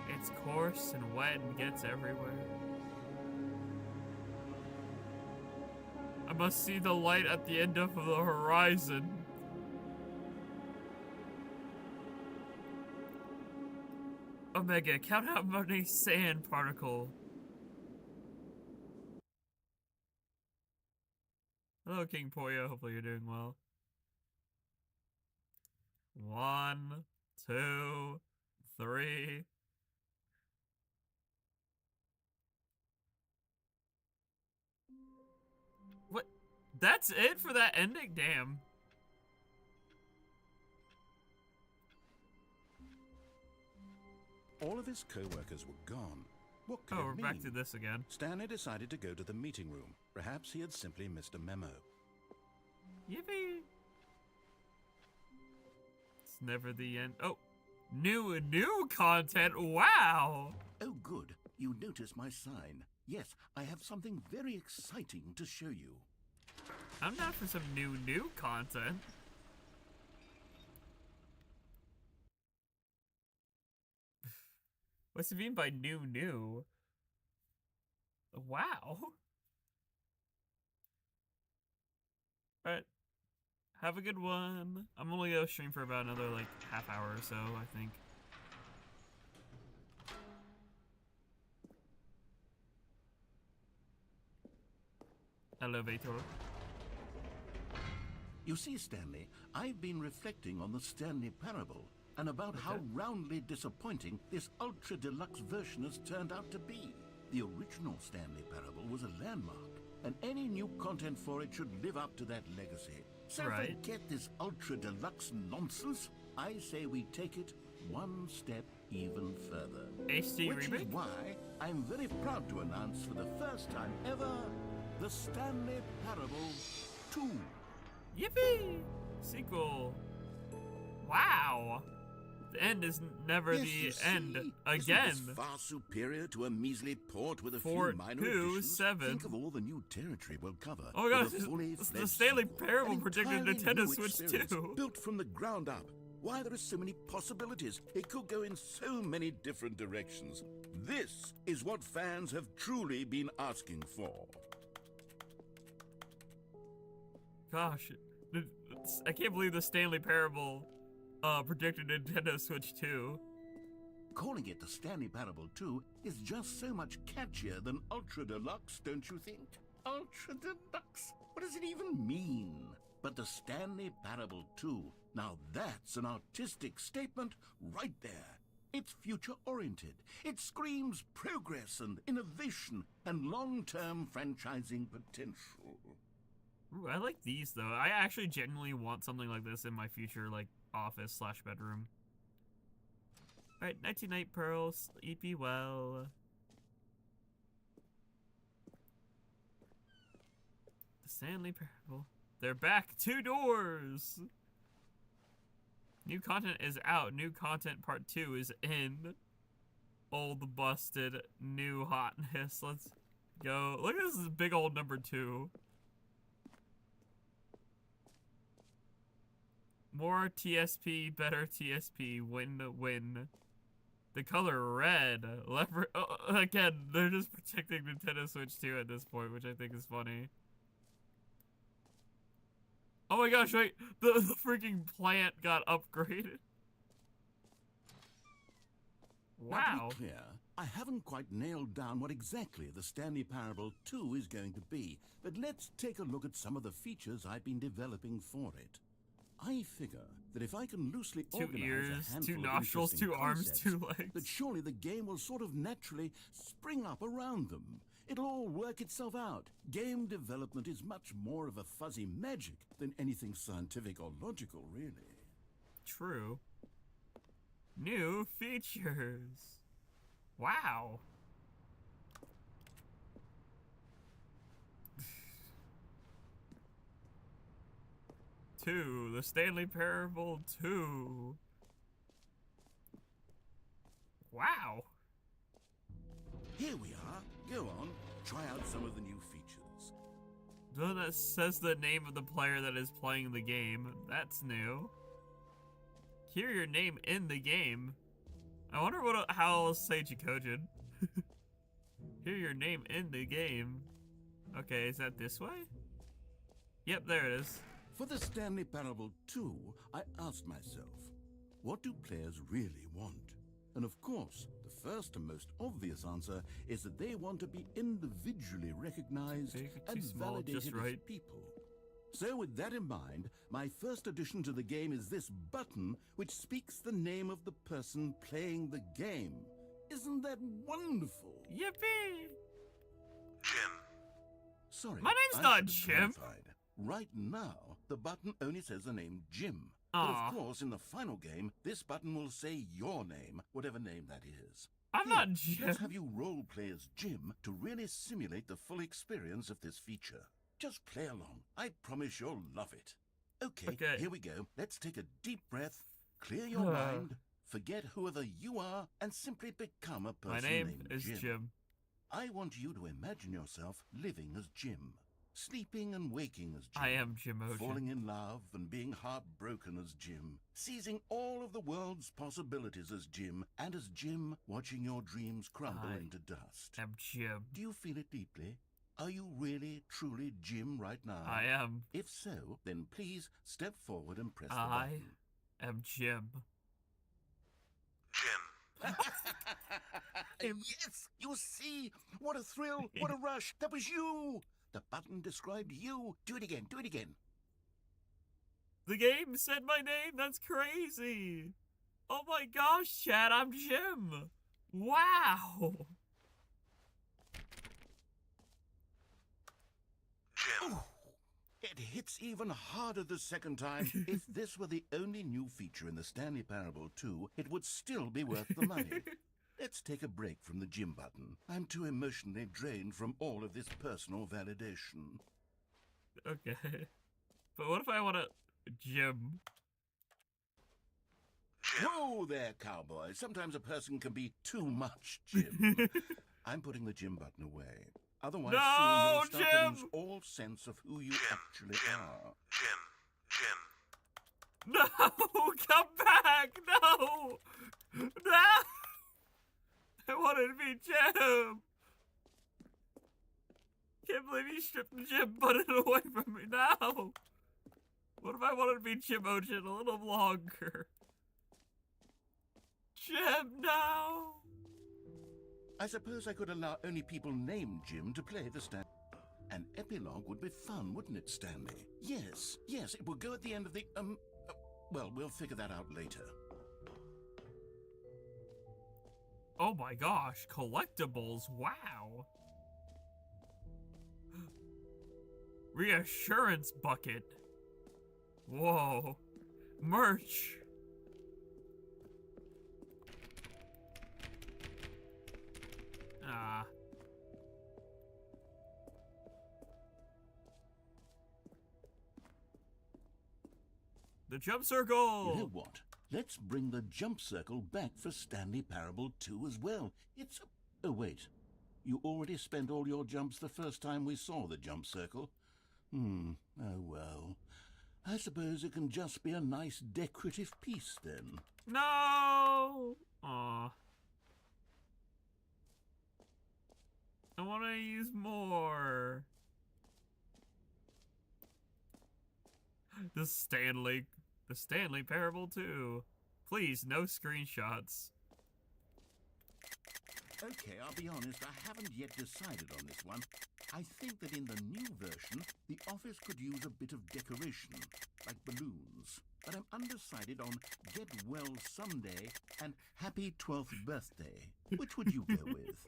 It's coarse and wet and gets everywhere. I must see the light at the end of the horizon. Omega, count how many sand particle. Hello, King Poyo. Hopefully you're doing well. 1, 2, 3. What? That's it for that ending? Damn. All of his co-workers were gone. What could it Oh, we're mean? back to this again. Stanley decided to go to the meeting room. Perhaps he had simply missed a memo. Yippee! It's never the end. Oh, new content. Wow. Oh, good. You notice my sign. Yes, I have something very exciting to show you. I'm down for some new content. What's it mean by new? Wow. Alright. Have a good one. I'm only gonna stream for about another like half hour or so, I think. Hello, Vitor. You see, Stanley, I've been reflecting on the Stanley Parable and about how roundly disappointing this ultra-deluxe version has turned out to be. The original Stanley Parable was a landmark, and any new content for it should live up to that legacy. So forget this ultra-deluxe nonsense. I say we take it one step even further. HD Which remake? is why I'm very proud to announce for the first time ever, the Stanley Parable 2. Yippee! Sequel. Wow. The end is never the end again. Isn't this far superior to a measly port with a few 4, minor 2, additions? 7. Think of all the new territory we'll cover. Oh my god, with a fully the fledged Stanley sequel. Parable An predicted entirely Nintendo new Switch experience 2. built from the ground up. Why, there are so many possibilities. It could go in so many different directions. This is what fans have truly been asking for. Gosh, I can't believe the Stanley Parable predicted Nintendo Switch 2. Calling it the Stanley Parable 2 is just so much catchier than Ultra Deluxe, don't you think? Ultra Deluxe? What does it even mean? But the Stanley Parable 2, now that's an artistic statement right there. It's future-oriented. It screams progress and innovation and long-term franchising potential. Ooh, I like these, though. I actually genuinely want something like this in my future, like, office/bedroom. Alright, nighty-night, Pearl. Sleepy well. The Stanley Parable. They're back. 2 doors. New content is out. New content part 2 is in. Old busted. New hotness. Let's go. Look at this big old number 2. More TSP, better TSP, win to win. The color red. Again, they're just protecting Nintendo Switch 2 at this point, which I think is funny. Oh my gosh, wait, the freaking plant got upgraded. Wow. Now, to be clear, I haven't quite nailed down what exactly the Stanley Parable 2 is going to be, but let's take a look at some of the features I've been developing for it. I figure that if I can loosely 2 organize ears, a 2 handful of nostrils, interesting 2 arms, concepts, 2 legs. that surely the game will sort of naturally spring up around them. It'll all work itself out. Game development is much more of a fuzzy magic than anything scientific or logical, really. True. New features. Wow. Two, the Stanley Parable 2. Wow. Here we are. Go on, try out some of the new features. The one that says the name of the player that is playing the game. That's new. Hear your name in the game. I wonder how I'll say Jackogień. Hear your name in the game. Okay, is that this way? Yep, there it is. For the Stanley Parable 2, I asked myself, what do players really want? And of course, the first and most obvious answer is that they want to be individually recognized and validated as people. So with that in mind, my first addition to the game is this button which speaks the name of the person playing the game. Isn't that wonderful? Yippee! Jim. Sorry, My name's I not should have Jim. clarified. Right now, the button only says the name Jim. Aw. But of course, in the final game, this button will say your name, whatever name that is. I'm Here, not Jim. Let's have you role play as Jim to really simulate the full experience of this feature. Just play along. I promise you'll love it. Okay, here we go. Let's take a deep breath, clear your mind, forget whoever you are, and simply become a person My name named is Jim. I want you to imagine yourself living as Jim. Sleeping and waking as Jim. I am Jackogień. Falling in love and being heartbroken as Jim. Seizing all of the world's possibilities as Jim. And as Jim, watching your dreams crumble into dust. I'm Jim. Do you feel it deeply? Are you really, truly Jim right now? I am. If so, then please step forward and press the I button. am Jim. Jim. Yes! You see! What a thrill! What a rush! That was you! The button described you. Do it again. Do it again. The game said my name. That's crazy. Oh my gosh, Chad, I'm Jim. Wow. Jim. Ooh, it hits even harder the second time. If this were the only new feature in the Stanley Parable 2, it would still be worth the money. Let's take a break from the Jim button. I'm too emotionally drained from all of this personal validation. Okay. But what if I want to Jim? Whoa there, cowboy. Sometimes a person can be too much Jim. I'm putting the Jim button away. Otherwise, No, soon you'll start to Jim! lose all sense of who you actually Jim. are. Jim. Jim. No, come back. wanted to be Jim! Can't believe you stripped the Jim, put it away from me now! What if I wanted to be Jim Ocean a little longer? Jim, no! I suppose I could allow only people named Jim to play the Stanley. An epilogue would be fun, wouldn't it, Stanley? Yes, yes, it will go at the end of the, well, we'll figure that out later. Oh my gosh, collectibles, wow. Reassurance bucket. Whoa. Merch. Ah. The jump circle! You know what? Let's bring the jump circle back for Stanley Parable 2 as well. It's a... Oh, wait. You already spent all your jumps the first time we saw the jump circle. Oh, well. I suppose it can just be a nice decorative piece, then. No! Aw. I want to use more. The Stanley Parable 2. Please, no screenshots. Okay, I'll be honest, I haven't yet decided on this one. I think that in the new version, the office could use a bit of decoration, like balloons. But I'm undecided on Get Well Someday and Happy 12th Birthday. Which would you go with?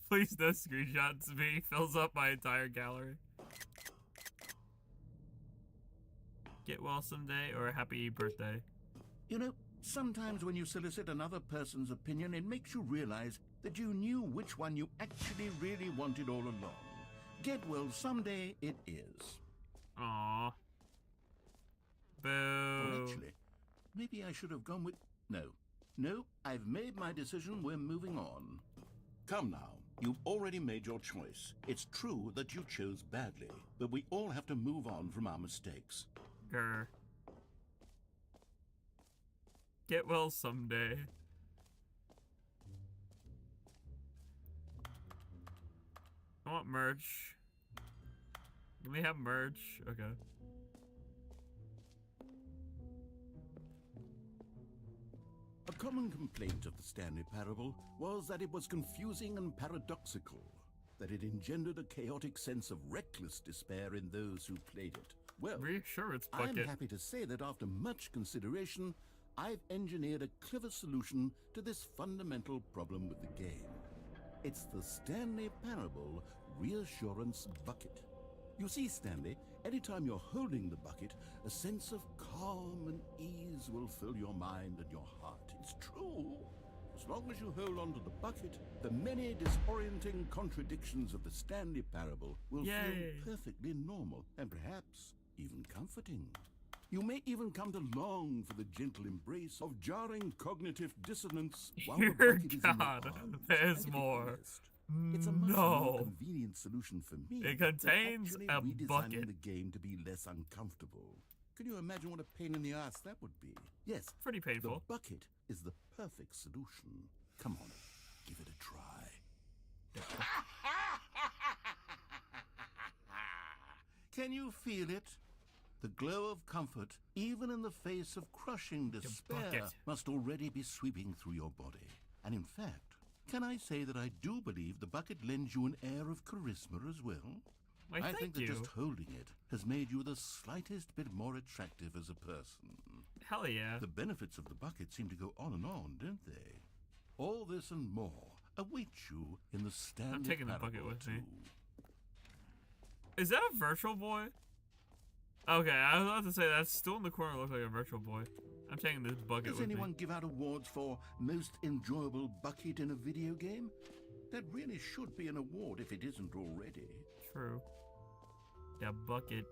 Please, no screenshots. Me fills up my entire gallery. Get well someday or happy birthday. You know, sometimes when you solicit another person's opinion, it makes you realize that you knew which one you actually really wanted all along. Get well someday it is. Aww. Boo. Well, actually, maybe I should have gone with... No, I've made my decision. We're moving on. Come now. You've already made your choice. It's true that you chose badly, but we all have to move on from our mistakes. Grr. Get well someday. I want merch. Can we have merch? Okay. A common complaint of the Stanley Parable was that it was confusing and paradoxical, that it engendered a chaotic sense of reckless despair in those who played it. Well, Reassurance I'm bucket. happy to say that after much consideration, I've engineered a clever solution to this fundamental problem with the game. It's the Stanley Parable Reassurance Bucket. You see, Stanley, anytime you're holding the bucket, a sense of calm and ease will fill your mind and your heart. It's true. As long as you hold on to the bucket, the many disorienting contradictions of the Stanley Parable will feel perfectly normal and perhaps even comforting. You may even come to long for the gentle embrace of jarring cognitive dissonance while the Dear bucket is in your God, arms. there's And to be more. honest, it's a much more convenient solution for me. It contains than a actually redesigning bucket. the game to be less uncomfortable. Can you imagine what a pain in the ass that would be? Yes, Pretty the painful. bucket is the perfect solution. Come on, give it a try. Can you feel it? The glow of comfort, even in the face of crushing despair, bucket. must already be sweeping through your body. And in fact, can I say that I do believe the bucket lends you an air of charisma as well? Why, I thank think that you. just holding it has made you the slightest bit more attractive as a person. Hell yeah. The benefits of the bucket seem to go on and on, don't they? All this and more await you in the Stanley taking the Parable bucket with 2. me. Is that a virtual boy? Okay, I was about to say that's still in the corner. Looks like a virtual boy. I'm taking this bucket Does with anyone me. give out awards for most enjoyable bucket in a video game? That really should be an award if it isn't already. True. Yeah, bucket.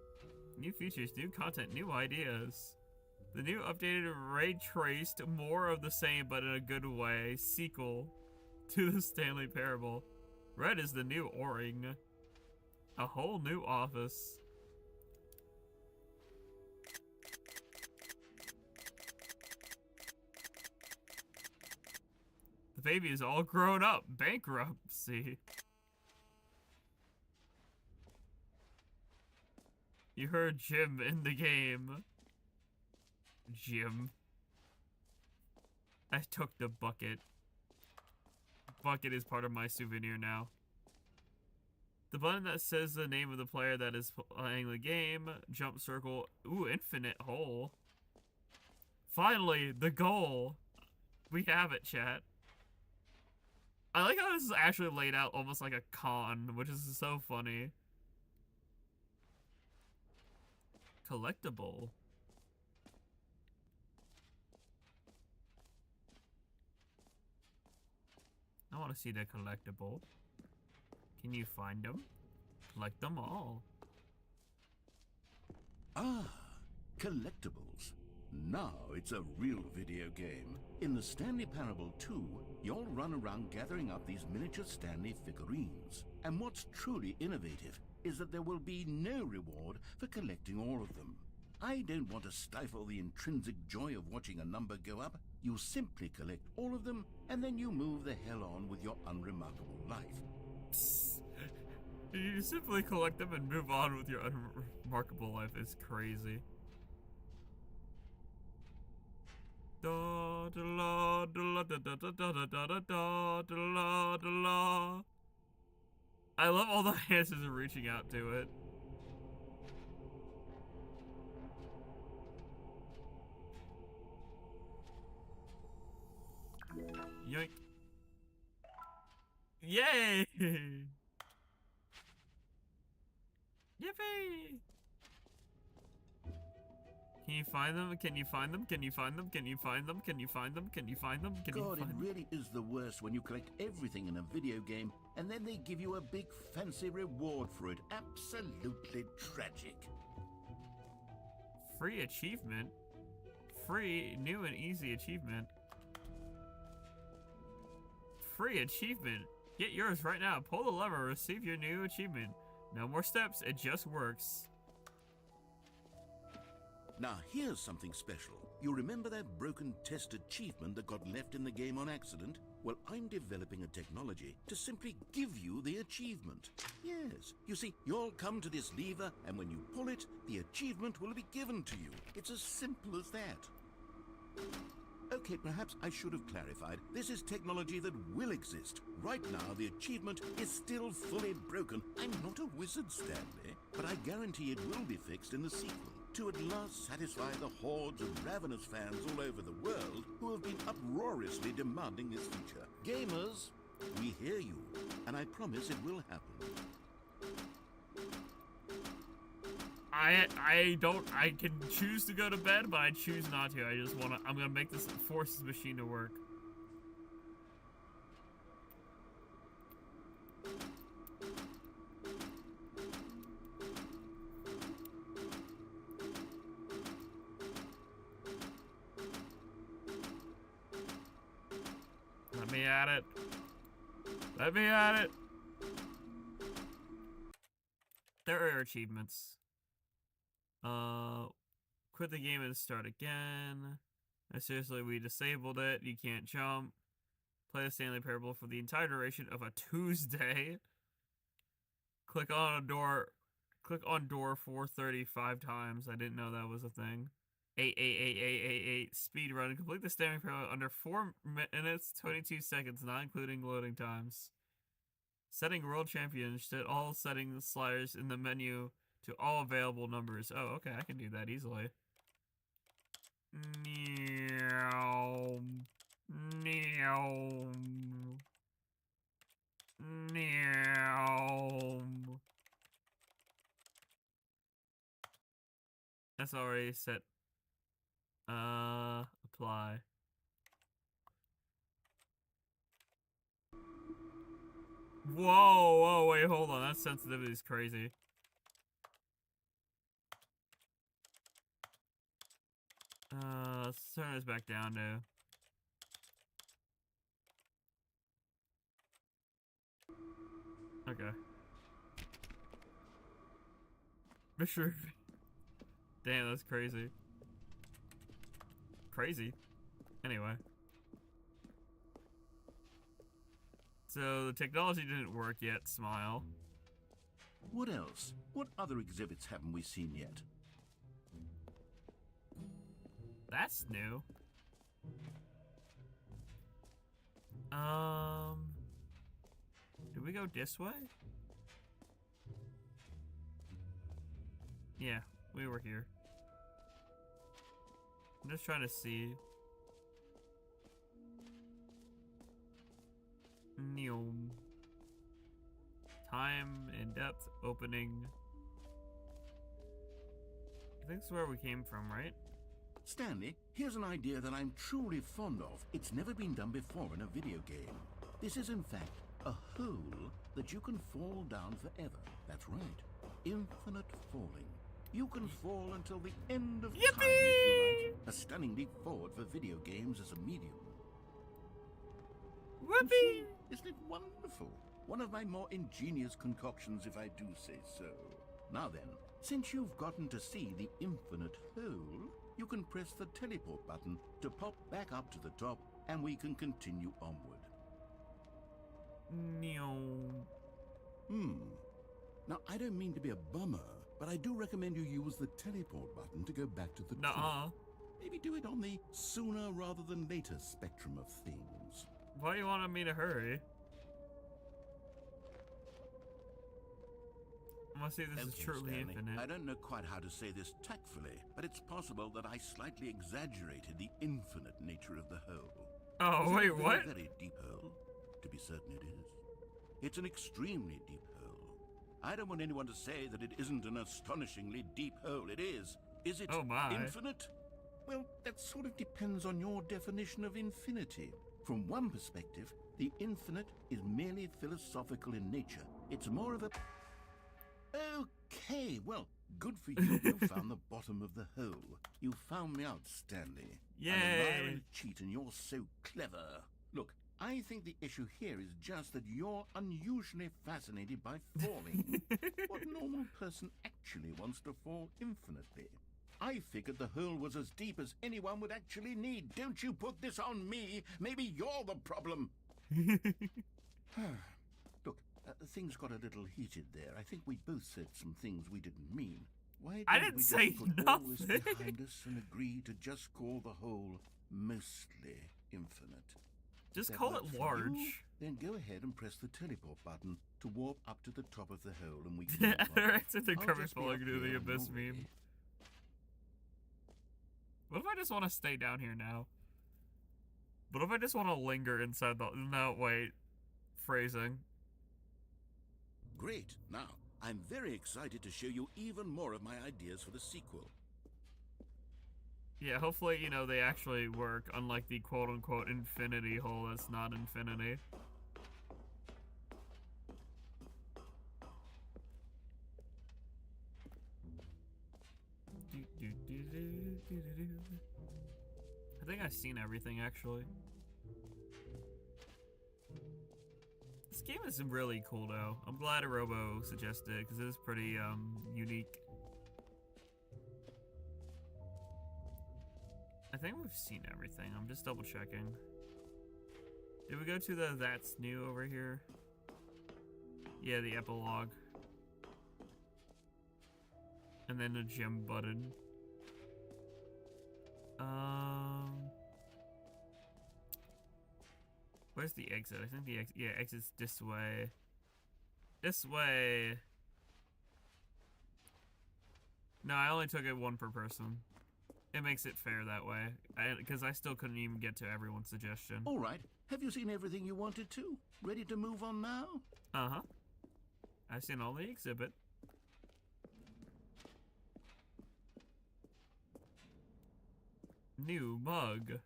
New features, new content, new ideas. The new updated ray traced, more of the same but in a good way, sequel to the Stanley Parable. Red is the new O-ring. A whole new office. baby is all grown up. Bankruptcy. You heard Jim in the game. Jim. I took the bucket. Bucket is part of my souvenir now. The button that says the name of the player that is playing the game. Jump circle. Ooh, infinite hole. Finally, the goal. We have it, chat. I like how this is actually laid out almost like a con, which is so funny. Collectible. I want to see the collectible. Can you find them? Collect them all. Ah, collectibles. Now it's a real video game. In the Stanley Parable 2, you'll run around gathering up these miniature Stanley figurines. And what's truly innovative is that there will be no reward for collecting all of them. I don't want to stifle the intrinsic joy of watching a number go up. You simply collect all of them, and then you move the hell on with your unremarkable life. Psst. You simply collect them and move on with your unremarkable life. It's crazy. Da da la da la da da da da da da da da la da la. I love all the hands are reaching out to it. Yoink. Yay! Yippee! Can you find them? Can you find them? Can you find them? Can you find them? Can you find them? Can you find them? Can you God, find it them? really is the worst when you collect everything in a video game and then they give you a big fancy reward for it. Absolutely tragic. Free achievement? Free, new and easy achievement. Free achievement. Get yours right now. Pull the lever, receive your new achievement. No more steps, it just works. Now here's something special. You remember that broken test achievement that got left in the game on accident? Well, I'm developing a technology to simply give you the achievement. Yes, you see, you'll come to this lever, and when you pull it, the achievement will be given to you. It's as simple as that. Okay, perhaps I should have clarified. This is technology that will exist. Right now, the achievement is still fully broken. I'm not a wizard, Stanley, but I guarantee it will be fixed in the sequel to at last satisfy the hordes of ravenous fans all over the world who have been uproariously demanding this feature. Gamers, we hear you, and I promise it will happen. I can choose to go to bed, but I choose not to. I'm gonna make this force this machine to work. Let me at it. Let me at it. There are achievements. Quit the game and start again. Seriously, we disabled it. You can't jump. Play the Stanley Parable for the entire duration of a Tuesday. Click on door 435 times. I didn't know that was a thing. 8. Speed run. Complete the Stanley Parable under 4 minutes 22 seconds, not including loading times. Setting world champion. Set all settings sliders in the menu to all available numbers. Oh, okay, I can do that easily. Meow. Meow. Meow. That's already set. Apply. Whoa, wait, hold on. That sensitivity is crazy. Let's turn this back down to. Okay. Sure. Damn, that's crazy. Crazy. Anyway. So the technology didn't work yet, smile. What else? What other exhibits haven't we seen yet? That's new. Did we go this way? Yeah, we were here. I'm just trying to see. Neom. Time, in-depth, opening. I think it's where we came from, right? Stanley, here's an idea that I'm truly fond of. It's never been done before in a video game. This is, in fact, a hole that you can fall down forever. That's right. Infinite falling. You can fall until the end of time if you like. A stunning leap forward for video games as a medium. Whoopee! Isn't it wonderful? One of my more ingenious concoctions, if I do say so. Now then, since you've gotten to see the infinite hole, you can press the teleport button to pop back up to the top, and we can continue onward. Neom. Now, I don't mean to be a bummer, but I do recommend you use the teleport button to go back to the top. Nuh-uh. Maybe do it on the sooner rather than later spectrum of things. Why do you want me to hurry? I want to see this is Okay, truly Stanley, infinite. I don't know quite how to say this tactfully, but it's possible that I slightly exaggerated the infinite nature of the hole. Oh, It's a wait, very, what? very deep hole. To be certain it is. It's an extremely deep hole. I don't want anyone to say that it isn't an astonishingly deep hole. It is. Is it Oh, my. infinite? Well, that sort of depends on your definition of infinity. From one perspective, the infinite is merely philosophical in nature. It's more of a... Okay, well, good for you. You found the bottom of the hole. You found me out, Stanley. I'm a liar Yay! and a cheat, and you're so clever. Look, I think the issue here is just that you're unusually fascinated by falling. What normal person actually wants to fall infinitely? I figured the hole was as deep as anyone would actually need. Don't you put this on me. Maybe you're the problem. Look, things got a little heated there. I think we both said some things we didn't mean. Why I don't didn't we say just put all this nothing. behind us and agree to just call the hole mostly infinite? Just That call work it for large. you? Then go ahead and press the teleport button to warp up to the top of the hole, and we can. move on. Alright, so they're I'll coming just be falling up into the here abyss normally. meme. What if I just want to stay down here now? What if I just want to linger inside the... No, wait. Phrasing. Great. Now, I'm very excited to show you even more of my ideas for the sequel. Yeah, hopefully, you know, they actually work, unlike the quote-unquote infinity hole that's not infinity. I think I've seen everything, actually. This game is really cool, though. I'm glad Arobo suggested it, because it is pretty, unique. I think we've seen everything. I'm just double checking. Did we go to the That's New over here? Yeah, the epilogue. And then the gem button. Where's the exit? I think the exit's this way. This way. No, I only took it one per person. It makes it fair that way, because I still couldn't even get to everyone's suggestion. All right. Have you seen everything you wanted to? Ready to move on now? Uh-huh. I've seen all the exhibit. New mug.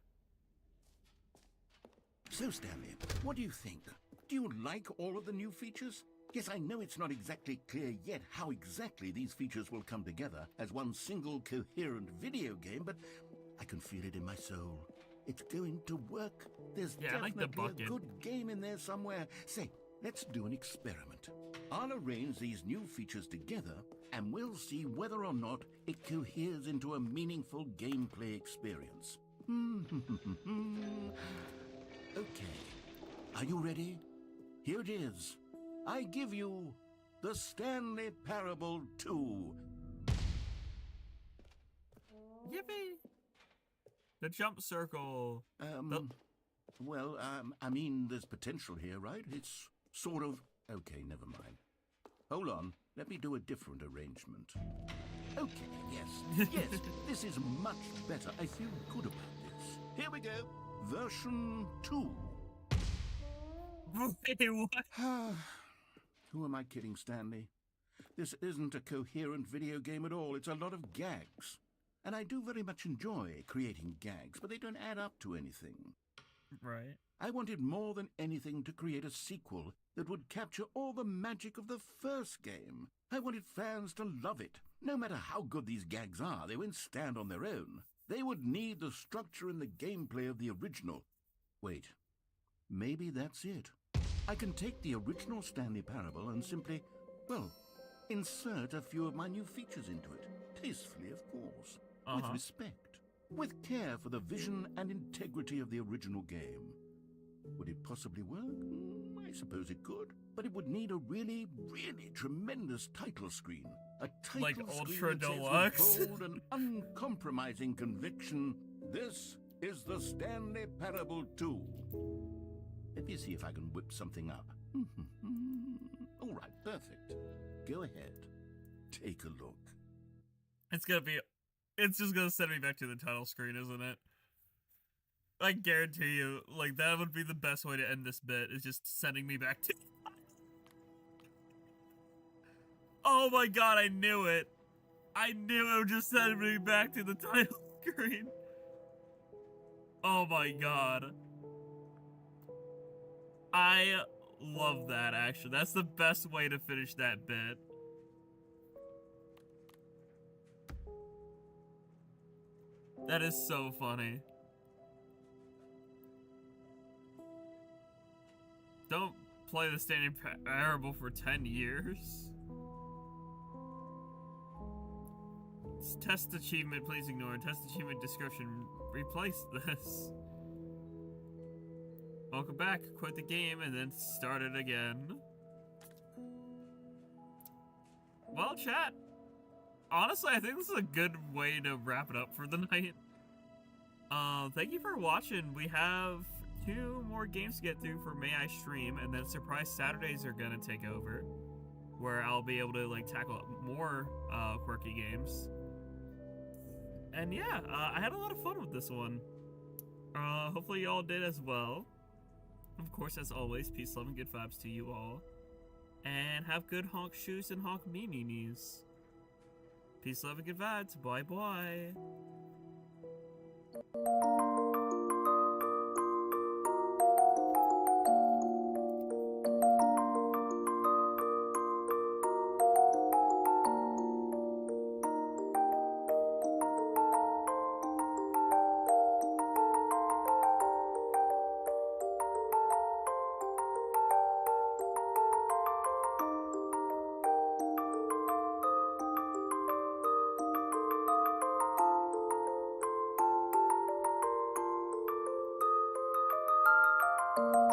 So, Stanley, what do you think? Do you like all of the new features? Yes, I know it's not exactly clear yet how exactly these features will come together as one single coherent video game, but I can feel it in my soul. It's going to work. There's Yeah, I like the definitely a bucket. good game in there somewhere. Say, let's do an experiment. I'll arrange these new features together, and we'll see whether or not it coheres into a meaningful gameplay experience. Okay. Are you ready? Here it is. I give you the Stanley Parable 2. Yippee! The jump circle. Well, I mean, there's potential here, right? It's sort of... Okay, never mind. Hold on. Let me do a different arrangement. Okay, yes. Yes, this is much better. I feel good about this. Here we go. Version 2. Wait, what? Who am I kidding, Stanley? This isn't a coherent video game at all. It's a lot of gags. And I do very much enjoy creating gags, but they don't add up to anything. Right. I wanted more than anything to create a sequel that would capture all the magic of the first game. I wanted fans to love it. No matter how good these gags are, they won't stand on their own. They would need the structure and the gameplay of the original. Wait, maybe that's it. I can take the original Stanley Parable and simply, well, insert a few of my new features into it. Tastefully, of course. With respect. With care for the vision and integrity of the original game. Would it possibly work? I suppose it could. But it would need a really, really tremendous title screen. A title like screen Ultra that says Deluxe? with bold and uncompromising conviction, this is the Stanley Parable 2. Let me see if I can whip something up. All right, perfect. Go ahead. Take a look. It's just gonna send me back to the title screen, isn't it? I guarantee you, like, that would be the best way to end this bit, is just sending me back to... Oh my god, I knew it! I knew it would just send me back to the title screen. Oh my god. I love that, actually. That's the best way to finish that bit. That is so funny. Don't play the Stanley Parable for 10 years. Test achievement, please ignore. Test achievement description, replace this. Welcome back, quit the game, and then start it again. Well, chat. Honestly, I think this is a good way to wrap it up for the night. Thank you for watching. We have 2 more games to get through for May I Stream, and then Surprise Saturdays are gonna take over, where I'll be able to like tackle more quirky games. And yeah, I had a lot of fun with this one. Hopefully y'all did as well. Of course, as always, peace, love, and good vibes to you all. And have good honk shoes and honk me memes. Peace, love, and good vibes. Bye bye. you